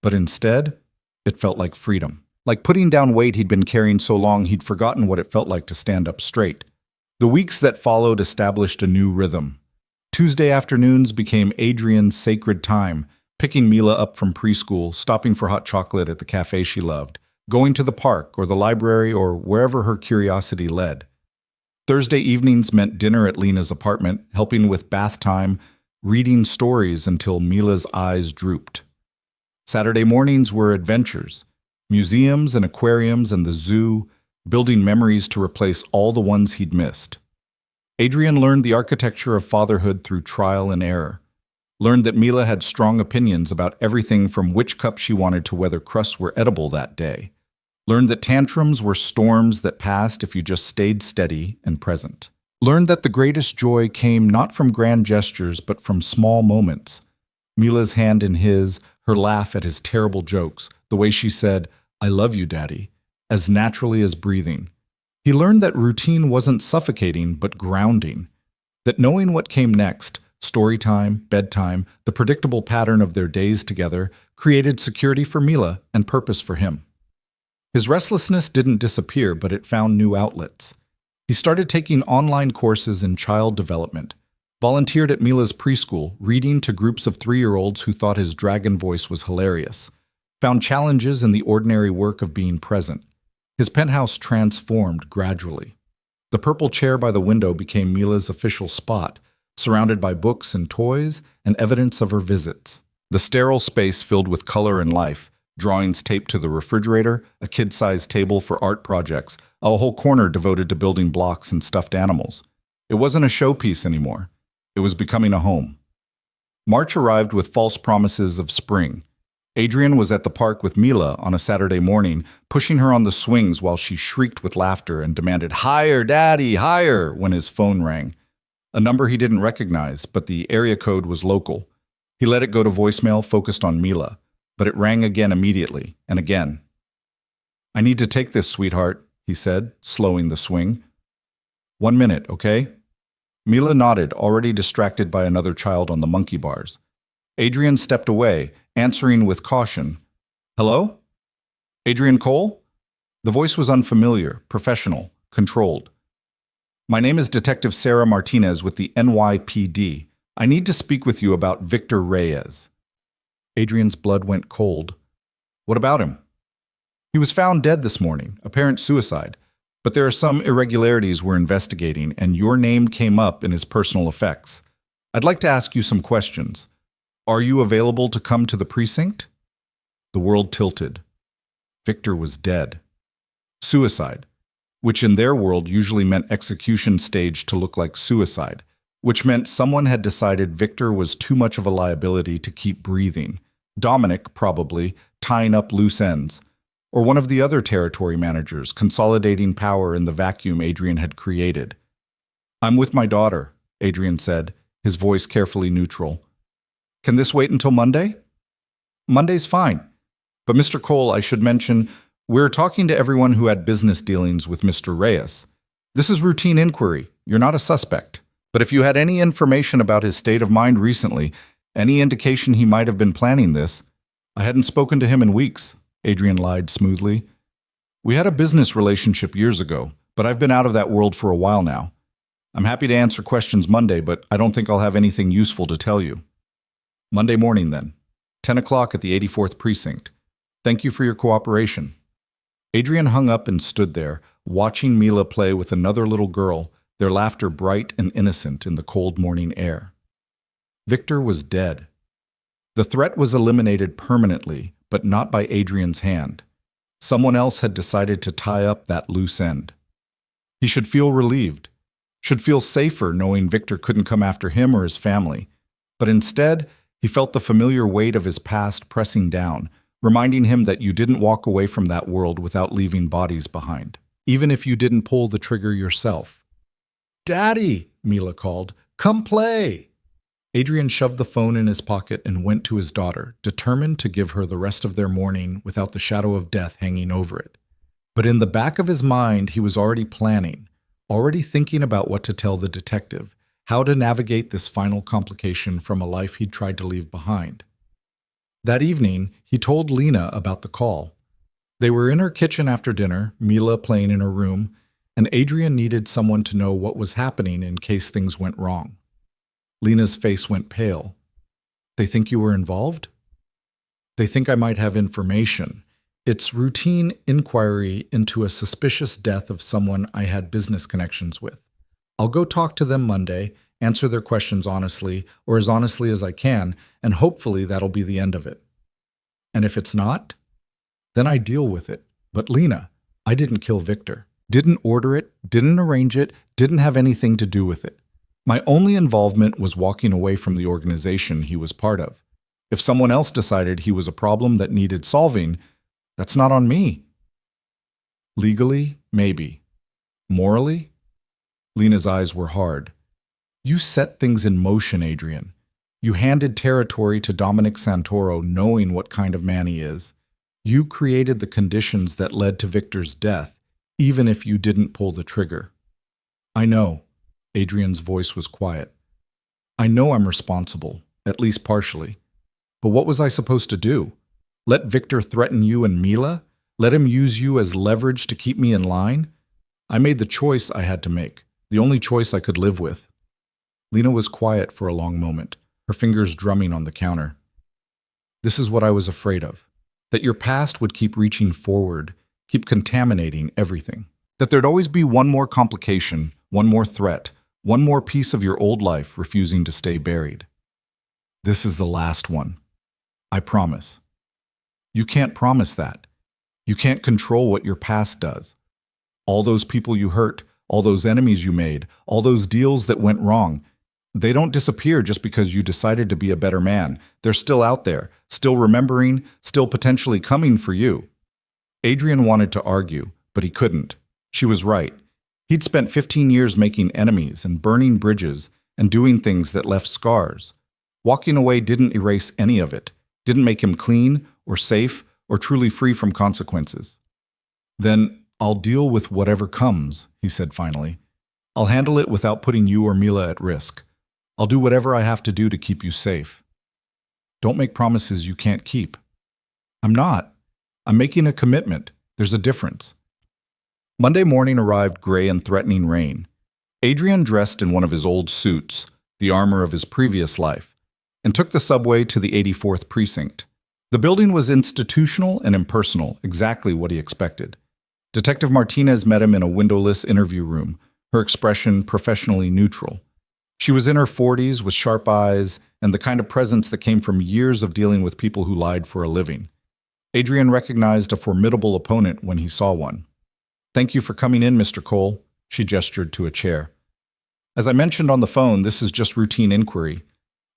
But instead, it felt like freedom, like putting down weight he'd been carrying so long he'd forgotten what it felt like to stand up straight. The weeks that followed established a new rhythm. Tuesday afternoons became Adrian's sacred time, picking Mila up from preschool, stopping for hot chocolate at the cafe she loved, going to the park or the library or wherever her curiosity led. Thursday evenings meant dinner at Lena's apartment, helping with bath time, reading stories until Mila's eyes drooped. Saturday mornings were adventures, museums and aquariums and the zoo, building memories to replace all the ones he'd missed. Adrian learned the architecture of fatherhood through trial and error, learned that Mila had strong opinions about everything from which cup she wanted to whether crusts were edible that day, learned that tantrums were storms that passed if you just stayed steady and present, learned that the greatest joy came not from grand gestures but from small moments. Mila's hand in his, her laugh at his terrible jokes, the way she said, "I love you, Daddy," as naturally as breathing. He learned that routine wasn't suffocating but grounding, that knowing what came next, story time, bedtime, the predictable pattern of their days together, created security for Mila and purpose for him. His restlessness didn't disappear, but it found new outlets. He started taking online courses in child development, volunteered at Mila's preschool, reading to groups of 3-year-olds who thought his dragon voice was hilarious, found challenges in the ordinary work of being present. His penthouse transformed gradually. The purple chair by the window became Mila's official spot, surrounded by books and toys and evidence of her visits. The sterile space filled with color and life, drawings taped to the refrigerator, a kid-sized table for art projects, a whole corner devoted to building blocks and stuffed animals. It wasn't a showpiece anymore. It was becoming a home. March arrived with false promises of spring. Adrian was at the park with Mila on a Saturday morning, pushing her on the swings while she shrieked with laughter and demanded, "Higher, Daddy, higher," when his phone rang. A number he didn't recognize, but the area code was local. He let it go to voicemail, focused on Mila, but it rang again immediately, and again. "I need to take this, sweetheart," he said, slowing the swing. "1 minute, okay?" Mila nodded, already distracted by another child on the monkey bars. Adrian stepped away, answering with caution. "Hello? Adrian Cole?" The voice was unfamiliar, professional, controlled. "My name is Detective Sarah Martinez with the NYPD. I need to speak with you about Victor Reyes." Adrian's blood went cold. "What about him?" "He was found dead this morning, apparent suicide. But there are some irregularities we're investigating, and your name came up in his personal effects. I'd like to ask you some questions. Are you available to come to the precinct?" The world tilted. Victor was dead. Suicide, which in their world usually meant execution staged to look like suicide, which meant someone had decided Victor was too much of a liability to keep breathing. Dominic, probably, tying up loose ends. Or one of the other territory managers, consolidating power in the vacuum Adrian had created. "I'm with my daughter," Adrian said, his voice carefully neutral. "Can this wait until Monday?" "Monday's fine. But Mr. Cole, I should mention, we're talking to everyone who had business dealings with Mr. Reyes. This is routine inquiry. You're not a suspect. But if you had any information about his state of mind recently, any indication he might have been planning this—" "I hadn't spoken to him in weeks," Adrian lied smoothly. "We had a business relationship years ago, but I've been out of that world for a while now. I'm happy to answer questions Monday, but I don't think I'll have anything useful to tell you." "Monday morning, then. 10 o'clock at the 84th Precinct. Thank you for your cooperation." Adrian hung up and stood there, watching Mila play with another little girl, their laughter bright and innocent in the cold morning air. Victor was dead. The threat was eliminated permanently, but not by Adrian's hand. Someone else had decided to tie up that loose end. He should feel relieved, should feel safer knowing Victor couldn't come after him or his family. But instead, he felt the familiar weight of his past pressing down, reminding him that you didn't walk away from that world without leaving bodies behind, even if you didn't pull the trigger yourself. "Daddy," Mila called, "come play." Adrian shoved the phone in his pocket and went to his daughter, determined to give her the rest of their morning without the shadow of death hanging over it. But in the back of his mind, he was already planning, already thinking about what to tell the detective, how to navigate this final complication from a life he'd tried to leave behind. That evening, he told Lena about the call. They were in her kitchen after dinner, Mila playing in her room, and Adrian needed someone to know what was happening in case things went wrong. Lena's face went pale. "They think you were involved?" "They think I might have information. It's routine inquiry into a suspicious death of someone I had business connections with. I'll go talk to them Monday, answer their questions honestly, or as honestly as I can, and hopefully that'll be the end of it. And if it's not, then I deal with it. But Lena, I didn't kill Victor." Didn't order it, didn't arrange it, didn't have anything to do with it. My only involvement was walking away from the organization he was part of. If someone else decided he was a problem that needed solving, that's not on me. Legally, maybe. Morally? Lena's eyes were hard. You set things in motion, Adrian. You handed territory to Dominic Santoro knowing what kind of man he is. You created the conditions that led to Victor's death, even if you didn't pull the trigger. I know. Adrian's voice was quiet. I know I'm responsible, at least partially. But what was I supposed to do? Let Victor threaten you and Mila? Let him use you as leverage to keep me in line? I made the choice I had to make, the only choice I could live with. Lena was quiet for a long moment, her fingers drumming on the counter. This is what I was afraid of, that your past would keep reaching forward, keep contaminating everything. That there'd always be one more complication, one more threat, one more piece of your old life refusing to stay buried. This is the last one. I promise. You can't promise that. You can't control what your past does. All those people you hurt, all those enemies you made, all those deals that went wrong, they don't disappear just because you decided to be a better man. They're still out there, still remembering, still potentially coming for you. Adrian wanted to argue, but he couldn't. She was right. He'd spent 15 years making enemies and burning bridges and doing things that left scars. Walking away didn't erase any of it, didn't make him clean or safe or truly free from consequences. Then I'll deal with whatever comes, he said finally. I'll handle it without putting you or Mila at risk. I'll do whatever I have to do to keep you safe. Don't make promises you can't keep. I'm not. I'm making a commitment. There's a difference. Monday morning arrived gray and threatening rain. Adrian dressed in one of his old suits, the armor of his previous life, and took the subway to the 84th precinct. The building was institutional and impersonal, exactly what he expected. Detective Martinez met him in a windowless interview room, her expression professionally neutral. She was in her 40s with sharp eyes and the kind of presence that came from years of dealing with people who lied for a living. Adrian recognized a formidable opponent when he saw one. Thank you for coming in, Mr. Cole, she gestured to a chair. As I mentioned on the phone, this is just routine inquiry.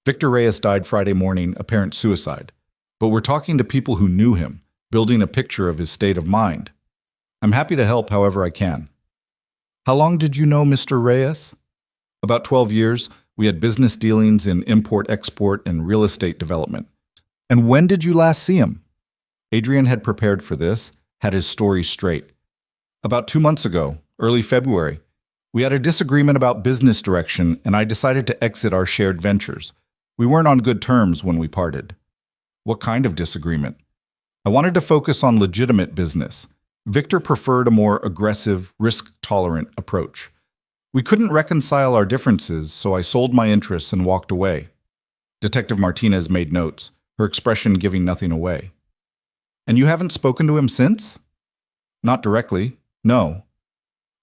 Victor Reyes died Friday morning, apparent suicide. But we're talking to people who knew him, building a picture of his state of mind. I'm happy to help however I can. How long did you know Mr. Reyes? About 12 years. We had business dealings in import-export and real estate development. And when did you last see him? Adrian had prepared for this, had his story straight. About 2 months ago, early February. We had a disagreement about business direction, and I decided to exit our shared ventures. We weren't on good terms when we parted. What kind of disagreement? I wanted to focus on legitimate business. Victor preferred a more aggressive, risk-tolerant approach. We couldn't reconcile our differences, so I sold my interests and walked away. Detective Martinez made notes, her expression giving nothing away. And you haven't spoken to him since? Not directly, no.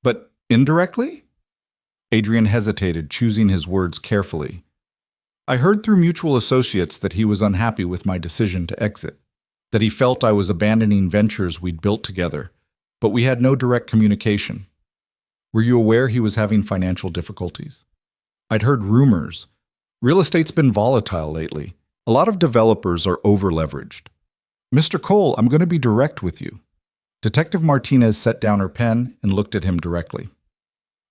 But indirectly? Adrian hesitated, choosing his words carefully. I heard through mutual associates that he was unhappy with my decision to exit, that he felt I was abandoning ventures we'd built together, but we had no direct communication. Were you aware he was having financial difficulties? I'd heard rumors. Real estate's been volatile lately. A lot of developers are over-leveraged. Mr. Cole, I'm going to be direct with you. Detective Martinez set down her pen and looked at him directly.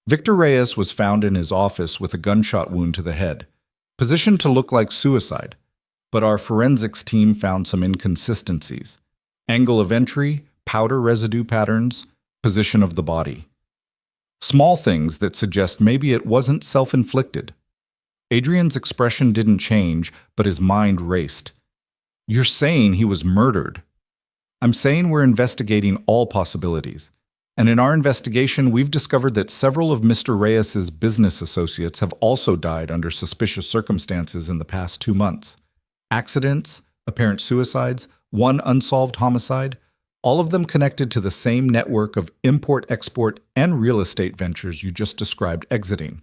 Victor Reyes was found in his office with a gunshot wound to the head, positioned to look like suicide, but our forensics team found some inconsistencies. Angle of entry, powder residue patterns, position of the body. Small things that suggest maybe it wasn't self-inflicted. Adrian's expression didn't change, but his mind raced. You're saying he was murdered. I'm saying we're investigating all possibilities. And in our investigation, we've discovered that several of Mr. Reyes's business associates have also died under suspicious circumstances in the past 2 months. Accidents, apparent suicides, one unsolved homicide, all of them connected to the same network of import-export and real estate ventures you just described exiting.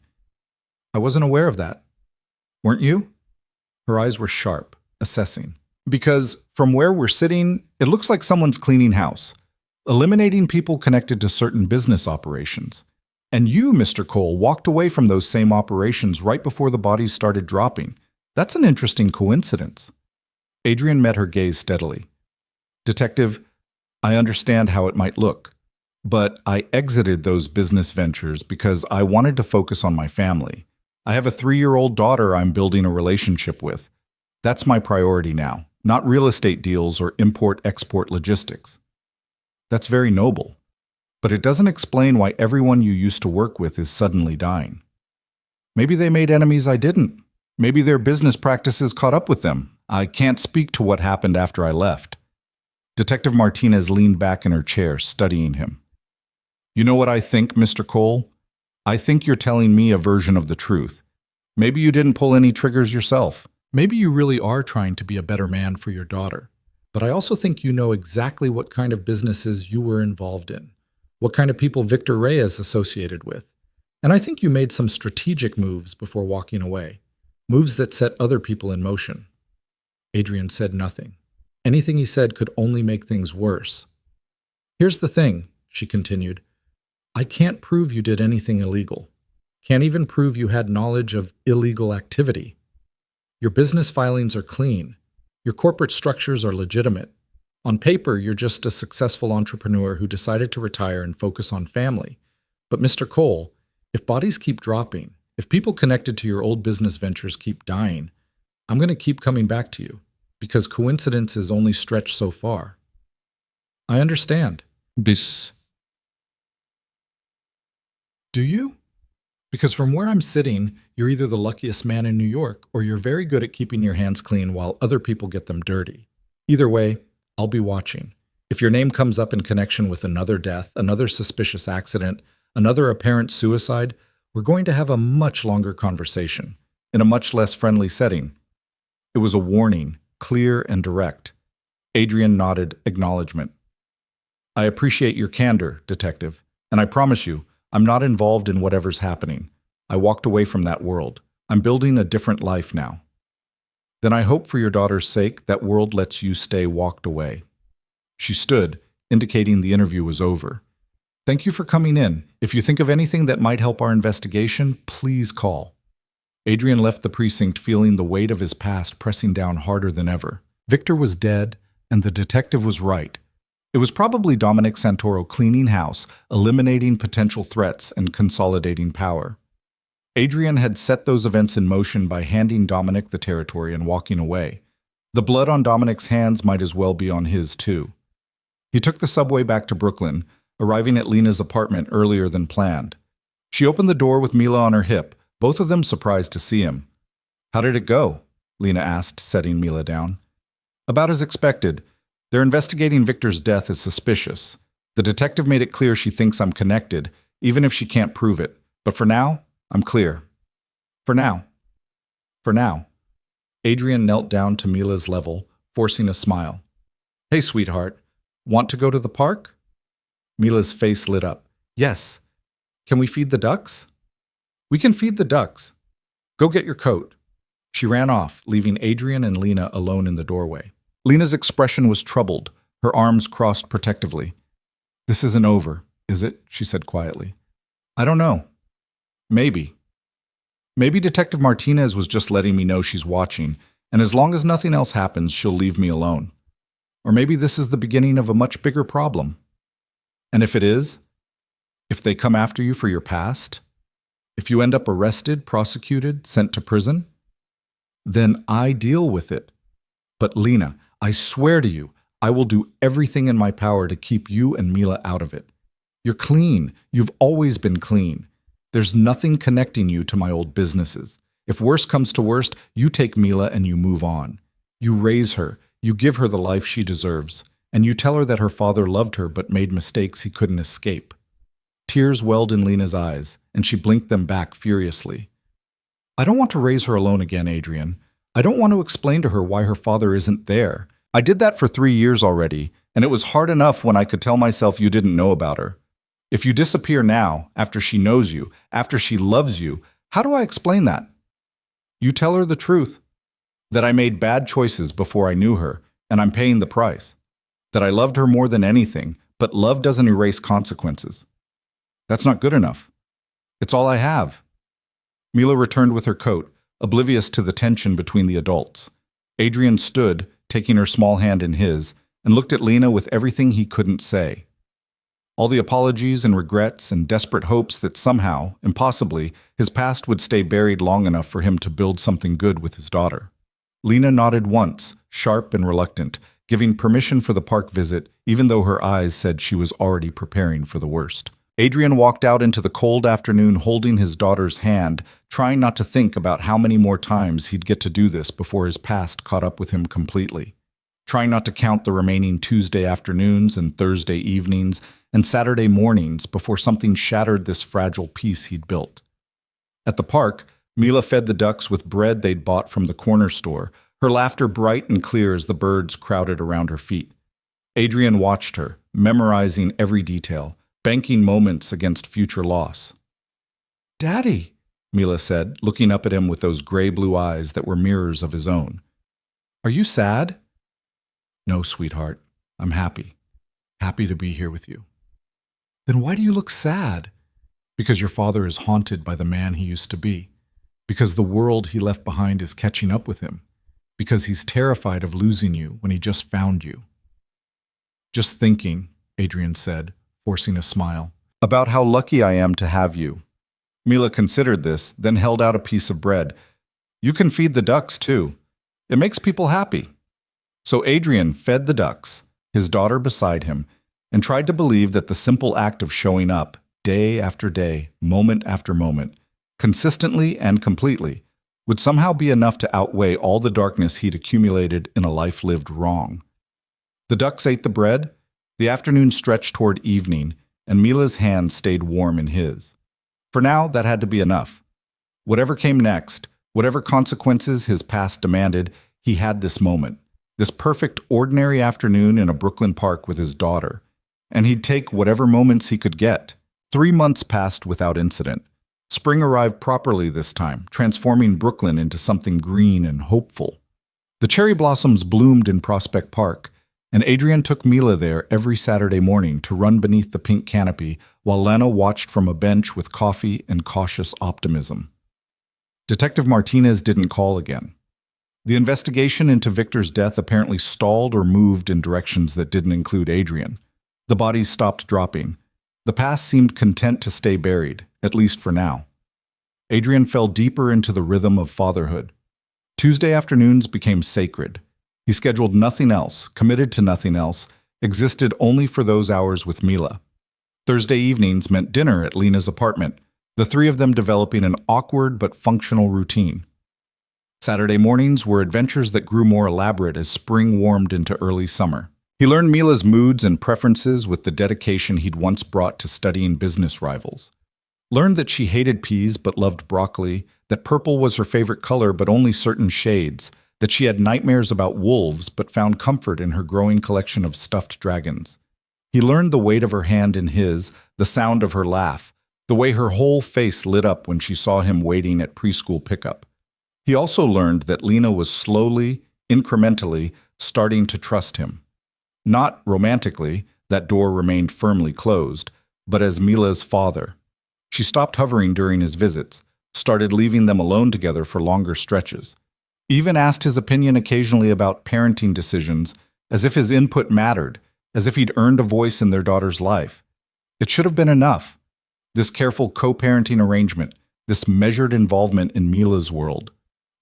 I wasn't aware of that. Weren't you? Her eyes were sharp, assessing. Because from where we're sitting, it looks like someone's cleaning house. eliminating people connected to certain business operations. And you, Mr. Cole, walked away from those same operations right before the bodies started dropping. That's an interesting coincidence. Adrian met her gaze steadily. Detective, I understand how it might look, but I exited those business ventures because I wanted to focus on my family. I have a 3-year-old daughter I'm building a relationship with. That's my priority now, not real estate deals or import-export logistics. That's very noble, but it doesn't explain why everyone you used to work with is suddenly dying. Maybe they made enemies I didn't. Maybe their business practices caught up with them. I can't speak to what happened after I left. Detective Martinez leaned back in her chair, studying him. You know what I think, Mr. Cole? I think you're telling me a version of the truth. Maybe you didn't pull any triggers yourself. Maybe you really are trying to be a better man for your daughter. But I also think you know exactly what kind of businesses you were involved in, what kind of people Victor Reyes associated with. And I think you made some strategic moves before walking away, moves that set other people in motion. Adrian said nothing. Anything he said could only make things worse. Here's the thing, she continued. I can't prove you did anything illegal. Can't even prove you had knowledge of illegal activity. Your business filings are clean. Your corporate structures are legitimate. On paper, you're just a successful entrepreneur who decided to retire and focus on family. But Mr. Cole, if bodies keep dropping, if people connected to your old business ventures keep dying, I'm going to keep coming back to you, because coincidences only stretch so far. I understand. Bis. Do you? Because from where I'm sitting, you're either the luckiest man in New York or you're very good at keeping your hands clean while other people get them dirty. Either way, I'll be watching. If your name comes up in connection with another death, another suspicious accident, another apparent suicide, we're going to have a much longer conversation, in a much less friendly setting. It was a warning, clear and direct. Adrian nodded acknowledgement. I appreciate your candor, Detective, and I promise you, I'm not involved in whatever's happening. I walked away from that world. I'm building a different life now. Then I hope for your daughter's sake that world lets you stay walked away. She stood, indicating the interview was over. Thank you for coming in. If you think of anything that might help our investigation, please call. Adrian left the precinct feeling the weight of his past pressing down harder than ever. Victor was dead, and the detective was right. It was probably Dominic Santoro cleaning house, eliminating potential threats and consolidating power. Adrian had set those events in motion by handing Dominic the territory and walking away. The blood on Dominic's hands might as well be on his, too. He took the subway back to Brooklyn, arriving at Lena's apartment earlier than planned. She opened the door with Mila on her hip, both of them surprised to see him. How did it go? Lena asked, setting Mila down. About as expected. They're investigating Victor's death as suspicious. The detective made it clear she thinks I'm connected, even if she can't prove it. But for now, I'm clear. For now. For now. Adrian knelt down to Mila's level, forcing a smile. Hey, sweetheart. Want to go to the park? Mila's face lit up. Yes. Can we feed the ducks? We can feed the ducks. Go get your coat. She ran off, leaving Adrian and Lena alone in the doorway. Lena's expression was troubled, her arms crossed protectively. This isn't over, is it? She said quietly. I don't know. Maybe. Maybe Detective Martinez was just letting me know she's watching, and as long as nothing else happens, she'll leave me alone. Or maybe this is the beginning of a much bigger problem. And if it is, if they come after you for your past, if you end up arrested, prosecuted, sent to prison, then I deal with it. But Lena, I swear to you, I will do everything in my power to keep you and Mila out of it. You're clean. You've always been clean. There's nothing connecting you to my old businesses. If worst comes to worst, you take Mila and you move on. You raise her. You give her the life she deserves. And you tell her that her father loved her but made mistakes he couldn't escape. Tears welled in Lena's eyes, and she blinked them back furiously. I don't want to raise her alone again, Adrian. I don't want to explain to her why her father isn't there. I did that for 3 years already, and it was hard enough when I could tell myself you didn't know about her. If you disappear now, after she knows you, after she loves you, how do I explain that? You tell her the truth, that I made bad choices before I knew her, and I'm paying the price. That I loved her more than anything, but love doesn't erase consequences. That's not good enough. It's all I have. Mila returned with her coat, oblivious to the tension between the adults. Adrian stood, taking her small hand in his, and looked at Lena with everything he couldn't say. All the apologies and regrets and desperate hopes that somehow, impossibly, his past would stay buried long enough for him to build something good with his daughter. Lena nodded once, sharp and reluctant, giving permission for the park visit, even though her eyes said she was already preparing for the worst. Adrian walked out into the cold afternoon holding his daughter's hand, trying not to think about how many more times he'd get to do this before his past caught up with him completely. Trying not to count the remaining Tuesday afternoons and Thursday evenings and Saturday mornings before something shattered this fragile piece he'd built. At the park, Mila fed the ducks with bread they'd bought from the corner store, her laughter bright and clear as the birds crowded around her feet. Adrian watched her, memorizing every detail, banking moments against future loss. "Daddy," Mila said, looking up at him with those gray-blue eyes that were mirrors of his own. "Are you sad?" "No, sweetheart. I'm happy. Happy to be here with you." "Then why do you look sad?" "Because your father is haunted by the man he used to be. Because the world he left behind is catching up with him. Because he's terrified of losing you when he just found you." "Just thinking," Adrian said, forcing a smile, "about how lucky I am to have you." Mila considered this, then held out a piece of bread. "You can feed the ducks, too. It makes people happy." So Adrian fed the ducks, his daughter beside him, and tried to believe that the simple act of showing up, day after day, moment after moment, consistently and completely, would somehow be enough to outweigh all the darkness he'd accumulated in a life lived wrong. The ducks ate the bread, the afternoon stretched toward evening, and Mila's hand stayed warm in his. For now, that had to be enough. Whatever came next, whatever consequences his past demanded, he had this moment, this perfect ordinary afternoon in a Brooklyn park with his daughter, and he'd take whatever moments he could get. 3 months passed without incident. Spring arrived properly this time, transforming Brooklyn into something green and hopeful. The cherry blossoms bloomed in Prospect Park, and Adrian took Mila there every Saturday morning to run beneath the pink canopy while Lena watched from a bench with coffee and cautious optimism. Detective Martinez didn't call again. The investigation into Victor's death apparently stalled or moved in directions that didn't include Adrian. The bodies stopped dropping. The past seemed content to stay buried, at least for now. Adrian fell deeper into the rhythm of fatherhood. Tuesday afternoons became sacred. He scheduled nothing else, committed to nothing else, existed only for those hours with Mila. Thursday evenings meant dinner at Lena's apartment, the three of them developing an awkward but functional routine. Saturday mornings were adventures that grew more elaborate as spring warmed into early summer. He learned Mila's moods and preferences with the dedication he'd once brought to studying business rivals. Learned that she hated peas but loved broccoli, that purple was her favorite color but only certain shades, that she had nightmares about wolves but found comfort in her growing collection of stuffed dragons. He learned the weight of her hand in his, the sound of her laugh, the way her whole face lit up when she saw him waiting at preschool pickup. He also learned that Lena was slowly, incrementally, starting to trust him. Not romantically, that door remained firmly closed, but as Mila's father. She stopped hovering during his visits, started leaving them alone together for longer stretches. Even asked his opinion occasionally about parenting decisions, as if his input mattered, as if he'd earned a voice in their daughter's life. It should have been enough. This careful co-parenting arrangement, this measured involvement in Mila's world.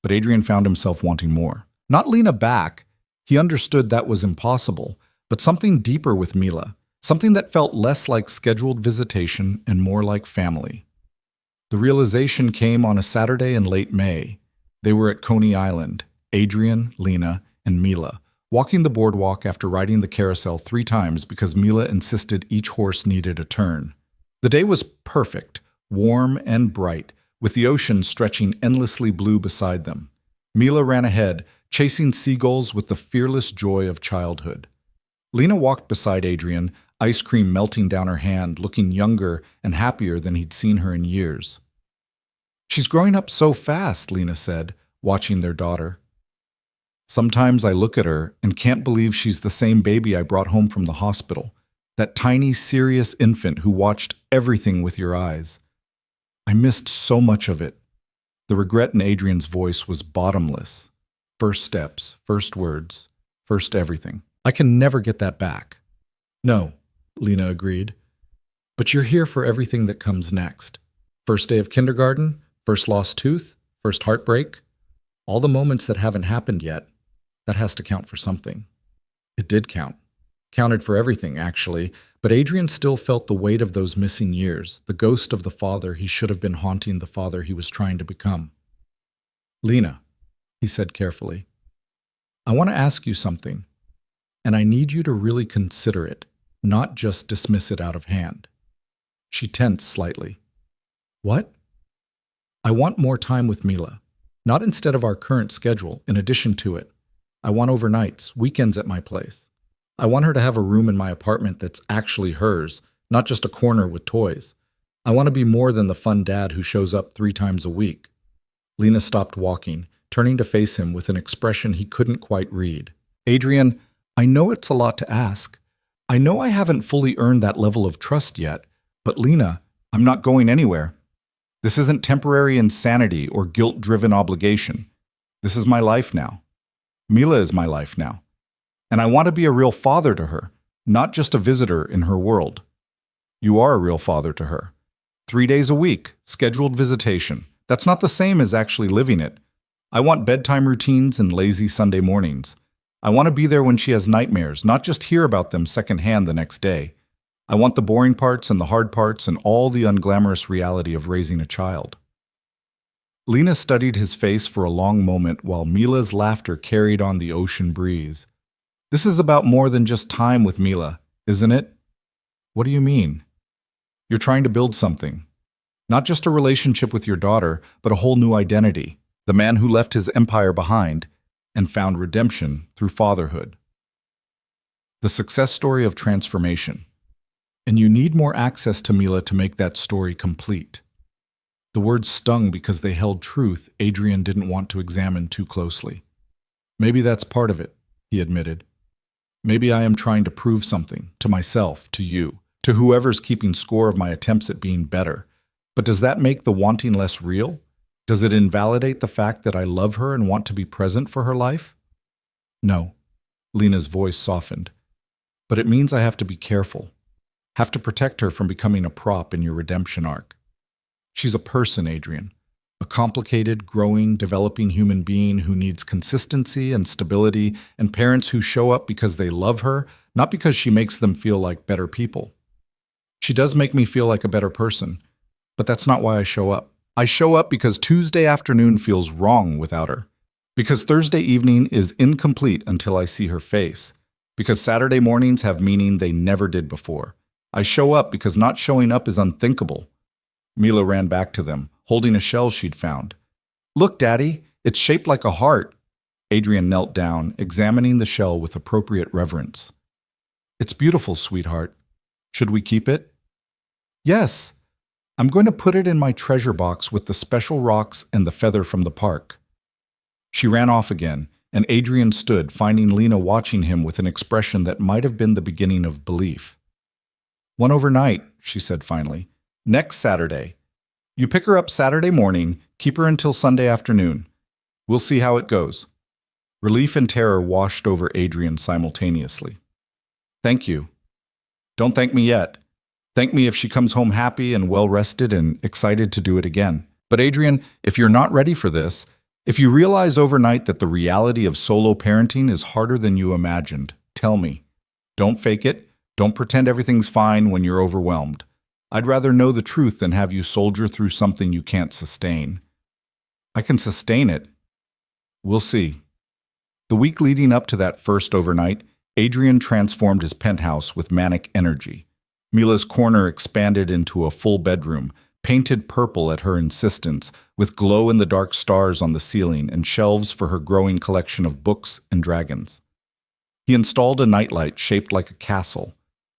But Adrian found himself wanting more. Not Lena back. He understood that was impossible, but something deeper with Mila, something that felt less like scheduled visitation and more like family. The realization came on a Saturday in late May. They were at Coney Island, Adrian, Lena, and Mila, walking the boardwalk after riding the carousel 3 times because Mila insisted each horse needed a turn. The day was perfect, warm and bright, with the ocean stretching endlessly blue beside them. Mila ran ahead, chasing seagulls with the fearless joy of childhood. Lena walked beside Adrian, ice cream melting down her hand, looking younger and happier than he'd seen her in years. "She's growing up so fast," Lena said, watching their daughter. "Sometimes I look at her and can't believe she's the same baby I brought home from the hospital. that tiny, serious infant who watched everything with your eyes. I missed so much of it. The regret in Adrian's voice was bottomless. First steps, first words, first everything. I can never get that back. No, Lena agreed. But you're here for everything that comes next. First day of kindergarten, first lost tooth, first heartbreak. All the moments that haven't happened yet, that has to count for something. It did count. Counted for everything, actually, but Adrian still felt the weight of those missing years, the ghost of the father he should have been haunting the father he was trying to become. Lena, he said carefully, I want to ask you something, and I need you to really consider it, not just dismiss it out of hand. She tensed slightly. What? I want more time with Mila, not instead of our current schedule, in addition to it. I want overnights, weekends at my place. I want her to have a room in my apartment that's actually hers, not just a corner with toys. I want to be more than the fun dad who shows up 3 times a week. Lena stopped walking, turning to face him with an expression he couldn't quite read. Adrian, I know it's a lot to ask. I know I haven't fully earned that level of trust yet, but Lena, I'm not going anywhere. This isn't temporary insanity or guilt-driven obligation. This is my life now. Mila is my life now. And I want to be a real father to her, not just a visitor in her world. You are a real father to her. 3 days a week, scheduled visitation. That's not the same as actually living it. I want bedtime routines and lazy Sunday mornings. I want to be there when she has nightmares, not just hear about them secondhand the next day. I want the boring parts and the hard parts and all the unglamorous reality of raising a child. Lena studied his face for a long moment while Mila's laughter carried on the ocean breeze. This is about more than just time with Mila, isn't it? What do you mean? You're trying to build something. Not just a relationship with your daughter, but a whole new identity. The man who left his empire behind and found redemption through fatherhood. The success story of transformation. And you need more access to Mila to make that story complete. The words stung because they held truth Adrian didn't want to examine too closely. Maybe that's part of it, he admitted. Maybe I am trying to prove something, to myself, to you, to whoever's keeping score of my attempts at being better. But does that make the wanting less real? Does it invalidate the fact that I love her and want to be present for her life? No. Lena's voice softened. But it means I have to be careful. Have to protect her from becoming a prop in your redemption arc. She's a person, Adrian. A complicated, growing, developing human being who needs consistency and stability, and parents who show up because they love her, not because she makes them feel like better people. She does make me feel like a better person, but that's not why I show up. I show up because Tuesday afternoon feels wrong without her. Because Thursday evening is incomplete until I see her face. Because Saturday mornings have meaning they never did before. I show up because not showing up is unthinkable. Mila ran back to them, holding a shell she'd found. Look, Daddy, it's shaped like a heart. Adrian knelt down, examining the shell with appropriate reverence. It's beautiful, sweetheart. Should we keep it? Yes. I'm going to put it in my treasure box with the special rocks and the feather from the park. She ran off again, and Adrian stood, finding Lena watching him with an expression that might have been the beginning of belief. One overnight, she said finally. Next Saturday. You pick her up Saturday morning, keep her until Sunday afternoon. We'll see how it goes. Relief and terror washed over Adrian simultaneously. Thank you. Don't thank me yet. Thank me if she comes home happy and well-rested and excited to do it again. But Adrian, if you're not ready for this, if you realize overnight that the reality of solo parenting is harder than you imagined, tell me. Don't fake it. Don't pretend everything's fine when you're overwhelmed. I'd rather know the truth than have you soldier through something you can't sustain. I can sustain it. We'll see. The week leading up to that first overnight, Adrian transformed his penthouse with manic energy. Mila's corner expanded into a full bedroom, painted purple at her insistence, with glow-in-the-dark stars on the ceiling and shelves for her growing collection of books and dragons. He installed a nightlight shaped like a castle,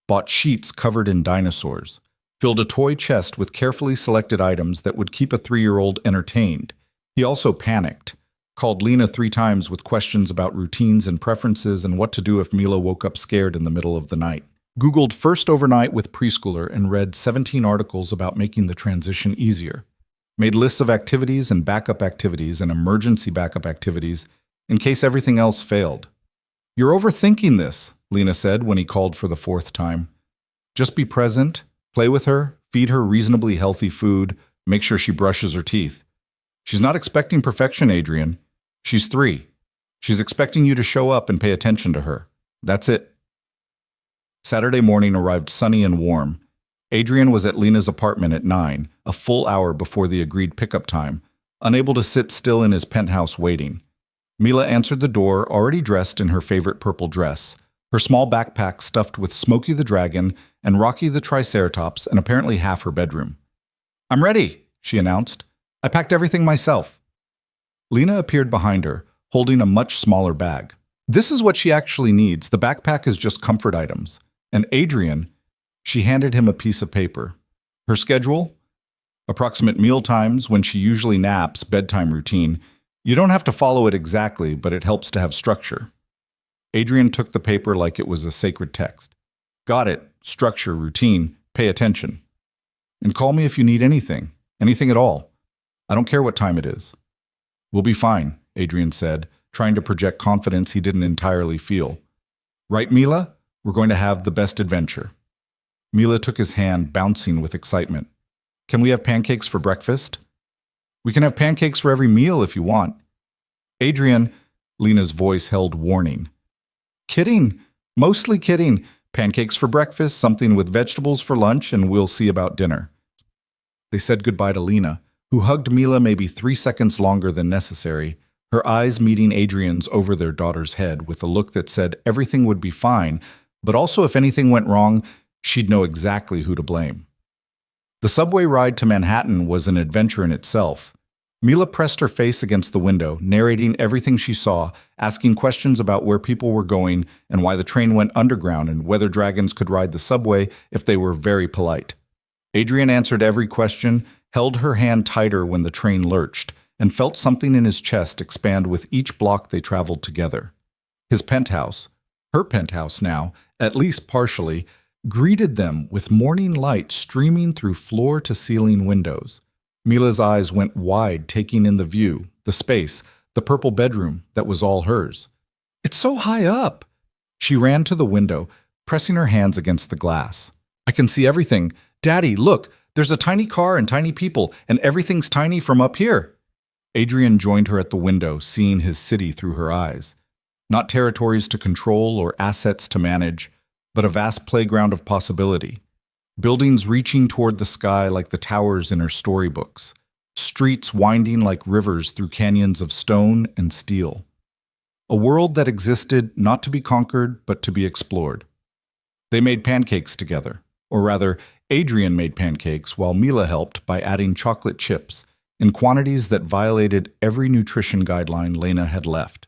bought sheets covered in dinosaurs, filled a toy chest with carefully selected items that would keep a 3-year-old entertained. He also panicked, called Lena 3 times with questions about routines and preferences and what to do if Mila woke up scared in the middle of the night. Googled first overnight with preschooler and read 17 articles about making the transition easier. Made lists of activities and emergency backup activities in case everything else failed. "You're overthinking this," Lena said when he called for the fourth time. "Just be present, play with her, feed her reasonably healthy food, make sure she brushes her teeth. She's not expecting perfection, Adrian. She's 3. She's expecting you to show up and pay attention to her. That's it." Saturday morning arrived sunny and warm. Adrian was at Lena's apartment at 9, a full hour before the agreed pickup time, unable to sit still in his penthouse waiting. Mila answered the door, already dressed in her favorite purple dress, her small backpack stuffed with Smokey the Dragon and Rocky the Triceratops and apparently half her bedroom. "I'm ready," she announced. "I packed everything myself." Lena appeared behind her, holding a much smaller bag. This is what she actually needs. The backpack is just comfort items. And Adrian, she handed him a piece of paper. Her schedule? Approximate meal times, when she usually naps, bedtime routine. You don't have to follow it exactly, but it helps to have structure. Adrian took the paper like it was a sacred text. "Got it. Structure, routine, pay attention. And call me if you need anything at all. I don't care what time it is." "We'll be fine," Adrian said, trying to project confidence he didn't entirely feel. "Right, Mila? We're going to have the best adventure." Mila took his hand, bouncing with excitement. "Can we have pancakes for breakfast?" "We can have pancakes for every meal if you want." "Adrian," Lena's voice held warning. "Kidding. Mostly kidding. Pancakes for breakfast, something with vegetables for lunch, and we'll see about dinner." They said goodbye to Lena, who hugged Mila maybe 3 seconds longer than necessary, her eyes meeting Adrian's over their daughter's head with a look that said everything would be fine, but also if anything went wrong, she'd know exactly who to blame. The subway ride to Manhattan was an adventure in itself. Mila pressed her face against the window, narrating everything she saw, asking questions about where people were going and why the train went underground and whether dragons could ride the subway if they were very polite. Adrian answered every question, held her hand tighter when the train lurched, and felt something in his chest expand with each block they traveled together. His penthouse, her penthouse now, at least partially, greeted them with morning light streaming through floor-to-ceiling windows. Mila's eyes went wide, taking in the view, the space, the purple bedroom that was all hers. "It's so high up!" She ran to the window, pressing her hands against the glass. "I can see everything. Daddy, look, there's a tiny car and tiny people, and everything's tiny from up here." Adrian joined her at the window, seeing his city through her eyes. Not territories to control or assets to manage, but a vast playground of possibility. Buildings reaching toward the sky like the towers in her storybooks. Streets winding like rivers through canyons of stone and steel. A world that existed not to be conquered, but to be explored. They made pancakes together. Or rather, Adrian made pancakes while Mila helped by adding chocolate chips in quantities that violated every nutrition guideline Lena had left.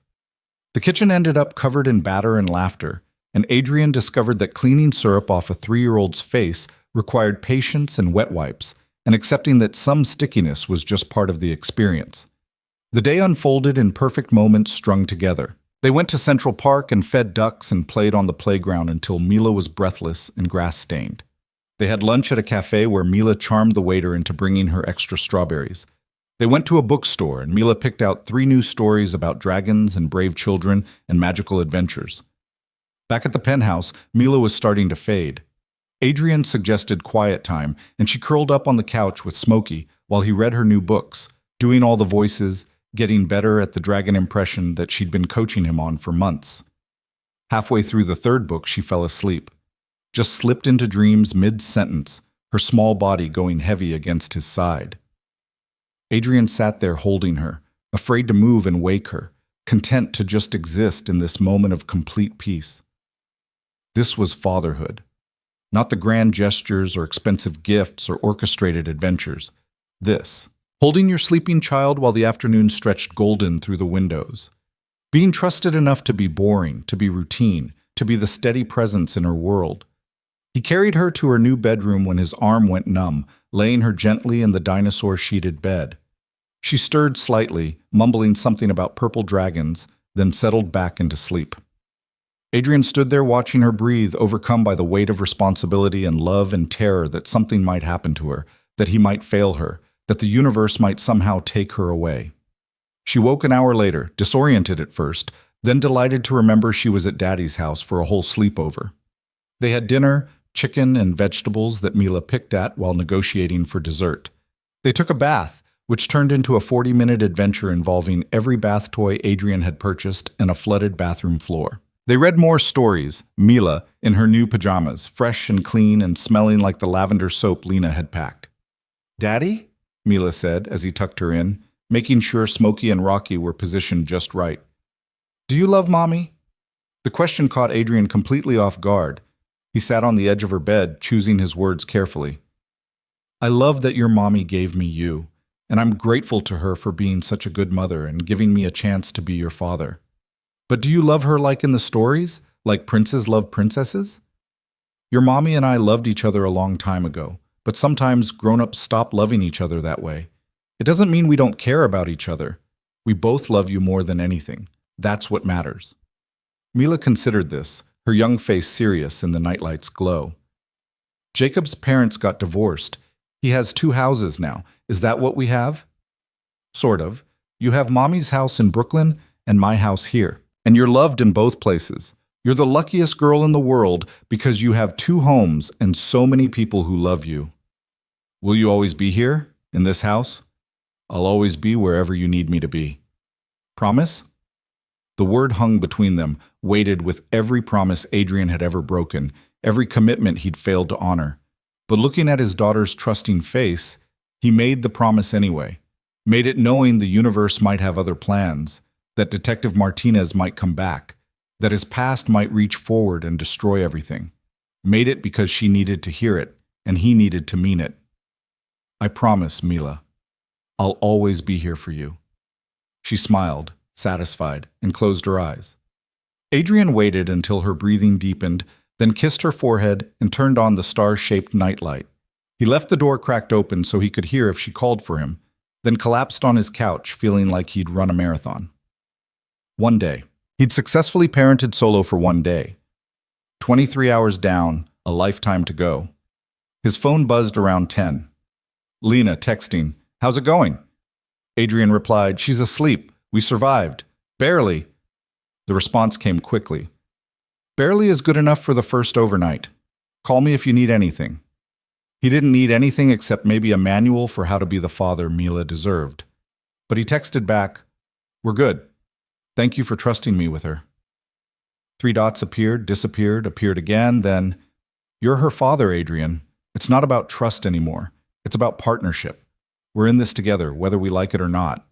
The kitchen ended up covered in batter and laughter, and Adrian discovered that cleaning syrup off a 3-year-old's face required patience and wet wipes, and accepting that some stickiness was just part of the experience. The day unfolded in perfect moments strung together. They went to Central Park and fed ducks and played on the playground until Mila was breathless and grass-stained. They had lunch at a cafe where Mila charmed the waiter into bringing her extra strawberries. They went to a bookstore and Mila picked out 3 new stories about dragons and brave children and magical adventures. Back at the penthouse, Mila was starting to fade. Adrian suggested quiet time, and she curled up on the couch with Smokey while he read her new books, doing all the voices, getting better at the dragon impression that she'd been coaching him on for months. Halfway through the 3rd book, she fell asleep. Just slipped into dreams mid-sentence, her small body going heavy against his side. Adrian sat there holding her, afraid to move and wake her, content to just exist in this moment of complete peace. This was fatherhood. Not the grand gestures or expensive gifts or orchestrated adventures. This, holding your sleeping child while the afternoon stretched golden through the windows. Being trusted enough to be boring, to be routine, to be the steady presence in her world. He carried her to her new bedroom when his arm went numb, laying her gently in the dinosaur-sheeted bed. She stirred slightly, mumbling something about purple dragons, then settled back into sleep. Adrian stood there watching her breathe, overcome by the weight of responsibility and love and terror that something might happen to her, that he might fail her, that the universe might somehow take her away. She woke an hour later, disoriented at first, then delighted to remember she was at Daddy's house for a whole sleepover. They had dinner, chicken and vegetables that Mila picked at while negotiating for dessert. They took a bath, which turned into a 40-minute adventure involving every bath toy Adrian had purchased and a flooded bathroom floor. They read more stories, Mila in her new pajamas, fresh and clean and smelling like the lavender soap Lena had packed. "Daddy?" Mila said as he tucked her in, making sure Smokey and Rocky were positioned just right. "Do you love Mommy?" The question caught Adrian completely off guard. He sat on the edge of her bed, choosing his words carefully. "I love that your mommy gave me you, and I'm grateful to her for being such a good mother and giving me a chance to be your father. But do you love her like in the stories, like princes love princesses? Your mommy and I loved each other a long time ago, but sometimes grown-ups stop loving each other that way. It doesn't mean we don't care about each other. We both love you more than anything. That's what matters." Mila considered this, her young face serious in the nightlight's glow. "Jacob's parents got divorced. He has 2 houses now. Is that what we have?" "Sort of. You have Mommy's house in Brooklyn and my house here. And you're loved in both places. You're the luckiest girl in the world because you have 2 homes and so many people who love you. Will you always be here, in this house? I'll always be wherever you need me to be. Promise?" The word hung between them, weighted with every promise Adrian had ever broken, every commitment he'd failed to honor. But looking at his daughter's trusting face, he made the promise anyway, made it knowing the universe might have other plans, that Detective Martinez might come back, that his past might reach forward and destroy everything. Made it because she needed to hear it, and he needed to mean it. "I promise, Mila. I'll always be here for you." She smiled, satisfied, and closed her eyes. Adrian waited until her breathing deepened, then kissed her forehead and turned on the star-shaped nightlight. He left the door cracked open so he could hear if she called for him, then collapsed on his couch, feeling like he'd run a marathon. One day. He'd successfully parented Solo for 1 day. 23 hours down, a lifetime to go. His phone buzzed around 10. Lena texting, "How's it going?" Adrian replied, "She's asleep. We survived. Barely." The response came quickly. "Barely is good enough for the first overnight. Call me if you need anything." He didn't need anything except maybe a manual for how to be the father Mila deserved. But he texted back, "We're good. Thank you for trusting me with her." 3 dots appeared, disappeared, appeared again, then, "You're her father, Adrian. It's not about trust anymore. It's about partnership. We're in this together, whether we like it or not."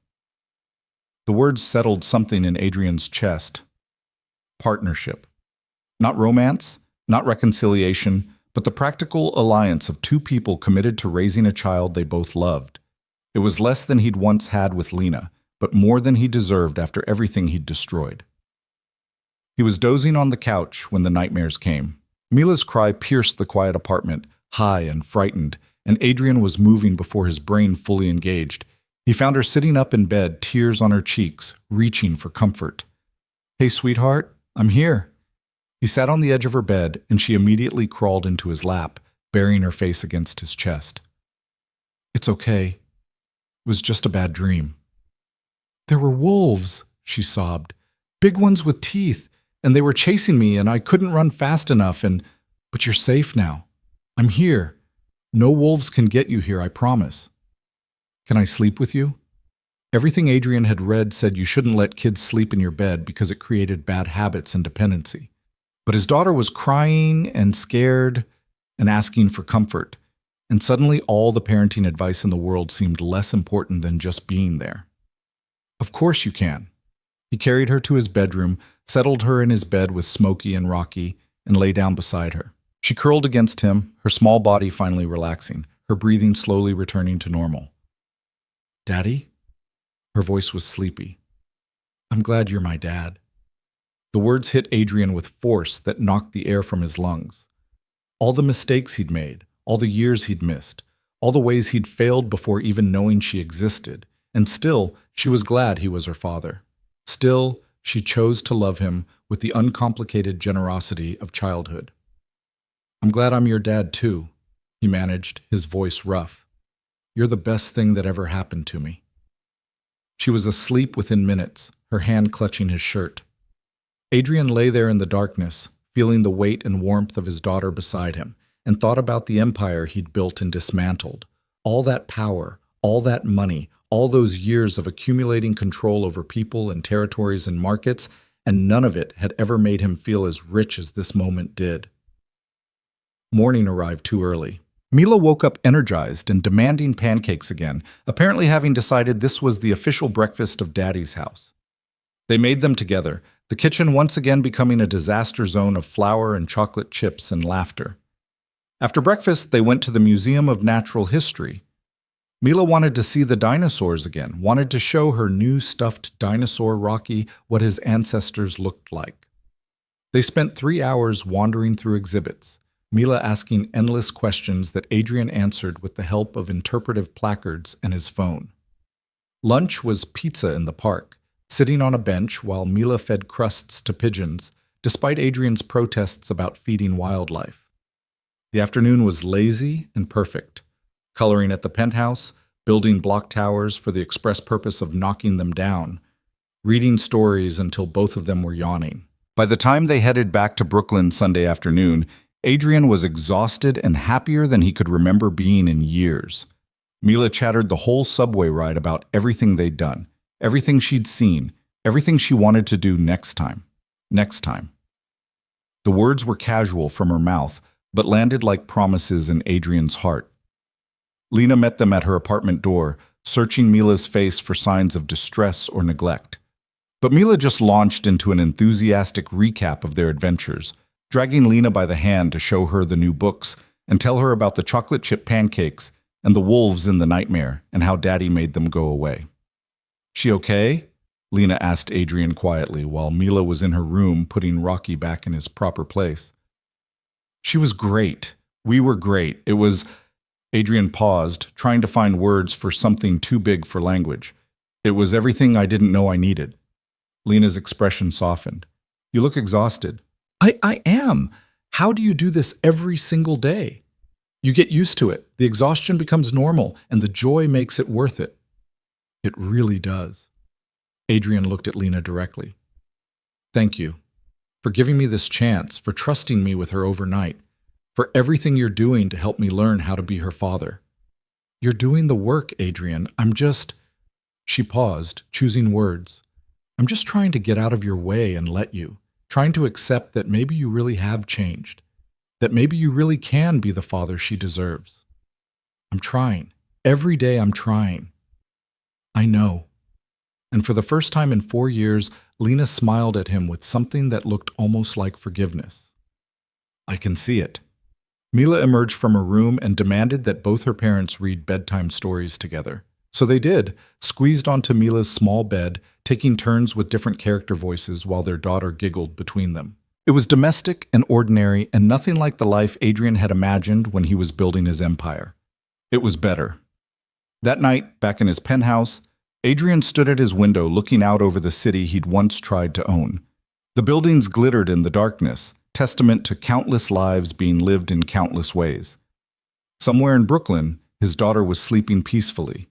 The words settled something in Adrian's chest. Partnership. Not romance, not reconciliation, but the practical alliance of 2 people committed to raising a child they both loved. It was less than he'd once had with Lena, but more than he deserved after everything he'd destroyed. He was dozing on the couch when the nightmares came. Mila's cry pierced the quiet apartment, high and frightened, and Adrian was moving before his brain fully engaged. He found her sitting up in bed, tears on her cheeks, reaching for comfort. "Hey, sweetheart, I'm here." He sat on the edge of her bed, and she immediately crawled into his lap, burying her face against his chest. "It's okay. It was just a bad dream." "There were wolves," she sobbed. "Big ones with teeth, and they were chasing me, and I couldn't run fast enough, but you're safe now. I'm here. No wolves can get you here, I promise. Can I sleep with you?" Everything Adrian had read said you shouldn't let kids sleep in your bed because it created bad habits and dependency. But his daughter was crying and scared and asking for comfort, and suddenly all the parenting advice in the world seemed less important than just being there. "Of course you can." He carried her to his bedroom, settled her in his bed with Smokey and Rocky, and lay down beside her. She curled against him, her small body finally relaxing, her breathing slowly returning to normal. "Daddy?" Her voice was sleepy. "I'm glad you're my dad." The words hit Adrian with force that knocked the air from his lungs. All the mistakes he'd made, all the years he'd missed, all the ways he'd failed before even knowing she existed, and still, she was glad he was her father. Still, She chose to love him with the uncomplicated generosity of childhood. "I'm glad I'm your dad, too," he managed, his voice rough. "You're the best thing that ever happened to me." She was asleep within minutes, her hand clutching his shirt. Adrian lay there in the darkness, feeling the weight and warmth of his daughter beside him, and thought about the empire he'd built and dismantled. All that power, all that money, all those years of accumulating control over people and territories and markets, and none of it had ever made him feel as rich as this moment did. Morning arrived too early. Mila woke up energized and demanding pancakes again, apparently having decided this was the official breakfast of Daddy's house. They made them together, the kitchen once again becoming a disaster zone of flour and chocolate chips and laughter. After breakfast, they went to the Museum of Natural History. Mila wanted to see the dinosaurs again, wanted to show her new stuffed dinosaur Rocky what his ancestors looked like. They spent 3 hours wandering through exhibits, Mila asking endless questions that Adrian answered with the help of interpretive placards and his phone. Lunch was pizza in the park, sitting on a bench while Mila fed crusts to pigeons, despite Adrian's protests about feeding wildlife. The afternoon was lazy and perfect, coloring at the penthouse, building block towers for the express purpose of knocking them down, reading stories until both of them were yawning. By the time they headed back to Brooklyn Sunday afternoon, Adrian was exhausted and happier than he could remember being in years. Mila chattered the whole subway ride about everything they'd done, everything she'd seen, everything she wanted to do next time. Next time. The words were casual from her mouth, but landed like promises in Adrian's heart. Lena met them at her apartment door, searching Mila's face for signs of distress or neglect. But Mila just launched into an enthusiastic recap of their adventures, dragging Lena by the hand to show her the new books and tell her about the chocolate chip pancakes and the wolves in the nightmare and how Daddy made them go away. "She okay?" Lena asked Adrian quietly while Mila was in her room putting Rocky back in his proper place. "She was great. We were great. It was—" Adrian paused, trying to find words for something too big for language. "It was everything I didn't know I needed." Lena's expression softened. "You look exhausted." I am. How do you do this every single day? You get used to it, the exhaustion becomes normal, and the joy makes it worth it." "It really does." Adrian looked at Lena directly. "Thank you for giving me this chance, for trusting me with her overnight, for everything you're doing to help me learn how to be her father." "You're doing the work, Adrian. I'm just—" She paused, choosing words. "I'm just trying to get out of your way and let you. Trying to accept that maybe you really have changed, that maybe you really can be the father she deserves. I'm trying. Every day I'm trying." "I know." And for the first time in 4 years, Lena smiled at him with something that looked almost like forgiveness. "I can see it." Mila emerged from her room and demanded that both her parents read bedtime stories together. So they did, squeezed onto Mila's small bed, taking turns with different character voices while their daughter giggled between them. It was domestic and ordinary and nothing like the life Adrian had imagined when he was building his empire. It was better. That night, back in his penthouse, Adrian stood at his window looking out over the city he'd once tried to own. The buildings glittered in the darkness, testament to countless lives being lived in countless ways. Somewhere in Brooklyn, his daughter was sleeping peacefully.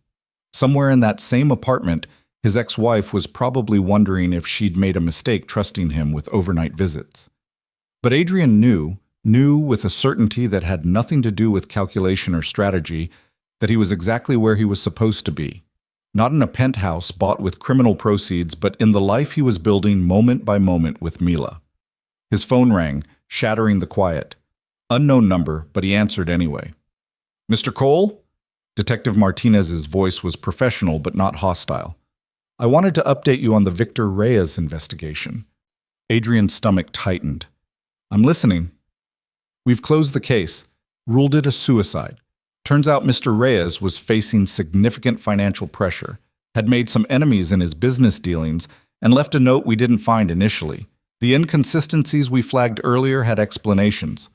Somewhere in that same apartment, his ex-wife was probably wondering if she'd made a mistake trusting him with overnight visits. But Adrian knew with a certainty that had nothing to do with calculation or strategy, that he was exactly where he was supposed to be. Not in a penthouse bought with criminal proceeds, but in the life he was building moment by moment with Mila. His phone rang, shattering the quiet. Unknown number, but he answered anyway. "Mr. Cole?" Detective Martinez's voice was professional but not hostile. "I wanted to update you on the Victor Reyes investigation." Adrian's stomach tightened. "I'm listening." "We've closed the case, ruled it a suicide. Turns out Mr. Reyes was facing significant financial pressure, had made some enemies in his business dealings, and left a note we didn't find initially. The inconsistencies we flagged earlier had explanations.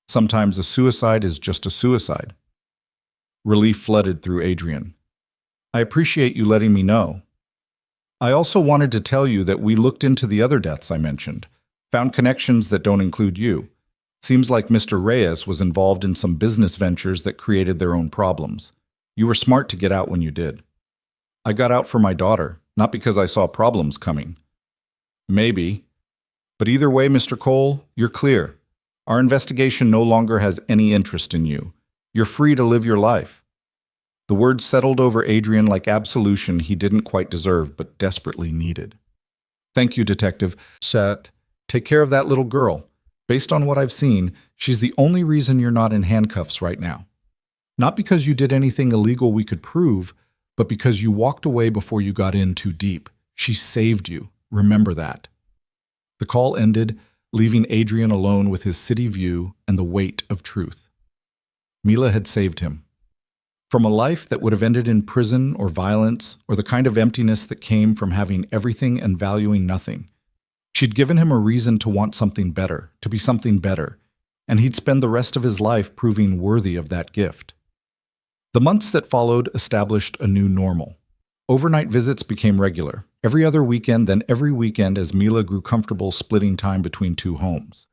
Sometimes a suicide is just a suicide." Relief flooded through Adrian. "I appreciate you letting me know." I also wanted to tell you that we looked into the other deaths I mentioned, found connections that don't include you. Seems like Mr. Reyes was involved in some business ventures that created their own problems. You were smart to get out when you did. I got out for my daughter, not because I saw problems coming. Maybe. But either way, Mr. Cole, you're clear. Our investigation no longer has any interest in you. You're free to live your life. The words settled over Adrian like absolution he didn't quite deserve but desperately needed. Thank you, Detective. Set. Take care of that little girl. Based on what I've seen, she's the only reason you're not in handcuffs right now. Not because you did anything illegal we could prove, but because you walked away before you got in too deep. She saved you. Remember that. The call ended, leaving Adrian alone with his city view and the weight of truth. Mila had saved him. From a life that would have ended in prison or violence, or the kind of emptiness that came from having everything and valuing nothing. She'd given him a reason to want something better, to be something better, and he'd spend the rest of his life proving worthy of that gift. The months that followed established a new normal. Overnight visits became regular, every other weekend, then every weekend as Mila grew comfortable splitting time between two homes.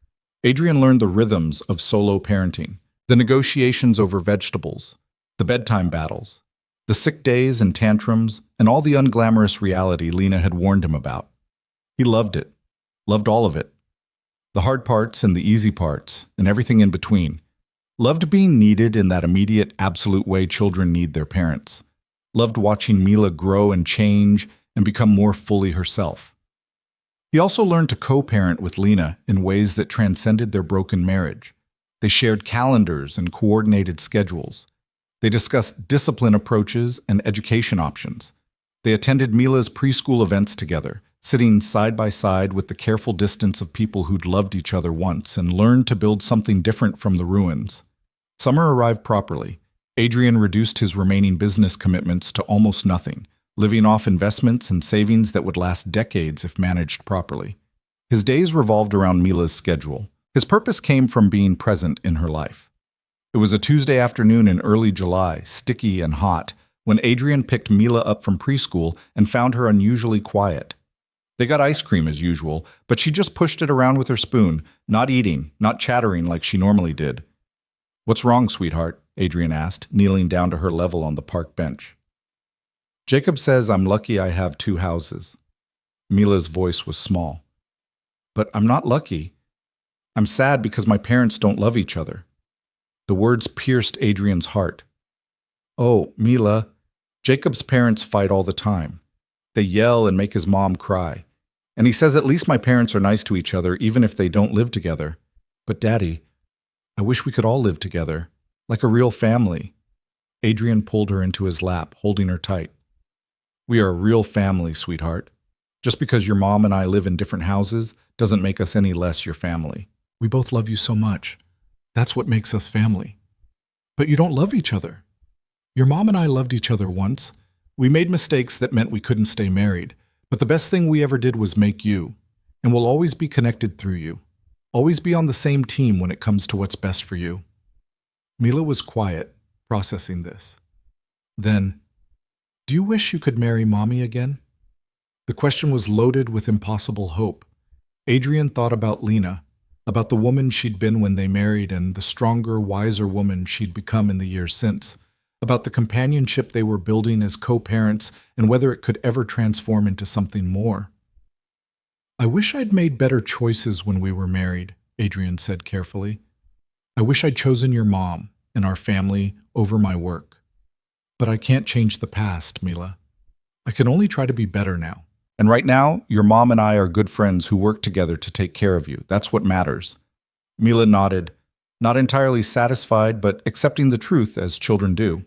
Adrian learned the rhythms of solo parenting, the negotiations over vegetables, the bedtime battles, the sick days and tantrums, and all the unglamorous reality Lena had warned him about. He loved it, loved all of it. The hard parts and the easy parts, and everything in between. Loved being needed in that immediate, absolute way children need their parents. Loved watching Mila grow and change and become more fully herself. He also learned to co-parent with Lena in ways that transcended their broken marriage. They shared calendars and coordinated schedules. They discussed discipline approaches and education options. They attended Mila's preschool events together, sitting side by side with the careful distance of people who'd loved each other once and learned to build something different from the ruins. Summer arrived properly. Adrian reduced his remaining business commitments to almost nothing, living off investments and savings that would last decades if managed properly. His days revolved around Mila's schedule. His purpose came from being present in her life. It was a Tuesday afternoon in early July, sticky and hot, when Adrian picked Mila up from preschool and found her unusually quiet. They got ice cream as usual, but she just pushed it around with her spoon, not eating, not chattering like she normally did. "What's wrong, sweetheart?" Adrian asked, kneeling down to her level on the park bench. "Jacob says I'm lucky I have two houses." Mila's voice was small. "But I'm not lucky. I'm sad because my parents don't love each other." The words pierced Adrian's heart. "Oh, Mila, Jacob's parents fight all the time. They yell and make his mom cry. And he says at least my parents are nice to each other even if they don't live together. But Daddy, I wish we could all live together, like a real family." Adrian pulled her into his lap, holding her tight. "We are a real family, sweetheart. Just because your mom and I live in different houses doesn't make us any less your family. We both love you so much. That's what makes us family. But you don't love each other. Your mom and I loved each other once. We made mistakes that meant we couldn't stay married. But the best thing we ever did was make you. And we'll always be connected through you. Always be on the same team when it comes to what's best for you." Mila was quiet, processing this. Then, "Do you wish you could marry Mommy again?" The question was loaded with impossible hope. Adrian thought about Lena, about the woman she'd been when they married and the stronger, wiser woman she'd become in the years since, about the companionship they were building as co-parents and whether it could ever transform into something more. "I wish I'd made better choices when we were married," Adrian said carefully. "I wish I'd chosen your mom and our family over my work. But I can't change the past, Mila. I can only try to be better now. And right now, your mom and I are good friends who work together to take care of you. That's what matters." Mila nodded, not entirely satisfied, but accepting the truth as children do.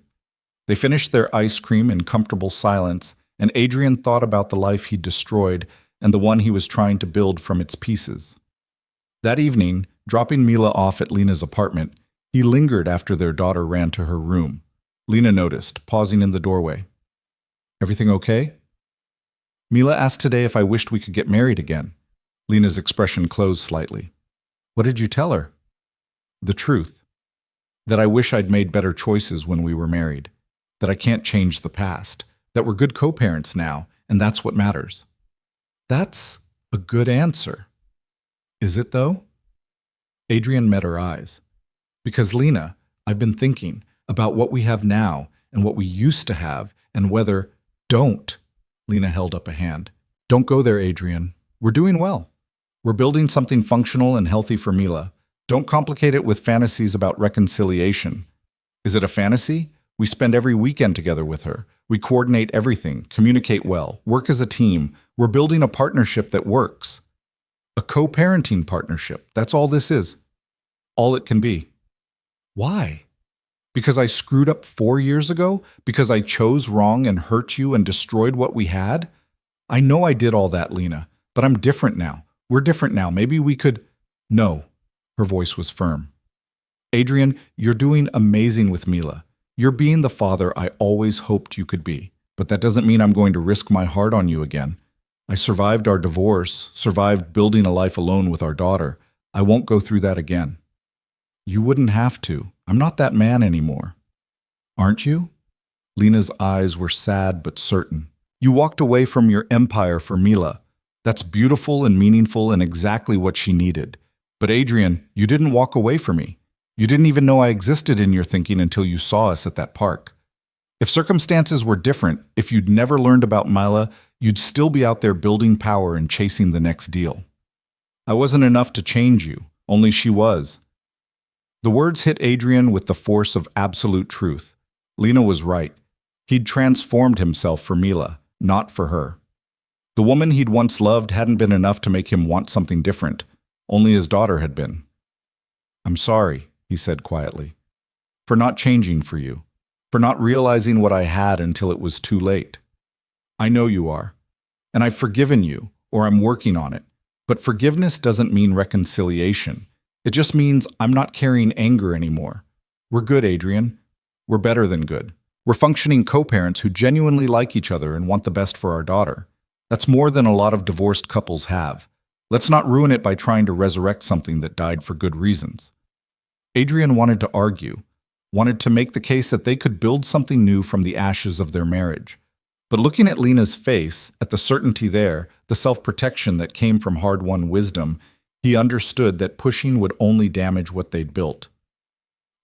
They finished their ice cream in comfortable silence, and Adrian thought about the life he'd destroyed and the one he was trying to build from its pieces. That evening, dropping Mila off at Lena's apartment, he lingered after their daughter ran to her room. Lena noticed, pausing in the doorway. "Everything okay?" "Mila asked today if I wished we could get married again." Lena's expression closed slightly. "What did you tell her?" "The truth. That I wish I'd made better choices when we were married. That I can't change the past. That we're good co-parents now, and that's what matters. That's a good answer. Is it, though? Adrian met her eyes. Because, Lena, I've been thinking about what we have now and what we used to have and whether— Don't. Lena held up a hand. Don't go there, Adrian. We're doing well. We're building something functional and healthy for Mila. Don't complicate it with fantasies about reconciliation. Is it a fantasy? We spend every weekend together with her. We coordinate everything, communicate well, work as a team. We're building a partnership that works. A co-parenting partnership. That's all this is. All it can be. Why? Because I screwed up 4 years ago? Because I chose wrong and hurt you and destroyed what we had? I know I did all that, Lena, but I'm different now. We're different now. Maybe we could— No. Her voice was firm. Adrian, you're doing amazing with Mila. You're being the father I always hoped you could be. But that doesn't mean I'm going to risk my heart on you again. I survived our divorce, survived building a life alone with our daughter. I won't go through that again. You wouldn't have to. I'm not that man anymore. Aren't you? Lena's eyes were sad but certain. You walked away from your empire for Mila. That's beautiful and meaningful and exactly what she needed. But Adrian, you didn't walk away from me. You didn't even know I existed in your thinking until you saw us at that park. If circumstances were different, if you'd never learned about Mila, you'd still be out there building power and chasing the next deal. I wasn't enough to change you, only she was. The words hit Adrian with the force of absolute truth. Lena was right. He'd transformed himself for Mila, not for her. The woman he'd once loved hadn't been enough to make him want something different. Only his daughter had been. I'm sorry, he said quietly, for not changing for you, for not realizing what I had until it was too late. I know you are, and I've forgiven you, or I'm working on it. But forgiveness doesn't mean reconciliation. It just means I'm not carrying anger anymore. We're good, Adrian. We're better than good. We're functioning co-parents who genuinely like each other and want the best for our daughter. That's more than a lot of divorced couples have. Let's not ruin it by trying to resurrect something that died for good reasons. Adrian wanted to argue, wanted to make the case that they could build something new from the ashes of their marriage. But looking at Lena's face, at the certainty there, the self-protection that came from hard-won wisdom, he understood that pushing would only damage what they'd built.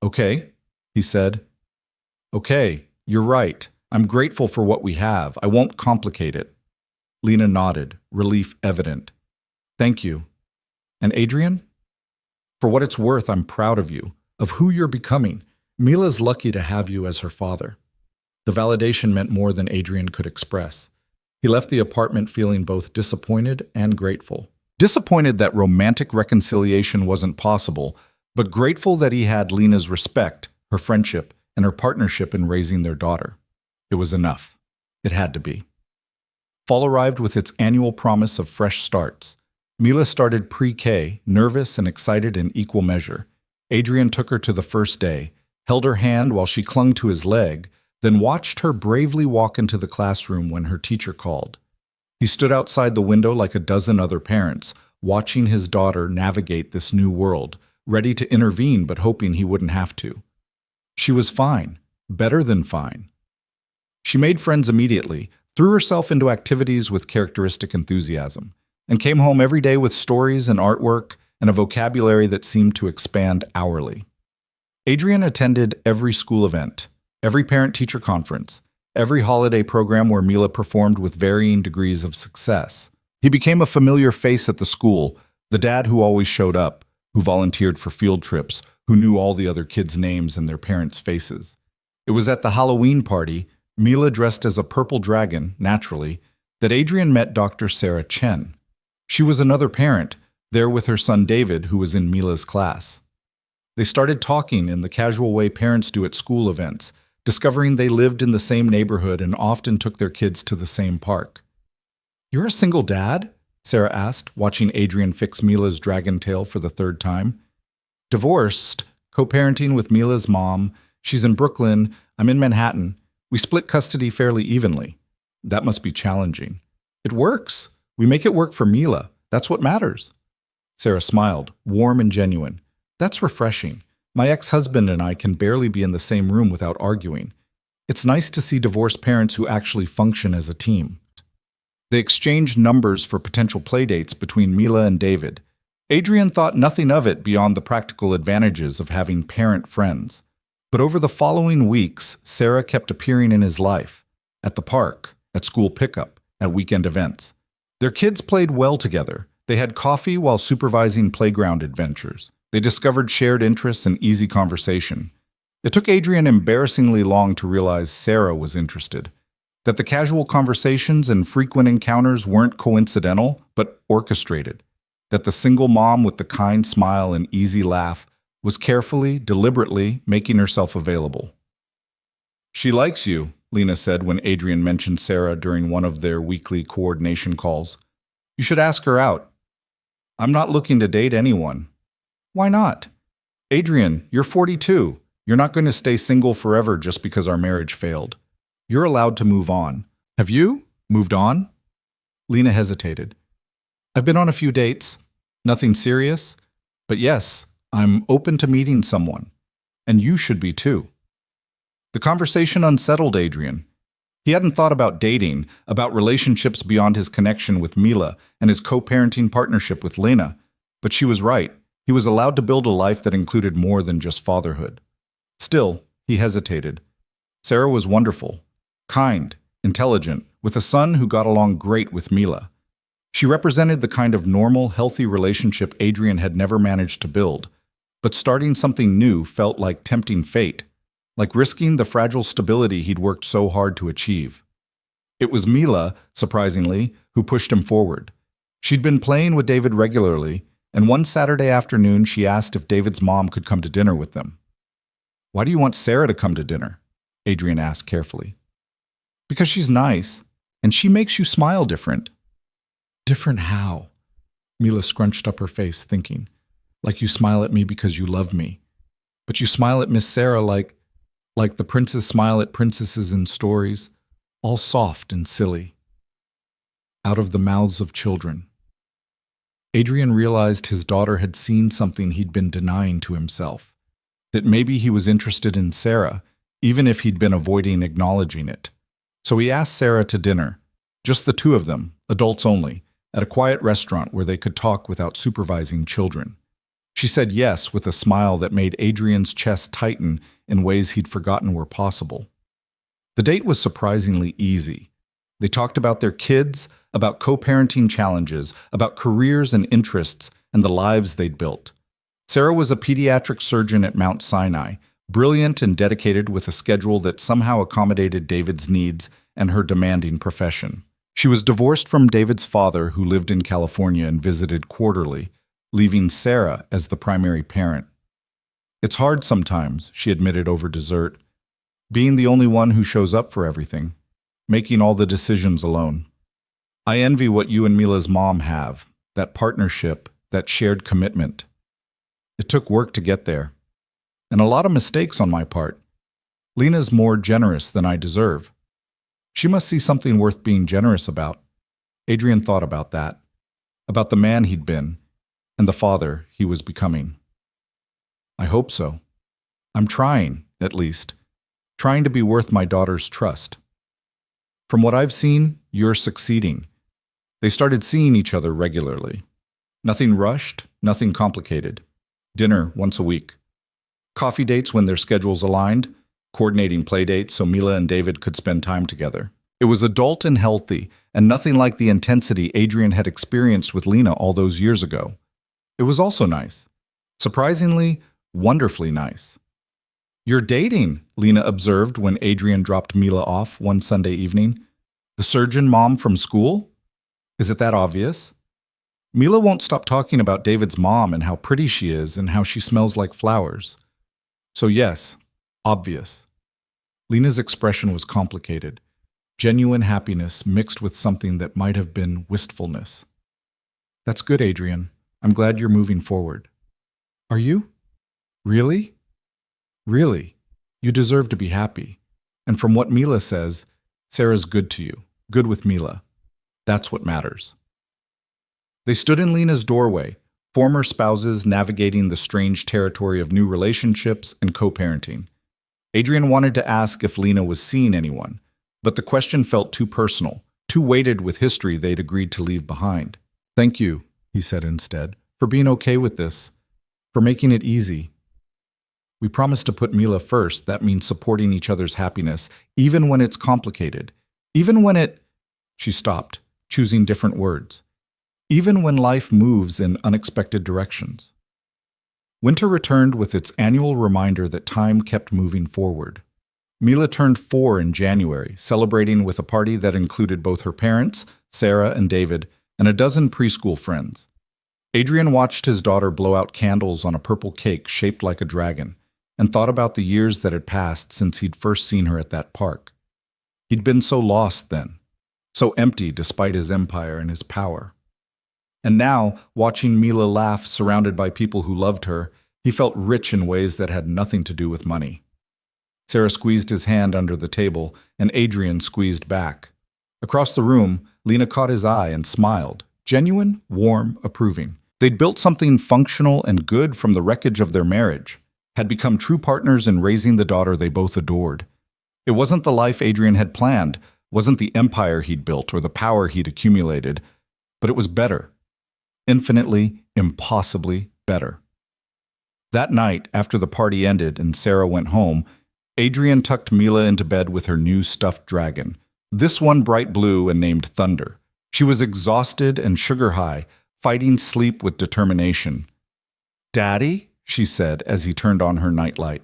Okay, he said. Okay, you're right. I'm grateful for what we have. I won't complicate it. Lena nodded, relief evident. Thank you. And Adrian? For what it's worth, I'm proud of you, of who you're becoming. Mila's lucky to have you as her father. The validation meant more than Adrian could express. He left the apartment feeling both disappointed and grateful. Disappointed that romantic reconciliation wasn't possible, but grateful that he had Lena's respect, her friendship, and her partnership in raising their daughter. It was enough. It had to be. Fall arrived with its annual promise of fresh starts. Mila started pre-K, nervous and excited in equal measure. Adrian took her to the first day, held her hand while she clung to his leg, then watched her bravely walk into the classroom when her teacher called. He stood outside the window like a dozen other parents, watching his daughter navigate this new world, ready to intervene but hoping he wouldn't have to. She was fine, better than fine. She made friends immediately, threw herself into activities with characteristic enthusiasm, and came home every day with stories and artwork and a vocabulary that seemed to expand hourly. Adrian attended every school event, every parent-teacher conference, every holiday program where Mila performed with varying degrees of success. He became a familiar face at the school, the dad who always showed up, who volunteered for field trips, who knew all the other kids' names and their parents' faces. It was at the Halloween party, Mila dressed as a purple dragon, naturally, that Adrian met Dr. Sarah Chen. She was another parent, there with her son David, who was in Mila's class. They started talking in the casual way parents do at school events, discovering they lived in the same neighborhood and often took their kids to the same park. "You're a single dad?" Sarah asked, watching Adrian fix Mila's dragon tail for the third time. "Divorced, co-parenting with Mila's mom. She's in Brooklyn, I'm in Manhattan. We split custody fairly evenly. That must be challenging." "It works. We make it work for Mila. That's what matters." Sarah smiled, warm and genuine. "That's refreshing. My ex-husband and I can barely be in the same room without arguing. It's nice to see divorced parents who actually function as a team." They exchanged numbers for potential playdates between Mila and David. Adrian thought nothing of it beyond the practical advantages of having parent friends. But over the following weeks, Sarah kept appearing in his life. At the park, at school pickup, at weekend events. Their kids played well together. They had coffee while supervising playground adventures. They discovered shared interests and easy conversation. It took Adrian embarrassingly long to realize Sarah was interested. That the casual conversations and frequent encounters weren't coincidental, but orchestrated. That the single mom with the kind smile and easy laugh was carefully, deliberately making herself available. "She likes you," Lena said when Adrian mentioned Sarah during one of their weekly coordination calls. "You should ask her out." "I'm not looking to date anyone." "Why not?" "Adrian, you're 42. You're not going to stay single forever just because our marriage failed. You're allowed to move on." "Have you moved on?" Lena hesitated. "I've been on a few dates. Nothing serious. But yes, I'm open to meeting someone. And you should be too." The conversation unsettled Adrian. He hadn't thought about dating, about relationships beyond his connection with Mila and his co-parenting partnership with Lena. But she was right. He was allowed to build a life that included more than just fatherhood. Still, he hesitated. Sarah was wonderful, kind, intelligent, with a son who got along great with Mila. She represented the kind of normal, healthy relationship Adrian had never managed to build. But starting something new felt like tempting fate, like risking the fragile stability he'd worked so hard to achieve. It was Mila, surprisingly, who pushed him forward. She'd been playing with David regularly, and one Saturday afternoon she asked if David's mom could come to dinner with them. "Why do you want Sarah to come to dinner?" Adrian asked carefully. "Because she's nice, and she makes you smile different." "Different how?" Mila scrunched up her face, thinking. "Like you smile at me because you love me. But you smile at Miss Sarah like the princes smile at princesses in stories, all soft and silly." Out of the mouths of children. Adrian realized his daughter had seen something he'd been denying to himself. That maybe he was interested in Sarah, even if he'd been avoiding acknowledging it. So he asked Sarah to dinner, just the two of them, adults only, at a quiet restaurant where they could talk without supervising children. She said yes with a smile that made Adrian's chest tighten in ways he'd forgotten were possible. The date was surprisingly easy. They talked about their kids, about co-parenting challenges, about careers and interests, and the lives they'd built. Sarah was a pediatric surgeon at Mount Sinai, brilliant and dedicated with a schedule that somehow accommodated David's needs and her demanding profession. She was divorced from David's father, who lived in California and visited quarterly, leaving Sarah as the primary parent. "It's hard sometimes," she admitted over dessert, "being the only one who shows up for everything, making all the decisions alone. I envy what you and Mila's mom have, that partnership, that shared commitment. It took work to get there, and a lot of mistakes on my part. Lena's more generous than I deserve. She must see something worth being generous about." Adrian thought about that, about the man he'd been, and the father he was becoming. "I hope so. I'm trying, at least, trying to be worth my daughter's trust. From what I've seen, you're succeeding." They started seeing each other regularly. Nothing rushed, nothing complicated. Dinner once a week. Coffee dates when their schedules aligned, coordinating play dates so Mila and David could spend time together. It was adult and healthy, and nothing like the intensity Adrian had experienced with Lena all those years ago. It was also nice. Surprisingly, wonderfully nice. "You're dating," Lena observed when Adrian dropped Mila off one Sunday evening. "The surgeon mom from school? Is it that obvious?" Mila won't stop talking about David's mom and how pretty she is and how she smells like flowers. So yes, obvious. Lena's expression was complicated. Genuine happiness mixed with something that might have been wistfulness. "That's good, Adrian. I'm glad you're moving forward." "Are you? Really?" "Really. You deserve to be happy. And from what Mila says, Sarah's good to you, good with Mila. That's what matters." They stood in Lena's doorway, former spouses navigating the strange territory of new relationships and co-parenting. Adrian wanted to ask if Lena was seeing anyone, but the question felt too personal, too weighted with history they'd agreed to leave behind. "Thank you," he said instead, "for being okay with this, for making it easy. We promised to put Mila first. That means supporting each other's happiness, even when it's complicated. Even when it—" She stopped, choosing different words. "Even when life moves in unexpected directions." Winter returned with its annual reminder that time kept moving forward. Mila turned 4 in January, celebrating with a party that included both her parents, Sarah and David, and a dozen preschool friends. Adrian watched his daughter blow out candles on a purple cake shaped like a dragon, and thought about the years that had passed since he'd first seen her at that park. He'd been so lost then, so empty despite his empire and his power. And now, watching Mila laugh surrounded by people who loved her, he felt rich in ways that had nothing to do with money. Sarah squeezed his hand under the table, and Adrian squeezed back. Across the room, Lena caught his eye and smiled, genuine, warm, approving. They'd built something functional and good from the wreckage of their marriage, had become true partners in raising the daughter they both adored. It wasn't the life Adrian had planned, wasn't the empire he'd built or the power he'd accumulated, but it was better. Infinitely, impossibly better. That night, after the party ended and Sarah went home, Adrian tucked Mila into bed with her new stuffed dragon, this one bright blue and named Thunder. She was exhausted and sugar-high, fighting sleep with determination. "Daddy?" she said as he turned on her nightlight.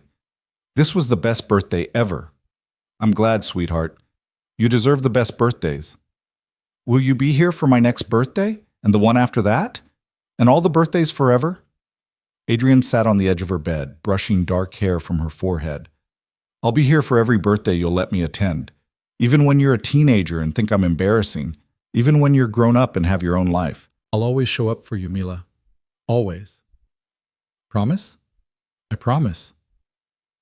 "This was the best birthday ever." "I'm glad, sweetheart. You deserve the best birthdays." "Will you be here for my next birthday? And the one after that? And all the birthdays forever?" Adrian sat on the edge of her bed, brushing dark hair from her forehead. "I'll be here for every birthday you'll let me attend. Even when you're a teenager and think I'm embarrassing. Even when you're grown up and have your own life. I'll always show up for you, Mila. Always." "Promise?" "I promise."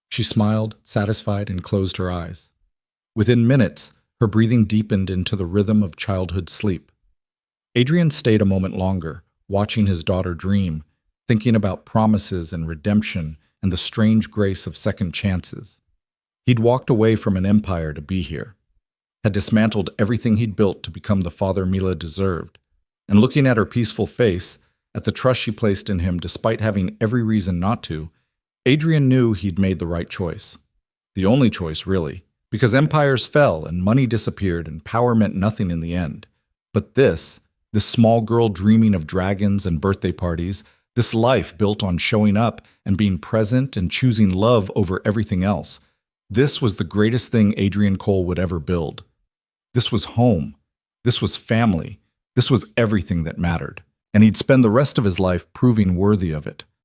She smiled, satisfied, and closed her eyes. Within minutes, her breathing deepened into the rhythm of childhood sleep. Adrian stayed a moment longer, watching his daughter dream, thinking about promises and redemption and the strange grace of second chances. He'd walked away from an empire to be here, had dismantled everything he'd built to become the father Mila deserved, and looking at her peaceful face, at the trust she placed in him despite having every reason not to, Adrian knew he'd made the right choice. The only choice, really, because empires fell and money disappeared and power meant nothing in the end. But this small girl dreaming of dragons and birthday parties, this life built on showing up and being present and choosing love over everything else, this was the greatest thing Adrian Cole would ever build. This was home. This was family. This was everything that mattered. And he'd spend the rest of his life proving worthy of it.